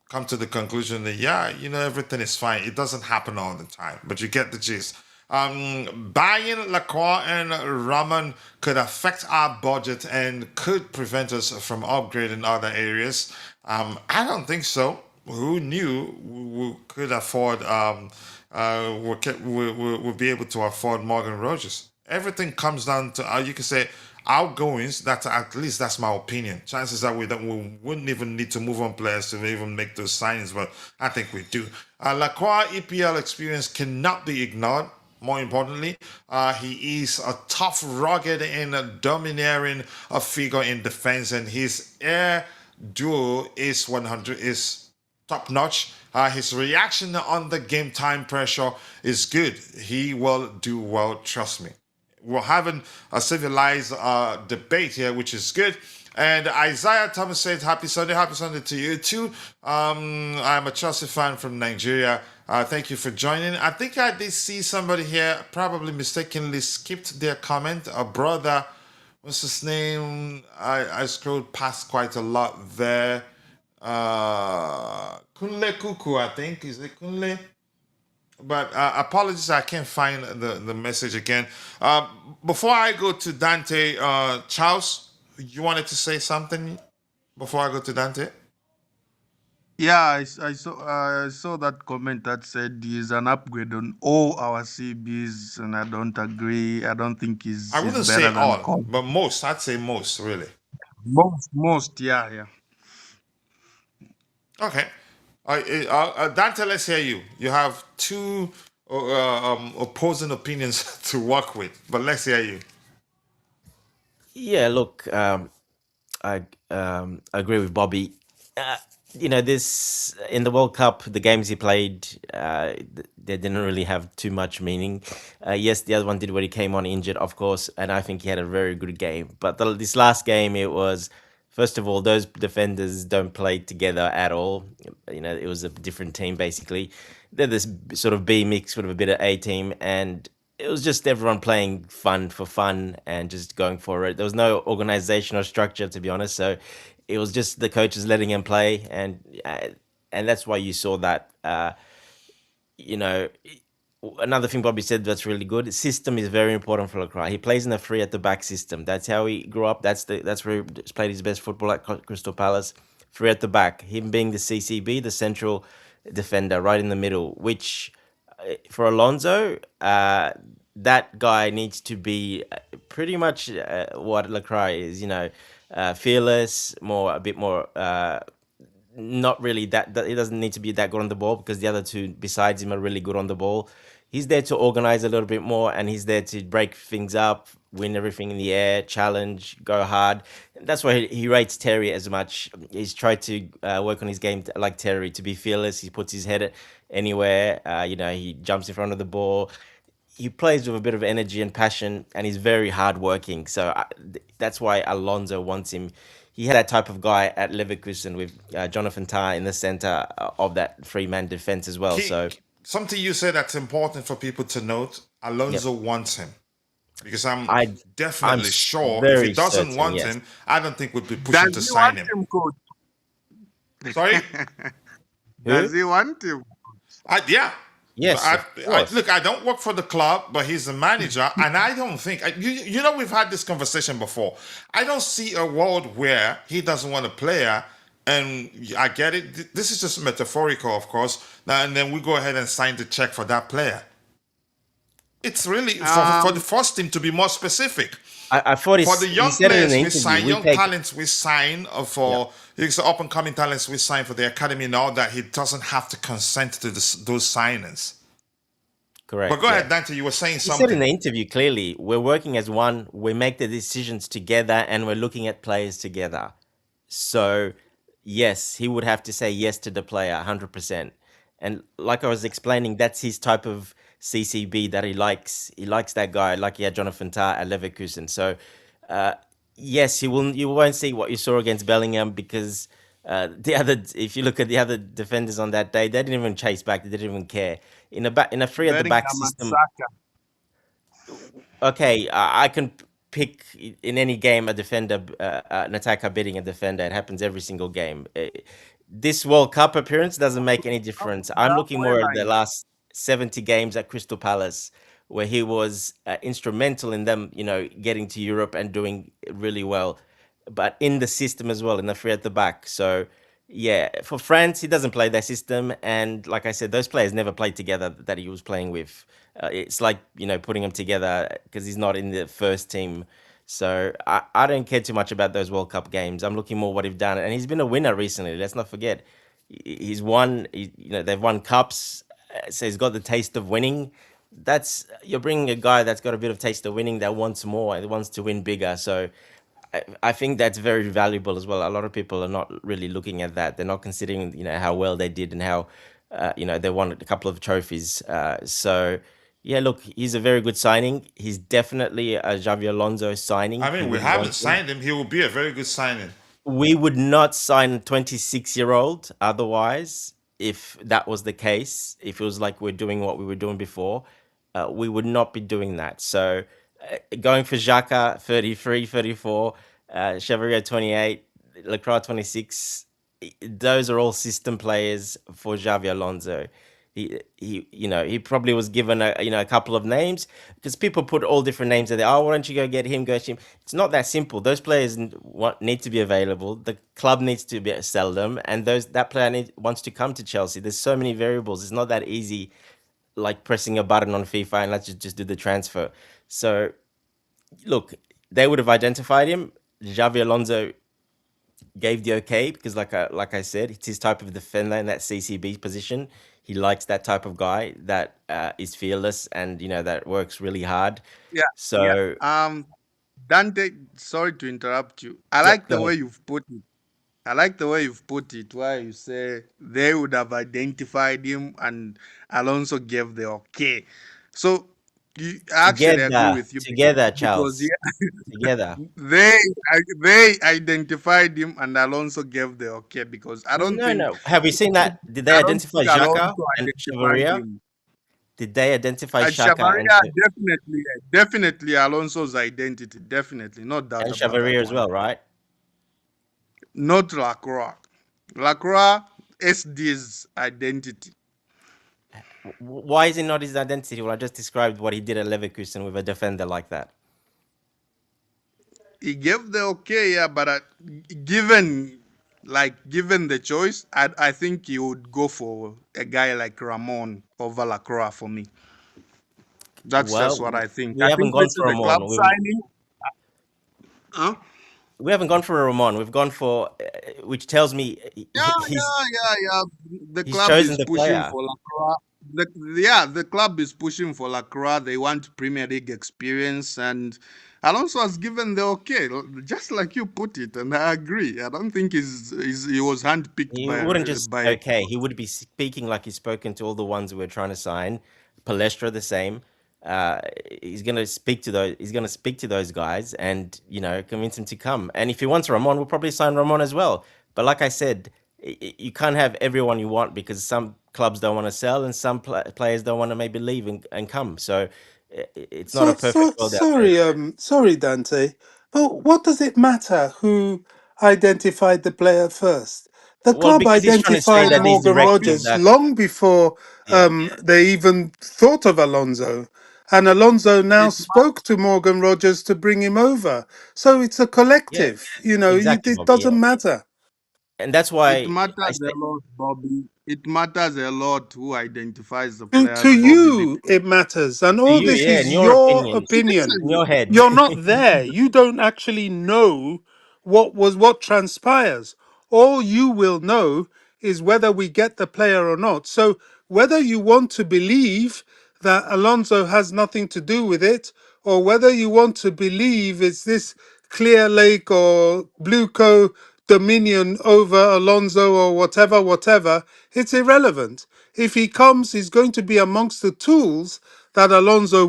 B: come to the conclusion that everything is fine. It doesn't happen all the time, but you get the gist. Buying Lacroix and Raman could affect our budget and could prevent us from upgrading other areas. I don't think so. Who knew we could afford? We'll be able to afford Morgan Rogers. Everything comes down to you can say outgoings. That's at least that's my opinion. Chances are we wouldn't even need to move on players to even make those signings, but I think we do. Lacroix EPL experience cannot be ignored. More importantly, he is a tough, rugged, and a domineering figure in defense, and his air duel is 100 is top notch. His reaction under game time pressure is good. He will do well, trust me. We're having a civilized debate here, which is good. And Isaiah Thomas says, Happy Sunday to you too. I'm a Chelsea fan from Nigeria. Thank you for joining. I think I did see somebody here probably mistakenly skipped their comment. A brother, what's his name? I scrolled past quite a lot there. Kunle Kuku, I think. Is it Kunle? But apologies, I can't find the message again. Before I go to Dante, Charles, you wanted to say something before I go to Dante?
F: Yeah, I saw that comment that said he's an upgrade on all our CBs, and I don't agree. I don't think
B: I
F: he's
B: wouldn't say
F: better than
B: all, but most. I'd say most, really.
F: most. Yeah.
B: Okay. Dante, let's hear you. You have two opposing opinions to work with, but let's hear you.
D: Yeah, look, I agree with Bobby. This in the World Cup, the games he played, they didn't really have too much meaning. Yes, the other one did when he came on injured, of course, and I think he had a very good game. But this last game, it was First of all, those defenders don't play together at all. It was a different team basically. They're this sort of B mix with a bit of A team, and it was just everyone playing fun for fun and just going for it. There was no organizational structure, to be honest. So it was just the coaches letting them play, and that's why you saw that. You know, Another thing Bobby said that's really good. System is very important for Lacroix. He plays in a three at the back system. That's how he grew up. That's where he played his best football at Crystal Palace. Three at the back. Him being the CCB, the central defender, right in the middle. Which for Alonso, that guy needs to be pretty much what Lacroix is. Fearless, a bit more. Not really that he doesn't need to be that good on the ball because the other two besides him are really good on the ball. He's there to organize a little bit more and he's there to break things up, win everything in the air, challenge, go hard. That's why he rates Terry as much. He's tried to work on his game like Terry to be fearless. He puts his head anywhere. He jumps in front of the ball. He plays with a bit of energy and passion, and he's very hardworking. So that's why Alonso wants him. He had that type of guy at Leverkusen with Jonathan Tah in the center of that three-man defense as well. So
B: Something you said that's important for people to note:
D: yep.
B: Alonso wants him because I'm
D: I'm
B: definitely sure if he
D: very
B: doesn't
D: certain,
B: want
D: yes.
B: him, I don't think we'd be pushing
G: Does
B: to
G: he
B: sign
G: want
B: him.
G: him, coach?
B: Sorry?
D: Who?
G: Does he want him?
B: Yeah.
D: Yes, of course.
B: Look, I don't work for the club, but he's the manager, and I don't think we've had this conversation before. I don't see a world where he doesn't want a player, and I get it. This is just metaphorical, of course. And then we go ahead and sign the check for that player. It's really for the
G: Um,
B: first team to be more specific.
D: I thought
B: For the
D: he
B: young
D: said it in the
B: players, we
D: interview.
B: sign
D: We
B: young
D: take
B: talents. We sign
D: yeah,
B: for the up and coming talents. We sign for the academy now that he doesn't have to consent to those signings. But
D: correct.
B: go
D: Yeah.
B: ahead, Dante. You were saying
D: He said in
B: something.
D: the interview clearly, we're working as one. We make the decisions together, and we're looking at players together. So, yes, he would have to say yes to the player 100%. And like I was explaining, that's his type of CCB that he likes. He likes that guy, like he had Jonathan Tah at Leverkusen. So, uh, yes, you won't see what you saw against Bellingham because if you look at the other defenders on that day, they didn't even chase back. They didn't even care. In a three at the back
G: Bellingham and
D: system,
G: Saka.
D: okay, I can pick in any game a defender, an attacker beating a defender. It happens every single game. This World Cup appearance doesn't make any difference. I'm looking
G: Halfway
D: more at the
G: line.
D: last 70 games at Crystal Palace, where he was instrumental in them, getting to Europe and doing really well, but in the system as well, in the three at the back. So, yeah, for France, he doesn't play that system. And like I said, those players never played together that he was playing with. It's like, putting them together because he's not in the first team. So I don't care too much about those World Cup games. I'm looking more what he's done. And he's been a winner recently. Let's not forget. He's won, they've won cups. So he's got the taste of winning. You're bringing a guy that's got a bit of taste of winning that wants more, that wants to win bigger. So I think that's very valuable as well. A lot of people are not really looking at that. They're not considering, how well they did and how, they won a couple of trophies. So, yeah, look, he's a very good signing. He's definitely a Xavi Alonso signing
B: I
D: who
B: mean, we
D: would
B: haven't
D: want him.
B: signed him. He will be a very good signing.
D: We would not sign a 26-year-old otherwise, if that was the case, if it was like we're doing what we were doing before, we would not be doing that. So going for Xhaka, 33, 34, Chavarria, 28, Lacroix, 26, those are all system players for Xavi Alonso. He probably was given a couple of names because people put all different names in there. Oh, why don't you go get him? Go him. It's not that simple. Those players need to be available. The club needs to sell them, and that player wants to come to Chelsea. There's so many variables. It's not that easy, like pressing a button on FIFA and let's just do the transfer. So look, they would have identified him. Xavi Alonso gave the okay because, like I said, it's his type of defender in that CCB position. He likes that type of guy that is fearless and that works really hard.
G: Yeah, yeah.
D: So
G: Dante, sorry to interrupt you. I
D: yeah,
G: like
D: go
G: the way
D: ahead.
G: you've put it. I like the way you've put it, where you say they would have identified him and Alonso gave the okay. So
F: I actually agree
D: Together,
F: with you
D: together,
F: because
D: Charles. Together.
F: they they identified him and Alonso gave the okay because
D: No, no. Have you seen that? Did they
F: I don't
D: identify
F: think
D: Xhaka
F: Alonso
D: and
F: identified
D: Chavarria?
F: him.
D: Did they identify
F: And
D: Shaka
F: Chavarria definitely Alonso's identity, definitely, no doubt
D: and
F: about that
D: Chavarria as
F: one.
D: well, right?
F: Not Lacroix. Lacroix SD's identity.
D: Why is it not his identity? Well, I just described what he did at Leverkusen with a defender like that.
F: He gave the okay, yeah, but given given the choice, I think he would go for a guy like Ramon over Lacroix for me. That's just what
D: Well,
F: I think.
D: we
F: I
D: haven't
F: think
D: gone
F: this
D: for
F: is a club
D: Ramon.
F: signing. Huh?
D: We haven't gone for a Ramon. We've gone for, which tells me
F: Yeah,
D: he's
F: yeah. The
D: he's
F: club
D: chosen
F: is
D: the
F: pushing
D: player.
F: for Lacroix. The club is pushing for Lacroix. They want Premier League experience, and Alonso has given the okay, just like you put it, and I agree. I don't think he was handpicked
D: He wouldn't just
F: by.
D: okay. He would be speaking like he's spoken to all the ones we're trying to sign. Palestra the same. Uh, he's gonna speak to those. He's gonna speak to those guys, and convince them to come. And if he wants Ramon, we'll probably sign Ramon as well. But like I said, you can't have everyone you want because some clubs don't want to sell, and some players don't want to maybe leave and come. So it's not a perfect world out there.
C: Sorry, Dante, but what does it matter who identified the player first? The
D: Well,
C: club
D: because he's trying to say
C: identified
D: that these
C: Morgan
D: directives
C: Rogers
D: that
C: long before
D: yeah
C: they even thought of Alonso. And Alonso now
F: It
C: spoke to Morgan Rogers to bring him over. So it's a
D: yeah
C: collective,
D: exactly,
C: it
D: Bobby. Yeah,
C: doesn't matter.
D: and that's
F: it
D: why I
F: matters
D: say
F: a lot, Bobby. It matters a lot who identifies the
C: To
F: players, Bobby.
C: you, it matters. And
D: to
C: all
D: you,
C: this
D: yeah, in
C: is
D: your
C: your
D: opinion,
C: opinion.
D: in your head.
C: You're not there. You don't actually know what transpires. All you will know is whether we get the player or not. So whether you want to believe that Alonso has nothing to do with it, or whether you want to believe it's this Clear Lake or Blueco dominion over Alonso or whatever, it's irrelevant. If he comes, he's going to be amongst the tools that Alonso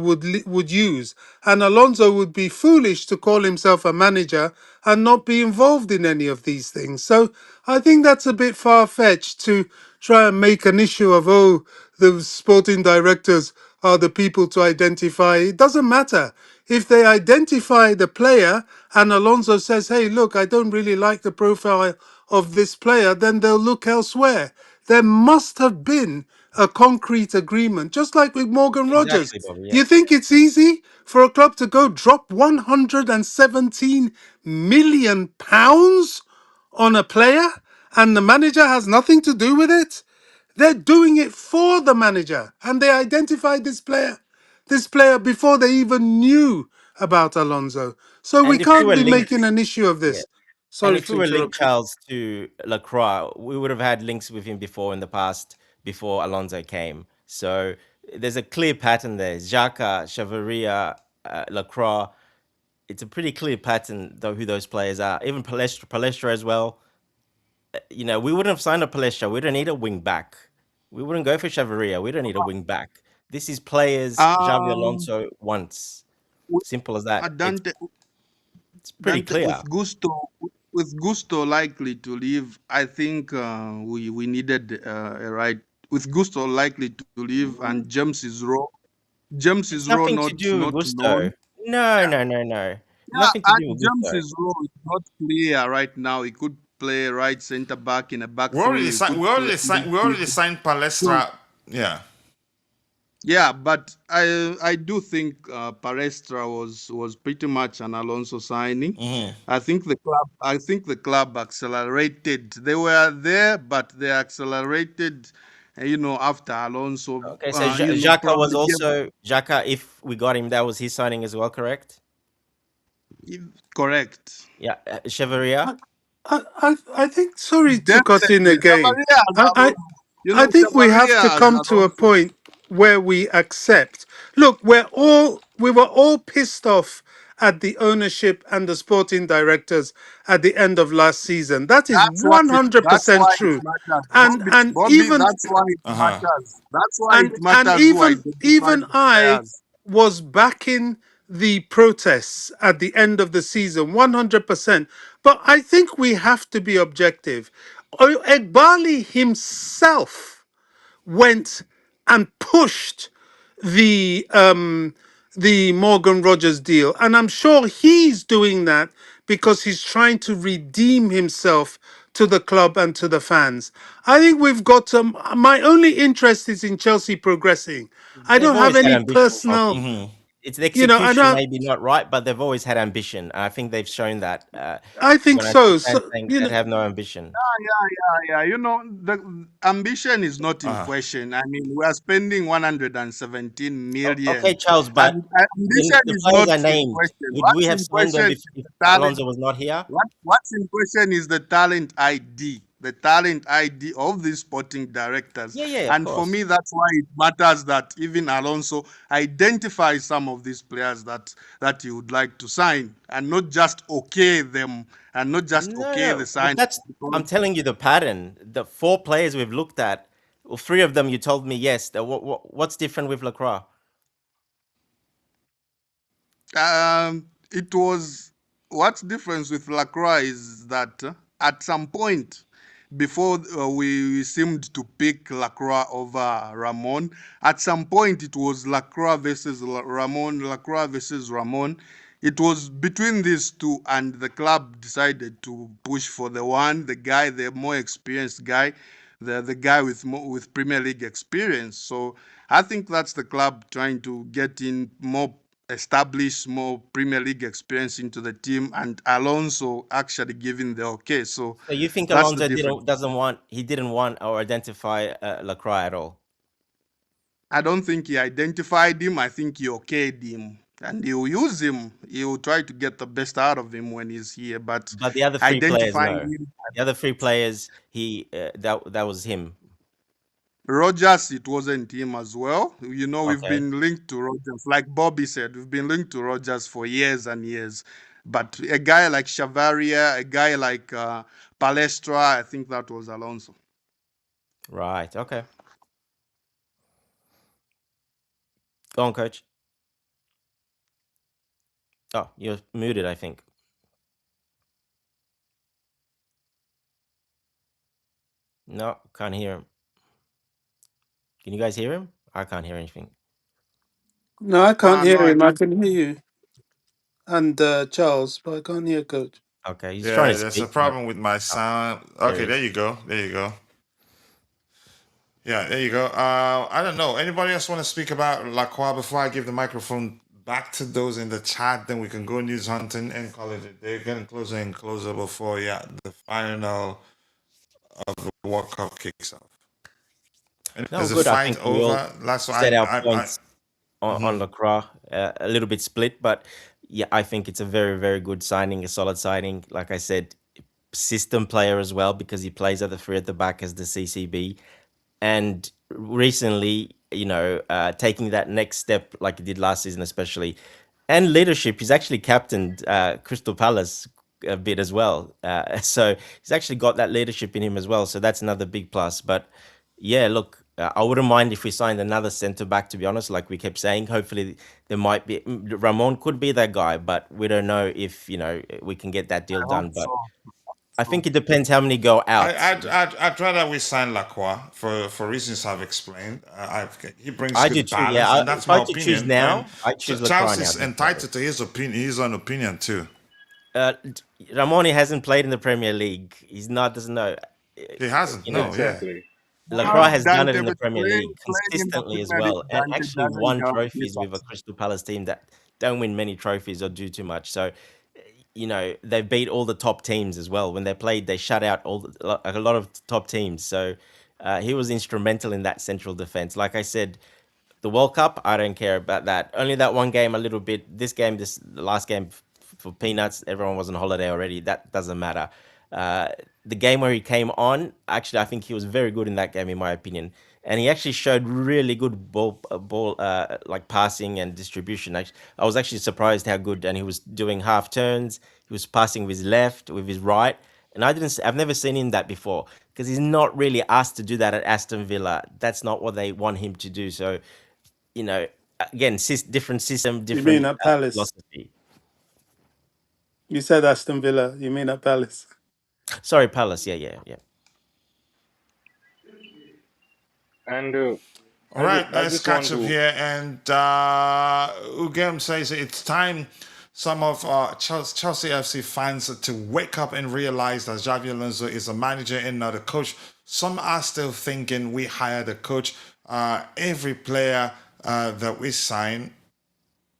C: would use, and Alonso would be foolish to call himself a manager and not be involved in any of these things. So I think that's a bit far fetched to try and make an issue of the sporting directors are the people to identify. It doesn't matter. If they identify the player and Alonso says, hey, look, I don't really like the profile of this player, then they'll look elsewhere. There must have been a concrete agreement, just like with Morgan Rogers.
D: Exactly, Bobby.
C: Do
D: Yeah,
C: you think it's easy for a club to go drop £117 million on a player and the manager has nothing to do with it? They're doing it for the manager, and they identified this player before they even knew about Alonso. So we
D: and if we
C: can't
D: were
C: be
D: linked,
C: making an issue of
D: yeah,
C: this.
D: and
C: Sorry
D: if we
C: to
D: were linked
C: interrupt you.
D: Charles to Lacroix, we would have had links with him before in the past, before Alonso came. So there's a clear pattern there. Xhaka, Chavarria, Lacroix. It's a pretty clear pattern, though, who those players are. Even Palestra as well. We wouldn't have signed a Palestra. We don't need a wing back. We wouldn't go for Chavarria. We don't need a wing back. This is players Xavi
F: Um,
D: Alonso wants.
F: with-
D: Simple as that. It's
F: Dante,
D: it's pretty clear.
F: With Gusto likely to leave, I think we needed a right with Gusto likely to leave and
D: It's
F: James's role
D: nothing to do with
F: not
D: Gusto.
F: known.
D: No, no, no, no.
F: Yeah,
D: Nothing to
F: and
D: do with Gusto.
F: James's role is not clear right now. He could play right center back in a back
B: We
F: three.
B: already
F: He
B: signed.
F: could play
B: We already signed
F: so
B: Palestra. Yeah.
F: yeah, but I do think Palestra was pretty much an Alonso signing.
B: Hmm.
F: I think the club accelerated. They were there, but they accelerated. After Alonso,
D: Okay, so Xhaka was
F: probably
D: also Xhaka. If we got him, that was his signing as well, correct?
F: correct.
D: Yeah, Cheveria.
C: I think, sorry to cut in
F: Definitely,
C: again. I, I, I think we have to
F: Chavarria has
C: come to a
F: Alonso.
C: point where we accept. Look, we were all pissed off at the ownership and the sporting directors at the end of last season. That is
F: That's
C: 100%
F: why it
C: true.
F: matters,
C: And
F: Bobby.
C: and
F: Bobby,
C: even
F: that's why it
B: Uh huh.
F: matters. That's why it
C: and
F: matters who
C: even
F: identifies the
C: I
F: players.
C: was backing the protests at the end of the season 100%. But I think we have to be objective. Egbali himself went and pushed the Morgan Rogers deal, and I'm sure he's doing that because he's trying to redeem himself to the club and to the fans. I think we've got my only interest is in Chelsea progressing. I
D: They've
C: don't have
D: always had
C: any
D: ambition,
C: personal,
D: It's the
C: I
D: execution
C: don't.
D: maybe not right, but they've always had ambition. I think they've shown that.
C: I think
D: When I see
C: so.
D: fans
C: So
D: saying they have no ambition.
F: Yeah. The ambition is not in question. I mean, we are spending 117
D: Okay,
F: million,
D: Charles, but
F: and ambition
D: the
F: is
D: players
F: not
D: I
F: in
D: named,
F: question.
D: would we
F: What's
D: have
F: in
D: signed them
F: question
D: if,
F: is
D: if
F: the talent.
D: Alonso was not here?
F: What's in question is the talent ID, the talent ID of these sporting directors.
D: Yeah, yeah, of
F: And for
D: course.
F: me, that's why it matters that even Alonso identifies some of these players that he would like to sign, and not just okay them, and not just
D: No,
F: okay the
D: no, but
F: sign.
D: that's, I'm telling you the pattern. The four players we've looked at, well, three of them you told me yes. What's different with Lacroix?
F: It was what's difference with Lacroix is that at some point before we seemed to pick Lacroix over Ramon. At some point, it was Lacroix versus Ramon, Lacroix versus Ramon. It was between these two, and the club decided to push for the guy, the more experienced guy, the guy with Premier League experience. So I think that's the club trying to get in more establish more Premier League experience into the team, and Alonso actually giving the okay. So
D: So you think
F: that's the
D: Alonso
F: difference.
D: didn't want or identify Lacroix at all?
F: I don't think he identified him. I think he okayed him. And he'll use him. He'll try to get the best out of him when he's here. But
D: But the other three players,
F: identifying
D: no.
F: him,
D: The other three players, that was him.
F: Rogers, it wasn't him as well. We've
D: Okay.
F: been linked to Rogers. Like Bobby said, we've been linked to Rogers for years and years. But a guy like Chavarria, a guy like Palestra, I think that was Alonso.
D: Right. Okay. Go on, coach. Oh, you're muted, I think. No, can't hear him. Can you guys hear him? I can't hear anything.
C: no, I can't
F: No,
C: hear
F: I
C: him. I
F: can't.
C: can hear you and Charles, but I can't hear Coach.
D: Okay, he's trying
B: Yeah,
D: to
B: there's a
D: speak, but
B: problem with my
D: oh,
B: sound.
D: there he
B: Okay, there
D: is.
B: you go. There you go. Yeah, there you go. I don't know. Anybody else want to speak about Lacroix before I give the microphone back to those in the chat? Then we can go news hunting and call it a day. Getting closer and closer before, yeah, the final of the World Cup kicks off. And
D: No,
B: is the
D: good. I
B: fight
D: think we all
B: over? Last one,
D: set our
B: I
D: points on Lacroix, a little bit split, but yeah, I think it's a very, very good signing, a solid signing. Like I said, system player as well because he plays at the three at the back as the CCB. And recently, taking that next step like he did last season, especially, and leadership. He's actually captained Crystal Palace a bit as well, so he's actually got that leadership in him as well. So that's another big plus. But yeah, look, I wouldn't mind if we signed another centre back. To be honest, like we kept saying, hopefully there might be Ramon could be that guy, but we don't know if we can get that deal
F: I hope
D: done. But
F: so.
D: I think it depends how many go
B: I,
D: out.
B: I'd rather we sign Lacroix for reasons I've explained. He brings
D: I do
B: good
D: too.
B: balance,
D: Yeah,
B: and that's
D: if I
B: my
D: had to choose
B: opinion. And
D: now, I choose Lacroix
B: Charles
D: now,
B: is
D: definitely.
B: entitled to his opinion, his own opinion too.
D: Uh, Ramoni hasn't played in the Premier League. He's not doesn't know.
B: He hasn't.
D: You know,
B: No, yeah.
E: Exactly.
D: Lacroix has done it
F: Dante,
D: in the
F: but
D: Premier League
F: playing in the
D: consistently as
F: Premier League,
D: well, and
F: Dante
D: actually
F: doesn't
D: won trophies with a
F: difference.
D: Crystal Palace team that don't win many trophies or do too much. So, they beat all the top teams as well. When they played, they shut out a lot of top teams. So, he was instrumental in that central defense. Like I said, the World Cup, I don't care about that. Only that one game, a little bit. The last game for peanuts. Everyone was on holiday already. That doesn't matter. Uh, the game where he came on, actually, I think he was very good in that game, in my opinion. And he actually showed really good ball like passing and distribution. I was actually surprised how good. And he was doing half turns. He was passing with his left, with his right. And I've never seen him that before because he's not really asked to do that at Aston Villa. That's not what they want him to do. So, you know, again, different system,
C: You mean
D: different
C: at Palace?
D: philosophy.
C: You said Aston Villa. You mean at Palace?
D: Sorry, Palace. Yeah, yeah, yeah.
E: And
B: All right,
E: I
B: let's
E: just
B: catch
E: want
B: up
E: to,
B: here. And Ugam says it's time some of Chelsea FC fans to wake up and realize that Xabi Alonso is a manager and not a coach. Some are still thinking we hired a coach. Every player that we sign,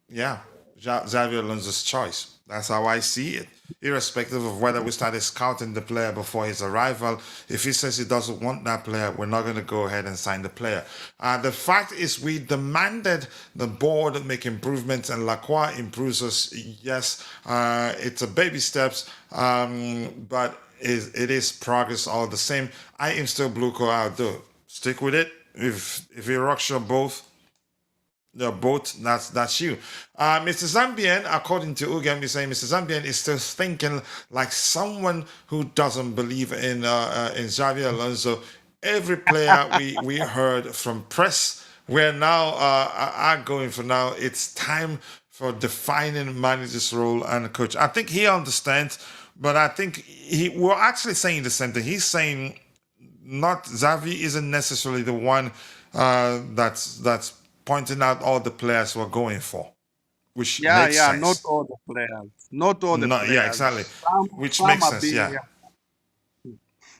B: yeah, Xavi Alonso's choice. That's how I see it. Irrespective of whether we started scouting the player before his arrival, if he says he doesn't want that player, we're not going to go ahead and sign the player. The fact is, we demanded the board make improvements, and Lacroix improves us. Yes, it's a baby steps, but it is progress all the same. I am still blue core out, though. Stick with it. If you rock your both, the boat, that's you. Mr. Zambian, according to Ugam, is saying Mr. Zambian is still thinking like someone who doesn't believe in Xavi Alonso. Every player we heard from press, we're now are going for now. It's time for defining manager's role and coach. I think he understands, but I think we're actually saying the same thing. He's saying not Xavi isn't necessarily the one that's pointing out all the players we're going for, which
F: Yeah,
B: makes
F: yeah, not
B: sense.
F: all the players. Not all the
B: No, yeah, exactly,
F: players. Some,
B: which
F: some
B: makes
F: are
B: sense.
F: being,
B: Yeah,
F: yeah.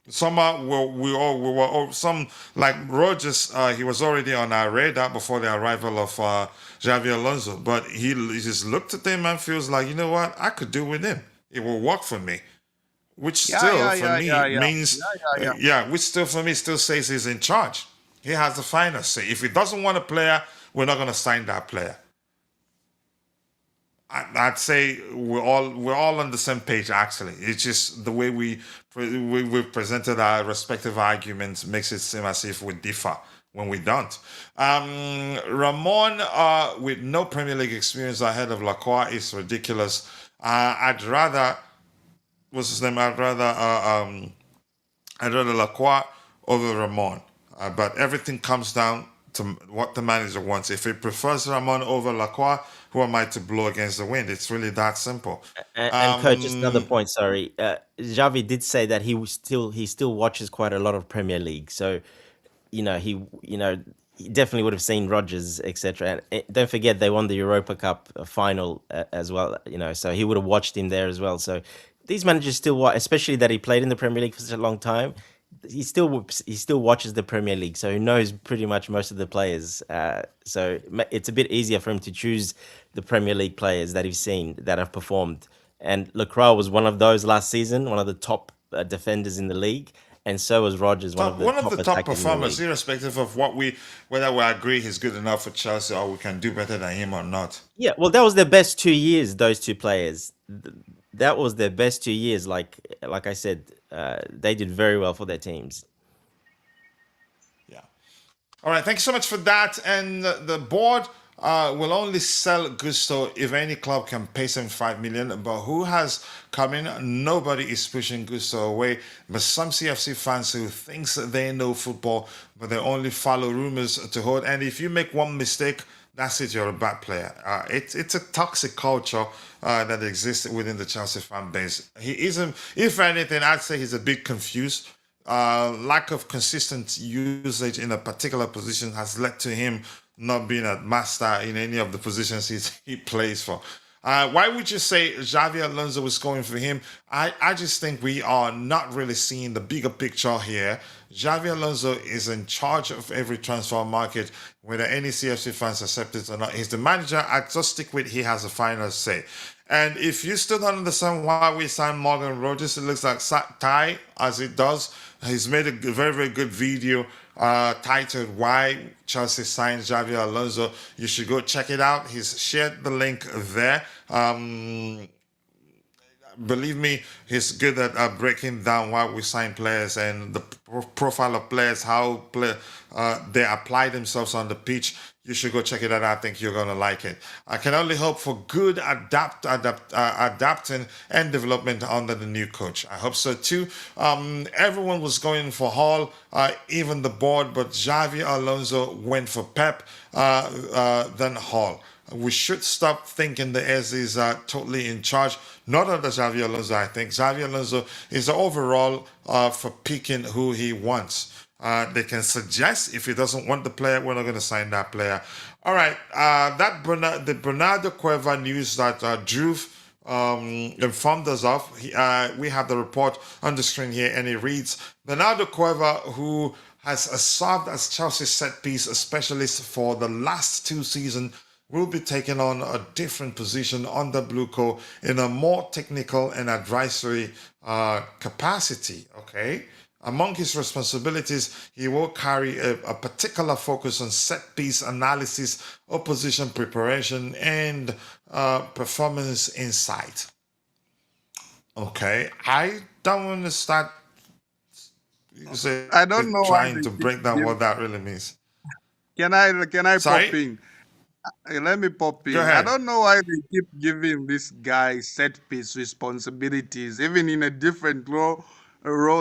B: some are we were all, some like Rogers. He was already on our radar before the arrival of Xavi Alonso, but he just looked at him and feels like, you know what, I could do with him. It will work for me. Which
F: Yeah,
B: still
F: yeah,
B: for
F: yeah,
B: me
F: yeah, yeah.
B: means,
F: Yeah, yeah, yeah.
B: yeah, which still for me still says he's in charge. He has the final say. If he doesn't want a player, we're not going to sign that player. I'd say we're all on the same page. Actually, it's just the way we've presented our respective arguments makes it seem as if we differ when we don't. Ramon, with no Premier League experience ahead of Lacroix, is ridiculous. I'd rather what's his name? I'd rather Lacroix over Ramon. But everything comes down to what the manager wants. If he prefers Ramon over Lacroix, who am I to blow against the wind? It's really that simple.
D: And coach, just another
B: Um,
D: point. Sorry, Xavi did say that he still watches quite a lot of Premier League. So he definitely would have seen Rodgers, etc. And don't forget they won the Europa Cup final as well. So he would have watched him there as well. So these managers still watch, especially that he played in the Premier League for such a long time. He still watches the Premier League, so he knows pretty much most of the players. So it's a bit easier for him to choose the Premier League players that he's seen that have performed. And Lacroix was one of those last season, one of the top defenders in the league, and so was Rodgers, one of the
B: one of
D: top
B: the top
D: attackers in the
B: performers,
D: league.
B: irrespective of whether we agree he's good enough for Chelsea or we can do better than him or not.
D: Yeah, well, that was their best 2 years. Those two players, that was their best 2 years. Like I said, they did very well for their teams.
B: Yeah. All right, thank you so much for that. And the board will only sell Gusto if any club can pay 75 million. But who has come in? Nobody is pushing Gusto away. But some CFC fans who thinks that they know football, but they only follow rumors to hold. And if you make one mistake, that's it. You're a bad player. It's a toxic culture that exists within the Chelsea fan base. He isn't. If anything, I'd say he's a bit confused. Lack of consistent usage in a particular position has led to him not being a master in any of the positions he plays for. Why would you say Xavi Alonso was going for him? I just think we are not really seeing the bigger picture here. Xavi Alonso is in charge of every transfer market, whether any CFC fans accept it or not. He's the manager. I just stick with he has a final say. And if you still don't understand why we signed Morgan Rogers, it looks like Ty, as it does. He's made a very, very good video titled Why Chelsea Signed Xavi Alonso. You should go check it out. He's shared the link there. Believe me, he's good at breaking down why we sign players and the profile of players, how they apply themselves on the pitch. You should go check it out. I think you're gonna like it. I can only hope for good adapting and development under the new coach. I hope so too. Everyone was going for Hall, even the board, but Xavi Alonso went for Pep, then Hall. We should stop thinking the Aussies are totally in charge. Not under Xavi Alonso, I think. Xavi Alonso is overall for picking who he wants. They can suggest if he doesn't want the player, we're not going to sign that player. All right, the Bernardo Cueva news that Drew informed us of. We have the report on the screen here, and it reads: Bernardo Cueva, who has served as Chelsea's set piece specialist for the last 2 seasons, will be taking on a different position under Bluco in a more technical and advisory capacity. Okay. Among his responsibilities, he will carry a particular focus on set-piece analysis, opposition preparation, and performance insight. Okay, I don't want to start
F: I don't know why
B: trying
F: they
B: to
F: keep
B: break down
F: giving.
B: what that really means.
F: Can I
B: Sorry?
F: pop in? Let me pop
B: Go
F: in. I
B: ahead.
F: don't know why they keep giving this guy set piece responsibilities, even in a different role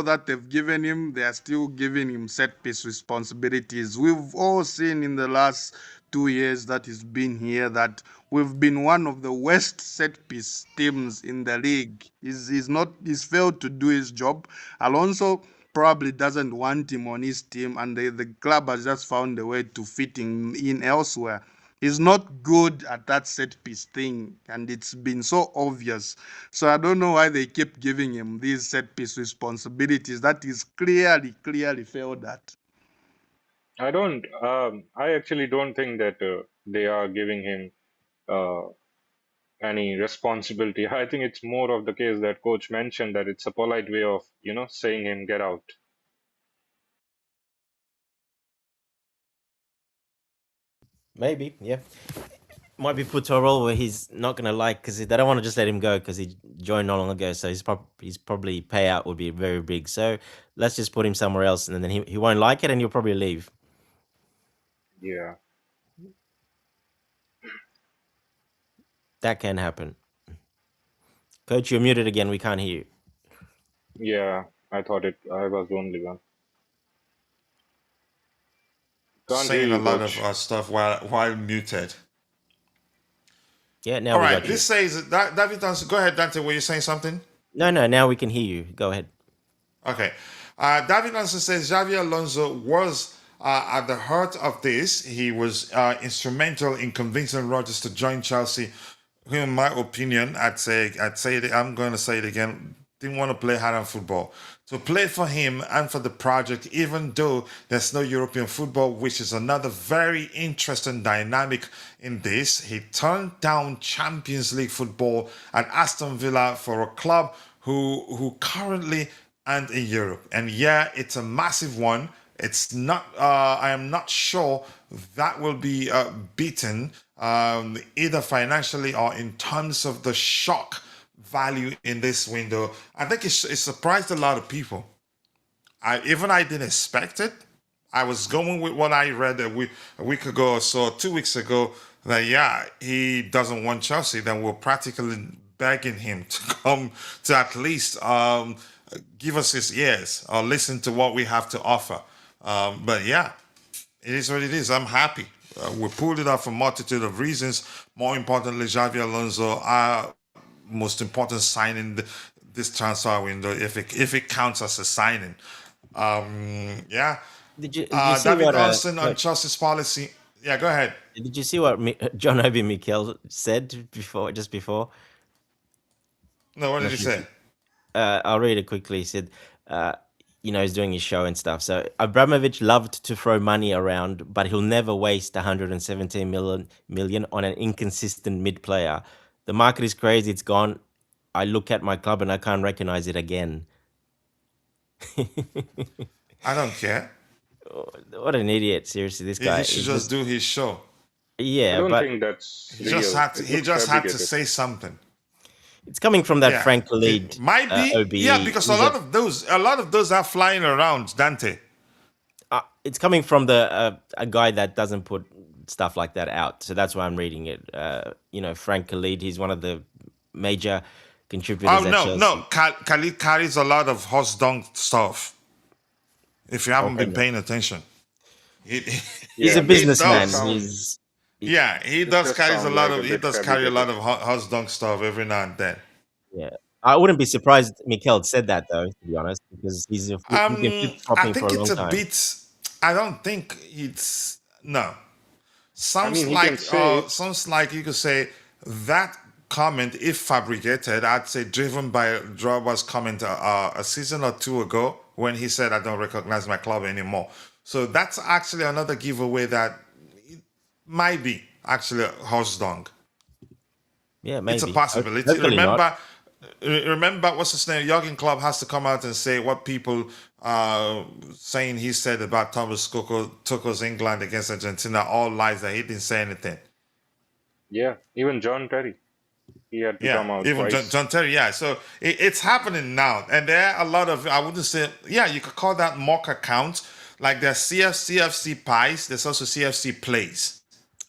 F: that they've given him. They are still giving him set piece responsibilities. We've all seen in the last 2 years that he's been here that we've been one of the worst set piece teams in the league. He's failed to do his job. Alonso probably doesn't want him on his team, and the club has just found a way to fit him in elsewhere. He's not good at that set piece thing, and it's been so obvious. So I don't know why they keep giving him these set piece responsibilities that he's clearly failed at.
E: I actually don't think that they are giving him uh, any responsibility. I think it's more of the case that coach mentioned that it's a polite way of, saying him get out.
D: Maybe, yeah. Might be put to a role where he's not gonna like because they don't want to just let him go because he joined not long ago. So his probably payout would be very big. So let's just put him somewhere else, and then he won't like it, and he'll probably leave.
E: Yeah,
D: That can happen. Coach, you're muted again. We can't hear you.
E: yeah. I thought I was the only one. Can't hear
B: Saying a
E: you,
B: lot of
E: coach.
B: stuff while muted.
D: Yeah, now
B: All
D: we
B: right,
D: got you.
B: this says that David Dante. Go ahead, Dante. Were you saying something?
D: No, now we can hear you. Go ahead.
B: Okay. David Johnson says Xavi Alonso was at the heart of this. He was instrumental in convincing Rodgers to join Chelsea. Who, in my opinion, I'd say it. I'm going to say it again. Didn't want to play hard football. To play for him and for the project, even though there's no European football, which is another very interesting dynamic in this. He turned down Champions League football at Aston Villa for a club who currently and in Europe. And yeah, it's a massive one. It's not. I am not sure that will be beaten either financially or in terms of the shock value in this window. I think it surprised a lot of people. I didn't expect it. I was going with what I read a week ago or so, 2 weeks ago, that yeah, he doesn't want Chelsea. Then we're practically begging him to come to at least give us his ears or listen to what we have to offer. But yeah, it is what it is. I'm happy. We pulled it off for a multitude of reasons. More importantly, Xavi Alonso, our most important signing this transfer window, if it counts as a signing. Yeah.
D: Did you see
B: David
D: what
B: Olsen on
D: Coach,
B: Chelsea's policy. Yeah, go ahead.
D: did you see what John Obi Mikel said just before?
B: No, what did
D: Not
B: you
D: sure if
B: say?
D: you, I'll read it quickly. He said, he's doing his show and stuff. So Abramovich loved to throw money around, but he'll never waste 117 million on an inconsistent mid player. The market is crazy. It's gone. I look at my club and I can't recognize it again.
B: I don't care.
D: What an idiot! Seriously, this
B: He
D: guy.
B: should
D: It
B: just
D: just
B: do his show.
E: I
D: yeah,
E: don't
D: but
E: think that's
B: He just
E: real.
B: had to.
E: It
B: He
E: looks
B: just had to
E: fabricated.
B: say something.
D: it's coming from that
B: Yeah,
D: Frank
B: it
D: Khalid
B: might be. Yeah,
D: OBE.
B: because
D: He's a
B: a lot of those are flying around, Dante.
D: it's coming from a guy that doesn't put stuff like that out, so that's why I'm reading it. Frank Khalid, he's one of the major
B: Oh
D: contributors at
B: no, no.
D: Chelsea.
B: Khalid carries a lot of horse dung stuff. If you haven't
D: Okay,
B: been
D: no.
B: paying attention, he,
D: He's
E: Yeah,
D: a
B: he
E: this
D: businessman.
B: does.
E: sound
D: He,
B: Yeah, he
E: this
B: does
E: just
B: carries a
E: sound
B: lot
E: like a
B: of. He
E: bit
B: does carry a lot
E: fabricated.
B: of horse dung stuff every now and then.
D: yeah. I wouldn't be surprised Mikel said that though, to be honest, because he's been flip
B: I
D: flopping for
B: think
D: a
B: it's
D: long
B: a
D: time.
B: bit. I don't think it's no.
E: I mean, he can say it.
B: Sounds like you could say that comment, if fabricated, I'd say driven by Drogba's comment a season or two ago when he said, "I don't recognize my club anymore." So that's actually another giveaway that might be actually a horse dung.
D: Yeah,
B: It's a
D: maybe.
B: possibility.
D: Hopefully not.
B: Remember, what's his name? Jurgen Klopp has to come out and say what people saying he said about Thomas Tuchel's England against Argentina, all lies, that he didn't say anything.
E: Yeah, even John Terry, he had to
B: Yeah,
E: come out
B: even
E: twice.
B: John Terry. Yeah, so it's happening now, and there are a lot of, I wouldn't say, yeah, you could call that mock accounts. Like there's CFC pies. There's also CFC plays.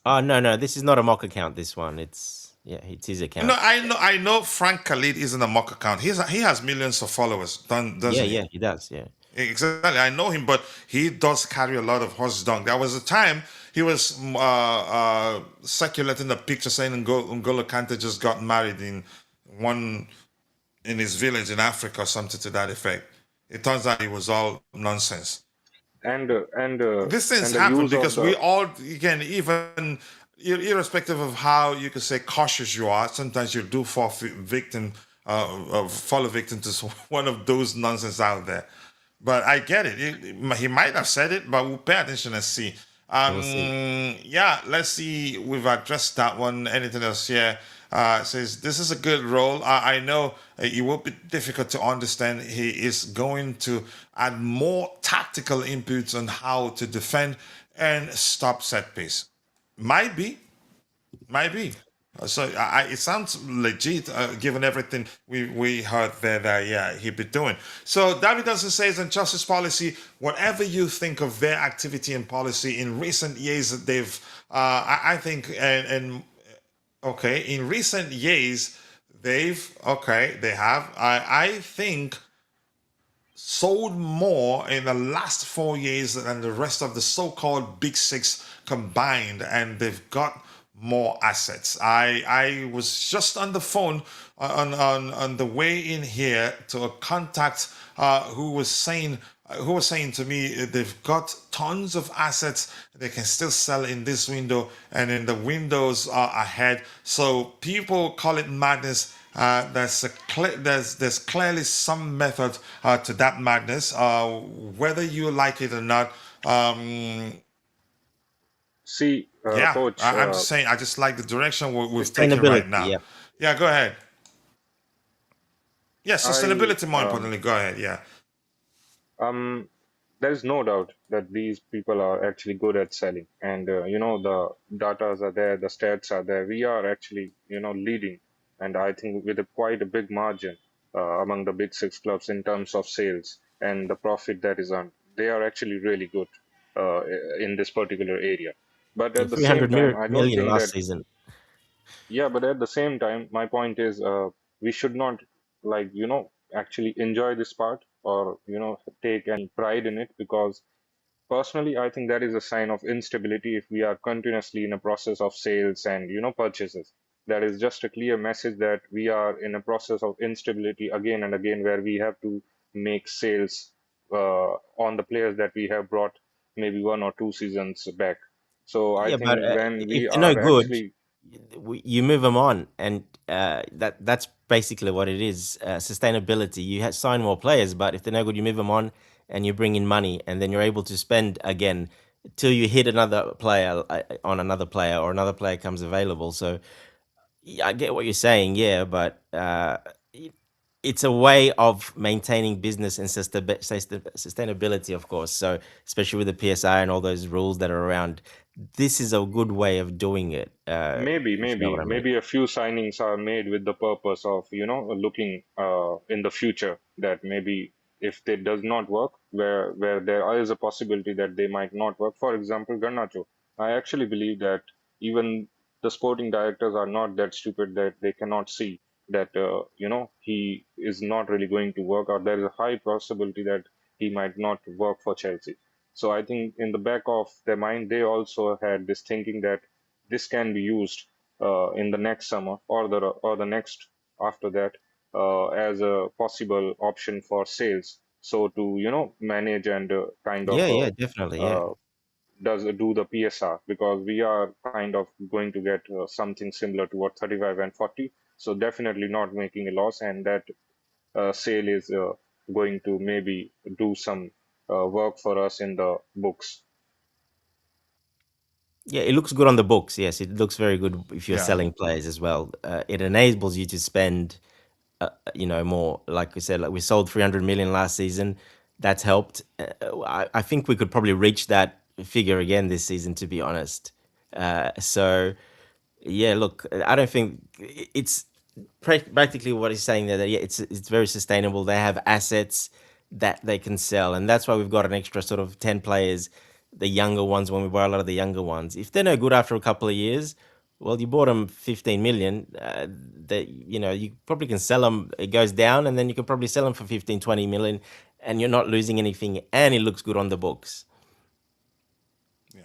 D: Oh no, this is not a mock account. This one, it's his
B: No,
D: account.
B: I know. Frank Khalid isn't a mock account. He has millions of followers,
D: Yeah,
B: doesn't he?
D: yeah, he does. Yeah.
B: Exactly. I know him, but he does carry a lot of horse dung. There was a time he was circulating a picture saying N'Golo Kante just got married one in his village in Africa or something to that effect. It turns out it was all nonsense.
E: And
B: These things
E: the
B: happen
E: use of
B: because we
E: the
B: all, again, even irrespective of how you could say cautious you are, sometimes you do fall victim to one of those nonsense out there. But I get it. He might have said it, but we'll pay attention and see.
D: We'll see.
B: Yeah, let's see. We've addressed that one. Anything else here? Says this is a good role. I know it will be difficult to understand. He is going to add more tactical inputs on how to defend and stop set piece. Might be, might be. So it sounds legit, given everything we heard there that, yeah, he'd be doing. So David Johnson says on justice policy, whatever you think of their activity and policy in recent years, they've, I think, and okay, in recent years, they have, I think, sold more in the last 4 years than the rest of the so-called big six combined, and they've got more assets. I was just on the phone on the way in here to a contact who was saying to me they've got tons of assets they can still sell in this window and in the windows ahead. So people call it madness. There's clearly some method to that madness, whether you like it or not.
E: see,
B: Yeah,
E: coach.
B: I'm just saying. I just like the direction we've taken right
D: Sustainability.
B: now.
D: Yeah.
B: Yeah, go ahead. Yeah,
E: I
B: sustainability more importantly. Go ahead. Yeah.
E: um, there is no doubt that these people are actually good at selling, and the datas are there, the stats are there. We are actually leading, and I think with quite a big margin among the big six clubs in terms of sales and the profit that is earned. They are actually really good uh, in this particular area. But
D: Yeah,
E: at the same
D: 300
E: time, I don't
D: million
E: think
D: last
E: that.
D: season.
E: Yeah, but at the same time, my point is, we should not actually enjoy this part or take any pride in it, because personally, I think that is a sign of instability if we are continuously in a process of sales and purchases. That is just a clear message that we are in a process of instability again and again, where we have to make sales on the players that we have brought maybe 1 or 2 seasons back. So I
D: Yeah, but
E: think when
D: if
E: we
D: they're no
E: are
D: good,
E: actually
D: you move them on, and that's basically what it is. Sustainability. You sign more players, but if they're no good, you move them on, and you bring in money, and then you're able to spend again till you hit another player on another player, or another player comes available. So yeah, I get what you're saying, yeah, but it's a way of maintaining business and sustainability, of course. So, especially with the PSI and all those rules that are around, this is a good way of doing it.
E: maybe,
D: If you know what
E: maybe,
D: I mean.
E: maybe a few signings are made with the purpose of, looking in the future, that maybe if they does not work, where there is a possibility that they might not work. For example, Garnacho. I actually believe that even the sporting directors are not that stupid that they cannot see that he is not really going to work, or there is a high possibility that he might not work for Chelsea. So I think in the back of their mind, they also had this thinking that this can be used in the next summer or the next after that as a possible option for sales. So to manage and kind of
D: Yeah, yeah, definitely, yeah.
E: uh, does do the PSR, because we are kind of going to get something similar to what 35 and 40. So definitely not making a loss, and that sale is going to maybe do some work for us in the books.
D: Yeah, it looks good on the books. Yes, it looks very good if you're
B: Yeah.
D: selling players as well. It enables you to spend, more. Like we said, like we sold 300 million last season. That's helped. I think we could probably reach that figure again this season, to be honest. So yeah, look, I don't think it's practically what he's saying there. That yeah, it's very sustainable. They have assets that they can sell, and that's why we've got an extra sort of 10 players, the younger ones. When we buy a lot of the younger ones, if they're no good after a couple of years, well, you bought them 15 million. That you probably can sell them. It goes down, and then you can probably sell them for 15, 20 million, and you're not losing anything, and it looks good on the books.
B: Yeah.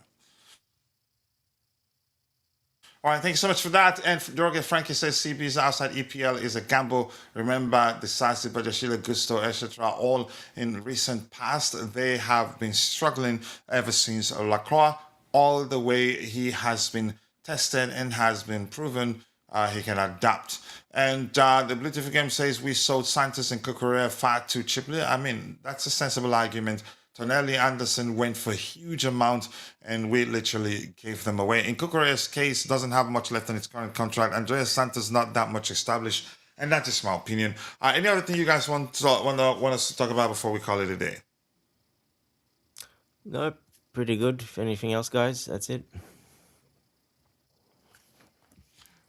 B: All right, thank you so much for that. And Dorgan Frankie says CB's outside EPL is a gamble. Remember, Decisive, Bajashila, Gusto, etc. All in recent past, they have been struggling ever since Lacroix. All the way he has been tested and has been proven he can adapt. And the Bluetooth game says we sold Santos and Cucurella far too cheaply. I mean, that's a sensible argument. Tonelli Anderson went for a huge amount, and we literally gave them away. In Cucurella's case, doesn't have much left in its current contract. Andreas Santos not that much established, and that's just my opinion. Any other thing you guys want us to talk about before we call it a day?
D: No, pretty good. Anything else, guys? That's it.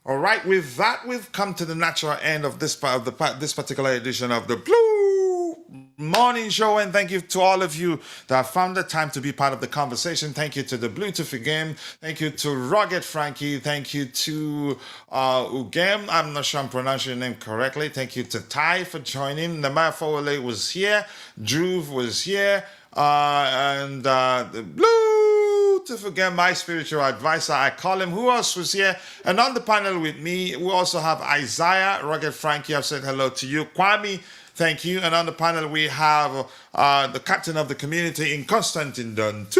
B: All right, with that, we've come to the natural end of this part of this particular edition of the Blue Morning Show, and thank you to all of you that found the time to be part of the conversation. Thank you to the Bluetooth game. Thank you to Rugged Frankie. Thank you to Ugam. I'm not sure I'm pronouncing your name correctly. Thank you to Ty for joining. Namar Fowale was here. Drew was here. And the Blue to forget my spiritual advisor, I call him. Who else was here? And on the panel with me, we also have Isaiah, Rugged Frankie. I've said hello to you. Kwame, thank you. And on the panel, we have the captain of the community in Constantine Dunte.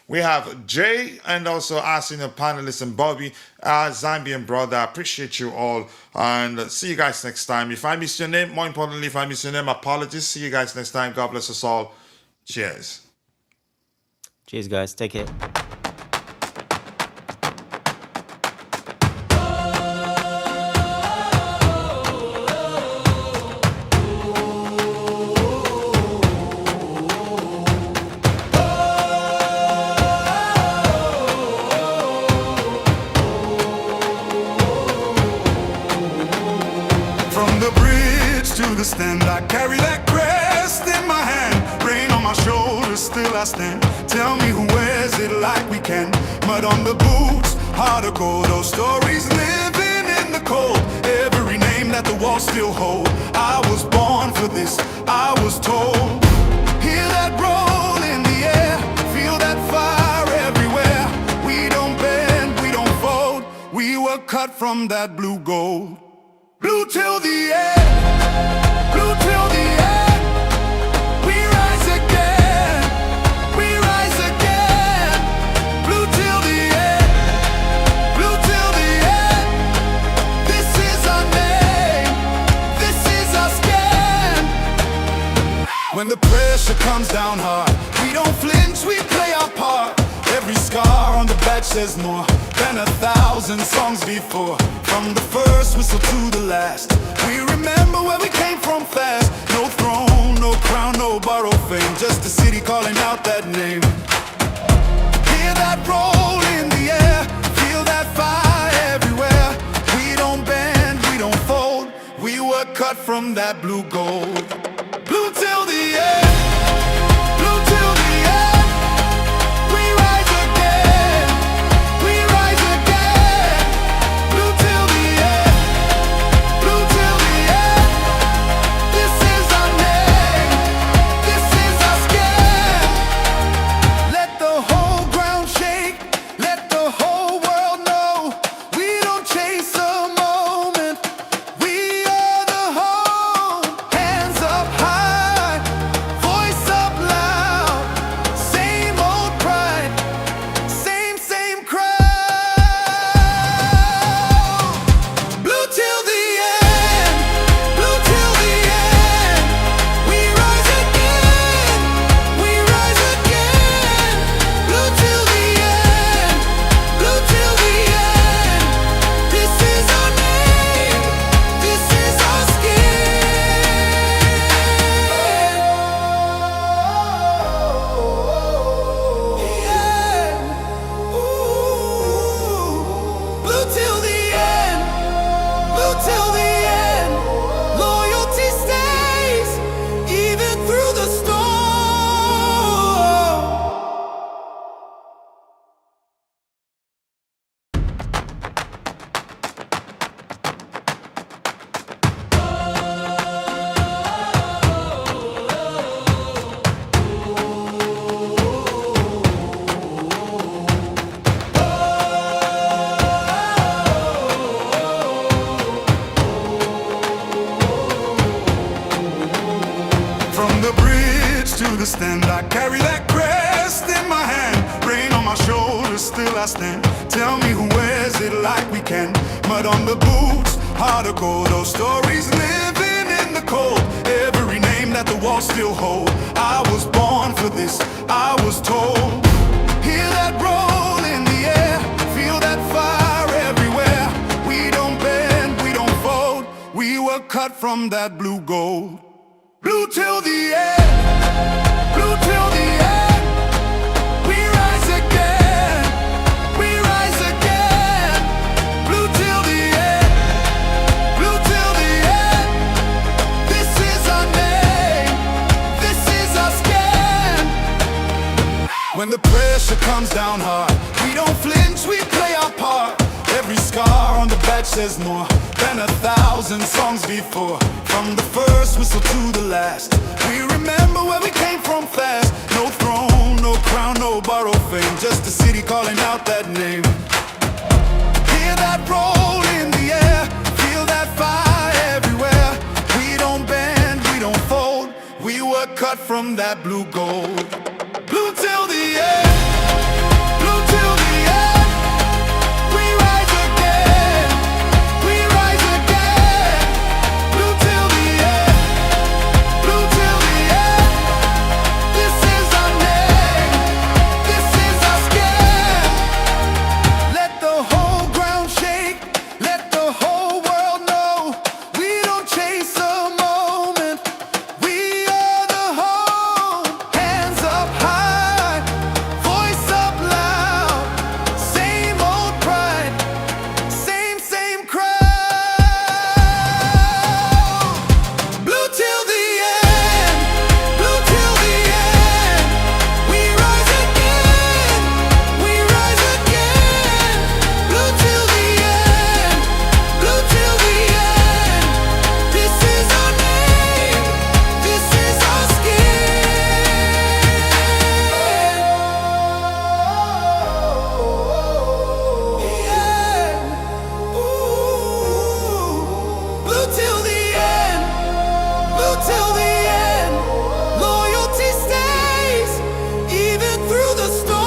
B: We have Jay and also our senior panelist and Bobby, our Zambian brother. I appreciate you all. And see you guys next time. If I miss your name, more importantly, if I miss your name, apologies. See you guys next time. God bless us all. Cheers.
D: Cheers, guys. Take care.
A: From the bridge to the stand, I carry that crest in my hand. Rain on my shoulders, still I stand. Tell me who wears it like we can. Mud on the boots, heart of gold. Those stories living in the cold. Every name that the walls still hold. I was born for this, I was told. Hear that roll in the air, feel that fire everywhere. We don't bend, we don't fold. We were cut from that blue gold. Blue till the end, blue till the end. We rise again, we rise again. Blue till the end, blue till the end. This is our name, this is our skin. When the pressure comes down hard, we don't flinch, we play our part. Every scar on the back says more than 1,000 songs before. From the first whistle to the last, we remember where we came from fast. No throne, no crown, no borrowed fame, just a city calling out that name. Hear that roll in the air, feel that fire everywhere. We don't bend, we don't fold. We were cut from that blue gold. Blue till to the stand. I carry that crest in my hand, rain on my shoulders, still I stand. Tell me who wears it like we can. Mud on the boots, heart of gold. Those stories living in the cold. Every name that the walls still hold. I was born for this, I was told. Hear that roll in the air, feel that fire everywhere. We don't bend, we don't fold. We were cut from that blue gold. Blue till the end, blue till the end. We rise again, we rise again. Blue till the end, blue till the end. This is our name, this is our skin. When the pressure comes down hard, we don't flinch, we play our part. Every scar on the badge says more than 1,000 songs before. From the first whistle to the last, we remember where we came from fast. No throne, no crown, no borrowed fame, just a city calling out that name. Hear that roll in the air, feel that fire everywhere. We don't bend, we don't fold. We were cut from that blue gold. Blue till the end, blue till the end. We rise again, we rise again. Blue till the end, blue till the end. This is our name, this is our skin. Let the whole ground shake, let the whole world know. We don't chase a moment, we are the home. Hands up high, voice up loud. Same old pride, same crowd. Blue till the end, blue till the end. We rise again, we rise again. Blue till the end, blue till the end. This is our name, this is our skin. Yeah. Ooh. Blue till the end, blue till the end. Loyalty stays even through the storm.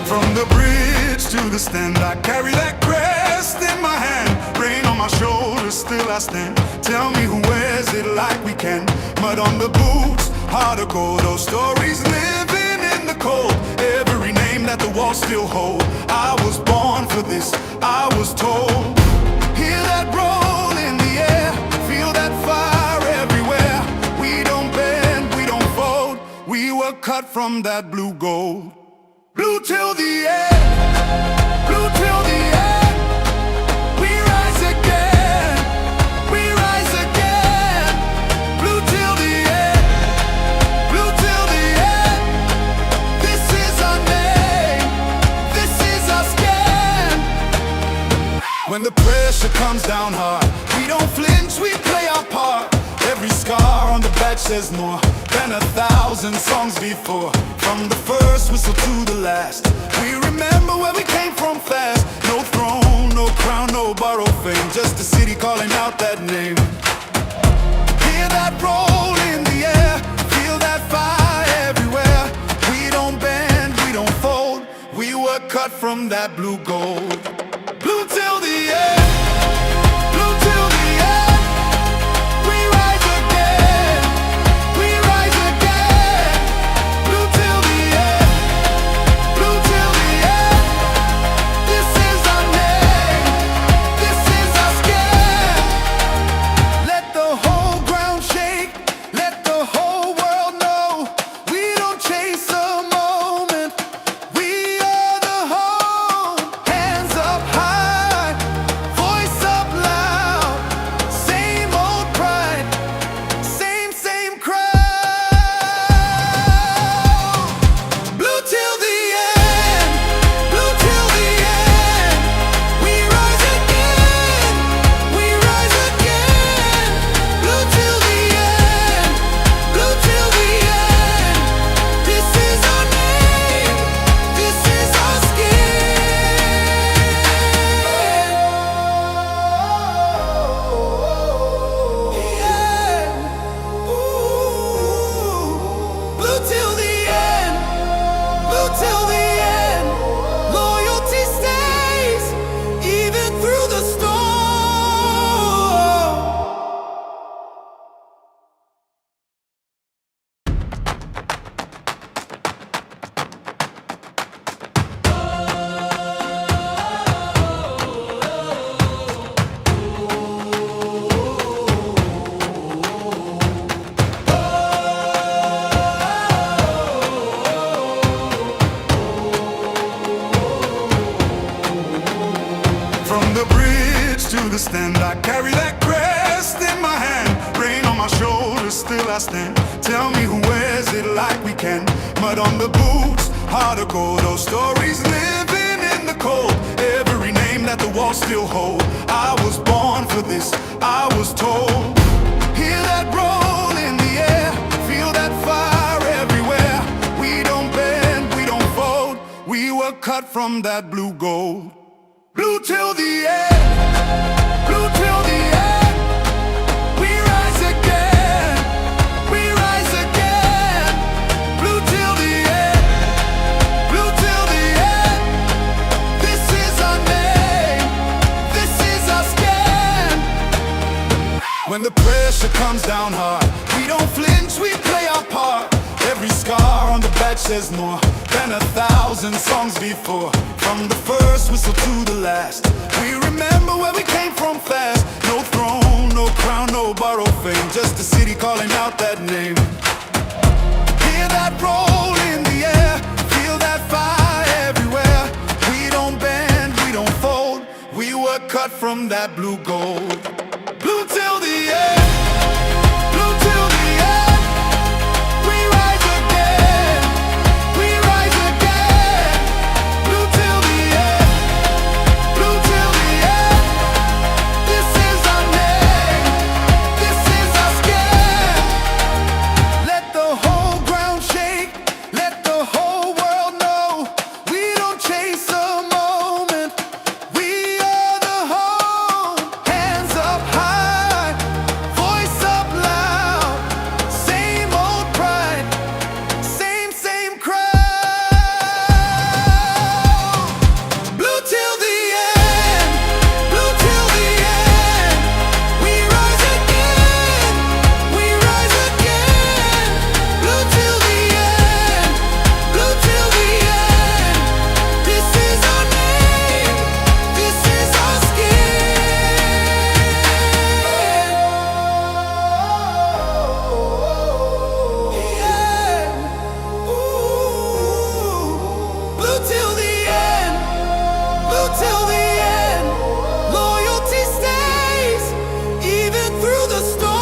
A: From the bridge to the stand, I carry that crest in my hand. Rain on my shoulders, still I stand. Tell me who wears it like we can. Mud on the boots, heart of gold. Those stories living in the cold. Every name that the walls still hold. I was born for this, I was told. Hear that roll in the air, feel that fire everywhere. We don't bend, we don't fold. We were cut from that blue gold. Blue till the end, blue till the end. We rise again, we rise again. Blue till the end, blue till the end. This is our name, this is our skin. When the pressure comes down hard, we don't flinch, we play our part. Every scar on the badge says more than 1,000 songs before. From the first whistle to the last, we remember where we came from fast. No throne, no crown, no borrowed fame, just a city calling out that name. Hear that roll in the air, feel that fire everywhere. We don't bend, we don't fold. We were cut from that blue gold. Blue till the end, blue till the end. We rise again, we rise again. Blue till the end, blue till the end. This is our name, this is our skin. Let the whole ground shake, let the whole world know. We don't chase a moment, we are the home. Hands up the stand. I carry that crest in my hand, rain on my shoulders, still I stand. Tell me who wears it like we can. Mud on the boots, heart of gold. Those stories living in the cold. Every name that the walls still hold. I was born for this, I was told. Hear that roll in the air, feel that fire everywhere. We don't bend, we don't fold. We were cut from that blue gold. Blue till the end, blue till the end. We rise again, we rise again. Blue till the end, blue till the end. This is our name, this is our skin. When the pressure comes down hard, we don't flinch, we play our part. Every scar on the badge says more than 1,000 songs before. From the first whistle to the last, we remember where we came from fast. No throne, no crown, no borrowed fame, just a city calling out that name. Hear that roll in the air, feel that fire everywhere. We don't bend, we don't fold. We were cut from that blue gold. Blue till the end, blue till the end. We rise again, we rise again. Blue till the end, blue till the end. This is our name, this is our skin. Let the whole ground shake, let the whole world know. We don't chase a moment, we are the home. Hands up high, voice up loud. Same old pride, same crowd. Blue till the end, blue till the end. We rise again, we rise again. Blue till the end, blue till the end. This is our name, this is our skin. Yeah. Ooh. Blue till the end, blue till the end. Loyalty stays even through the storm.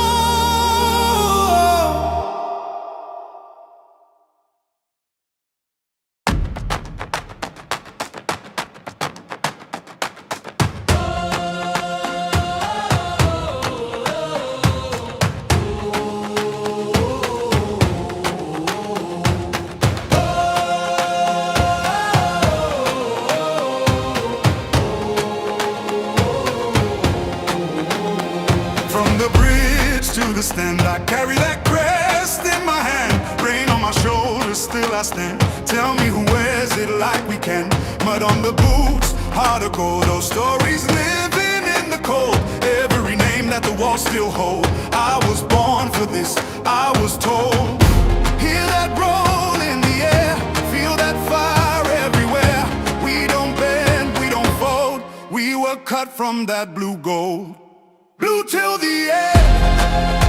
A: From the bridge to the stand, I carry that crest in my hand. Rain on my shoulders, still I stand. Tell me who wears it like we can. Mud on the boots, heart of gold. Those stories living in the cold. Every name that the walls still hold. I was born for this, I was told. Hear that roll in the air, feel that fire everywhere. We don't bend, we don't fold. We were cut from that blue gold. Blue till the end.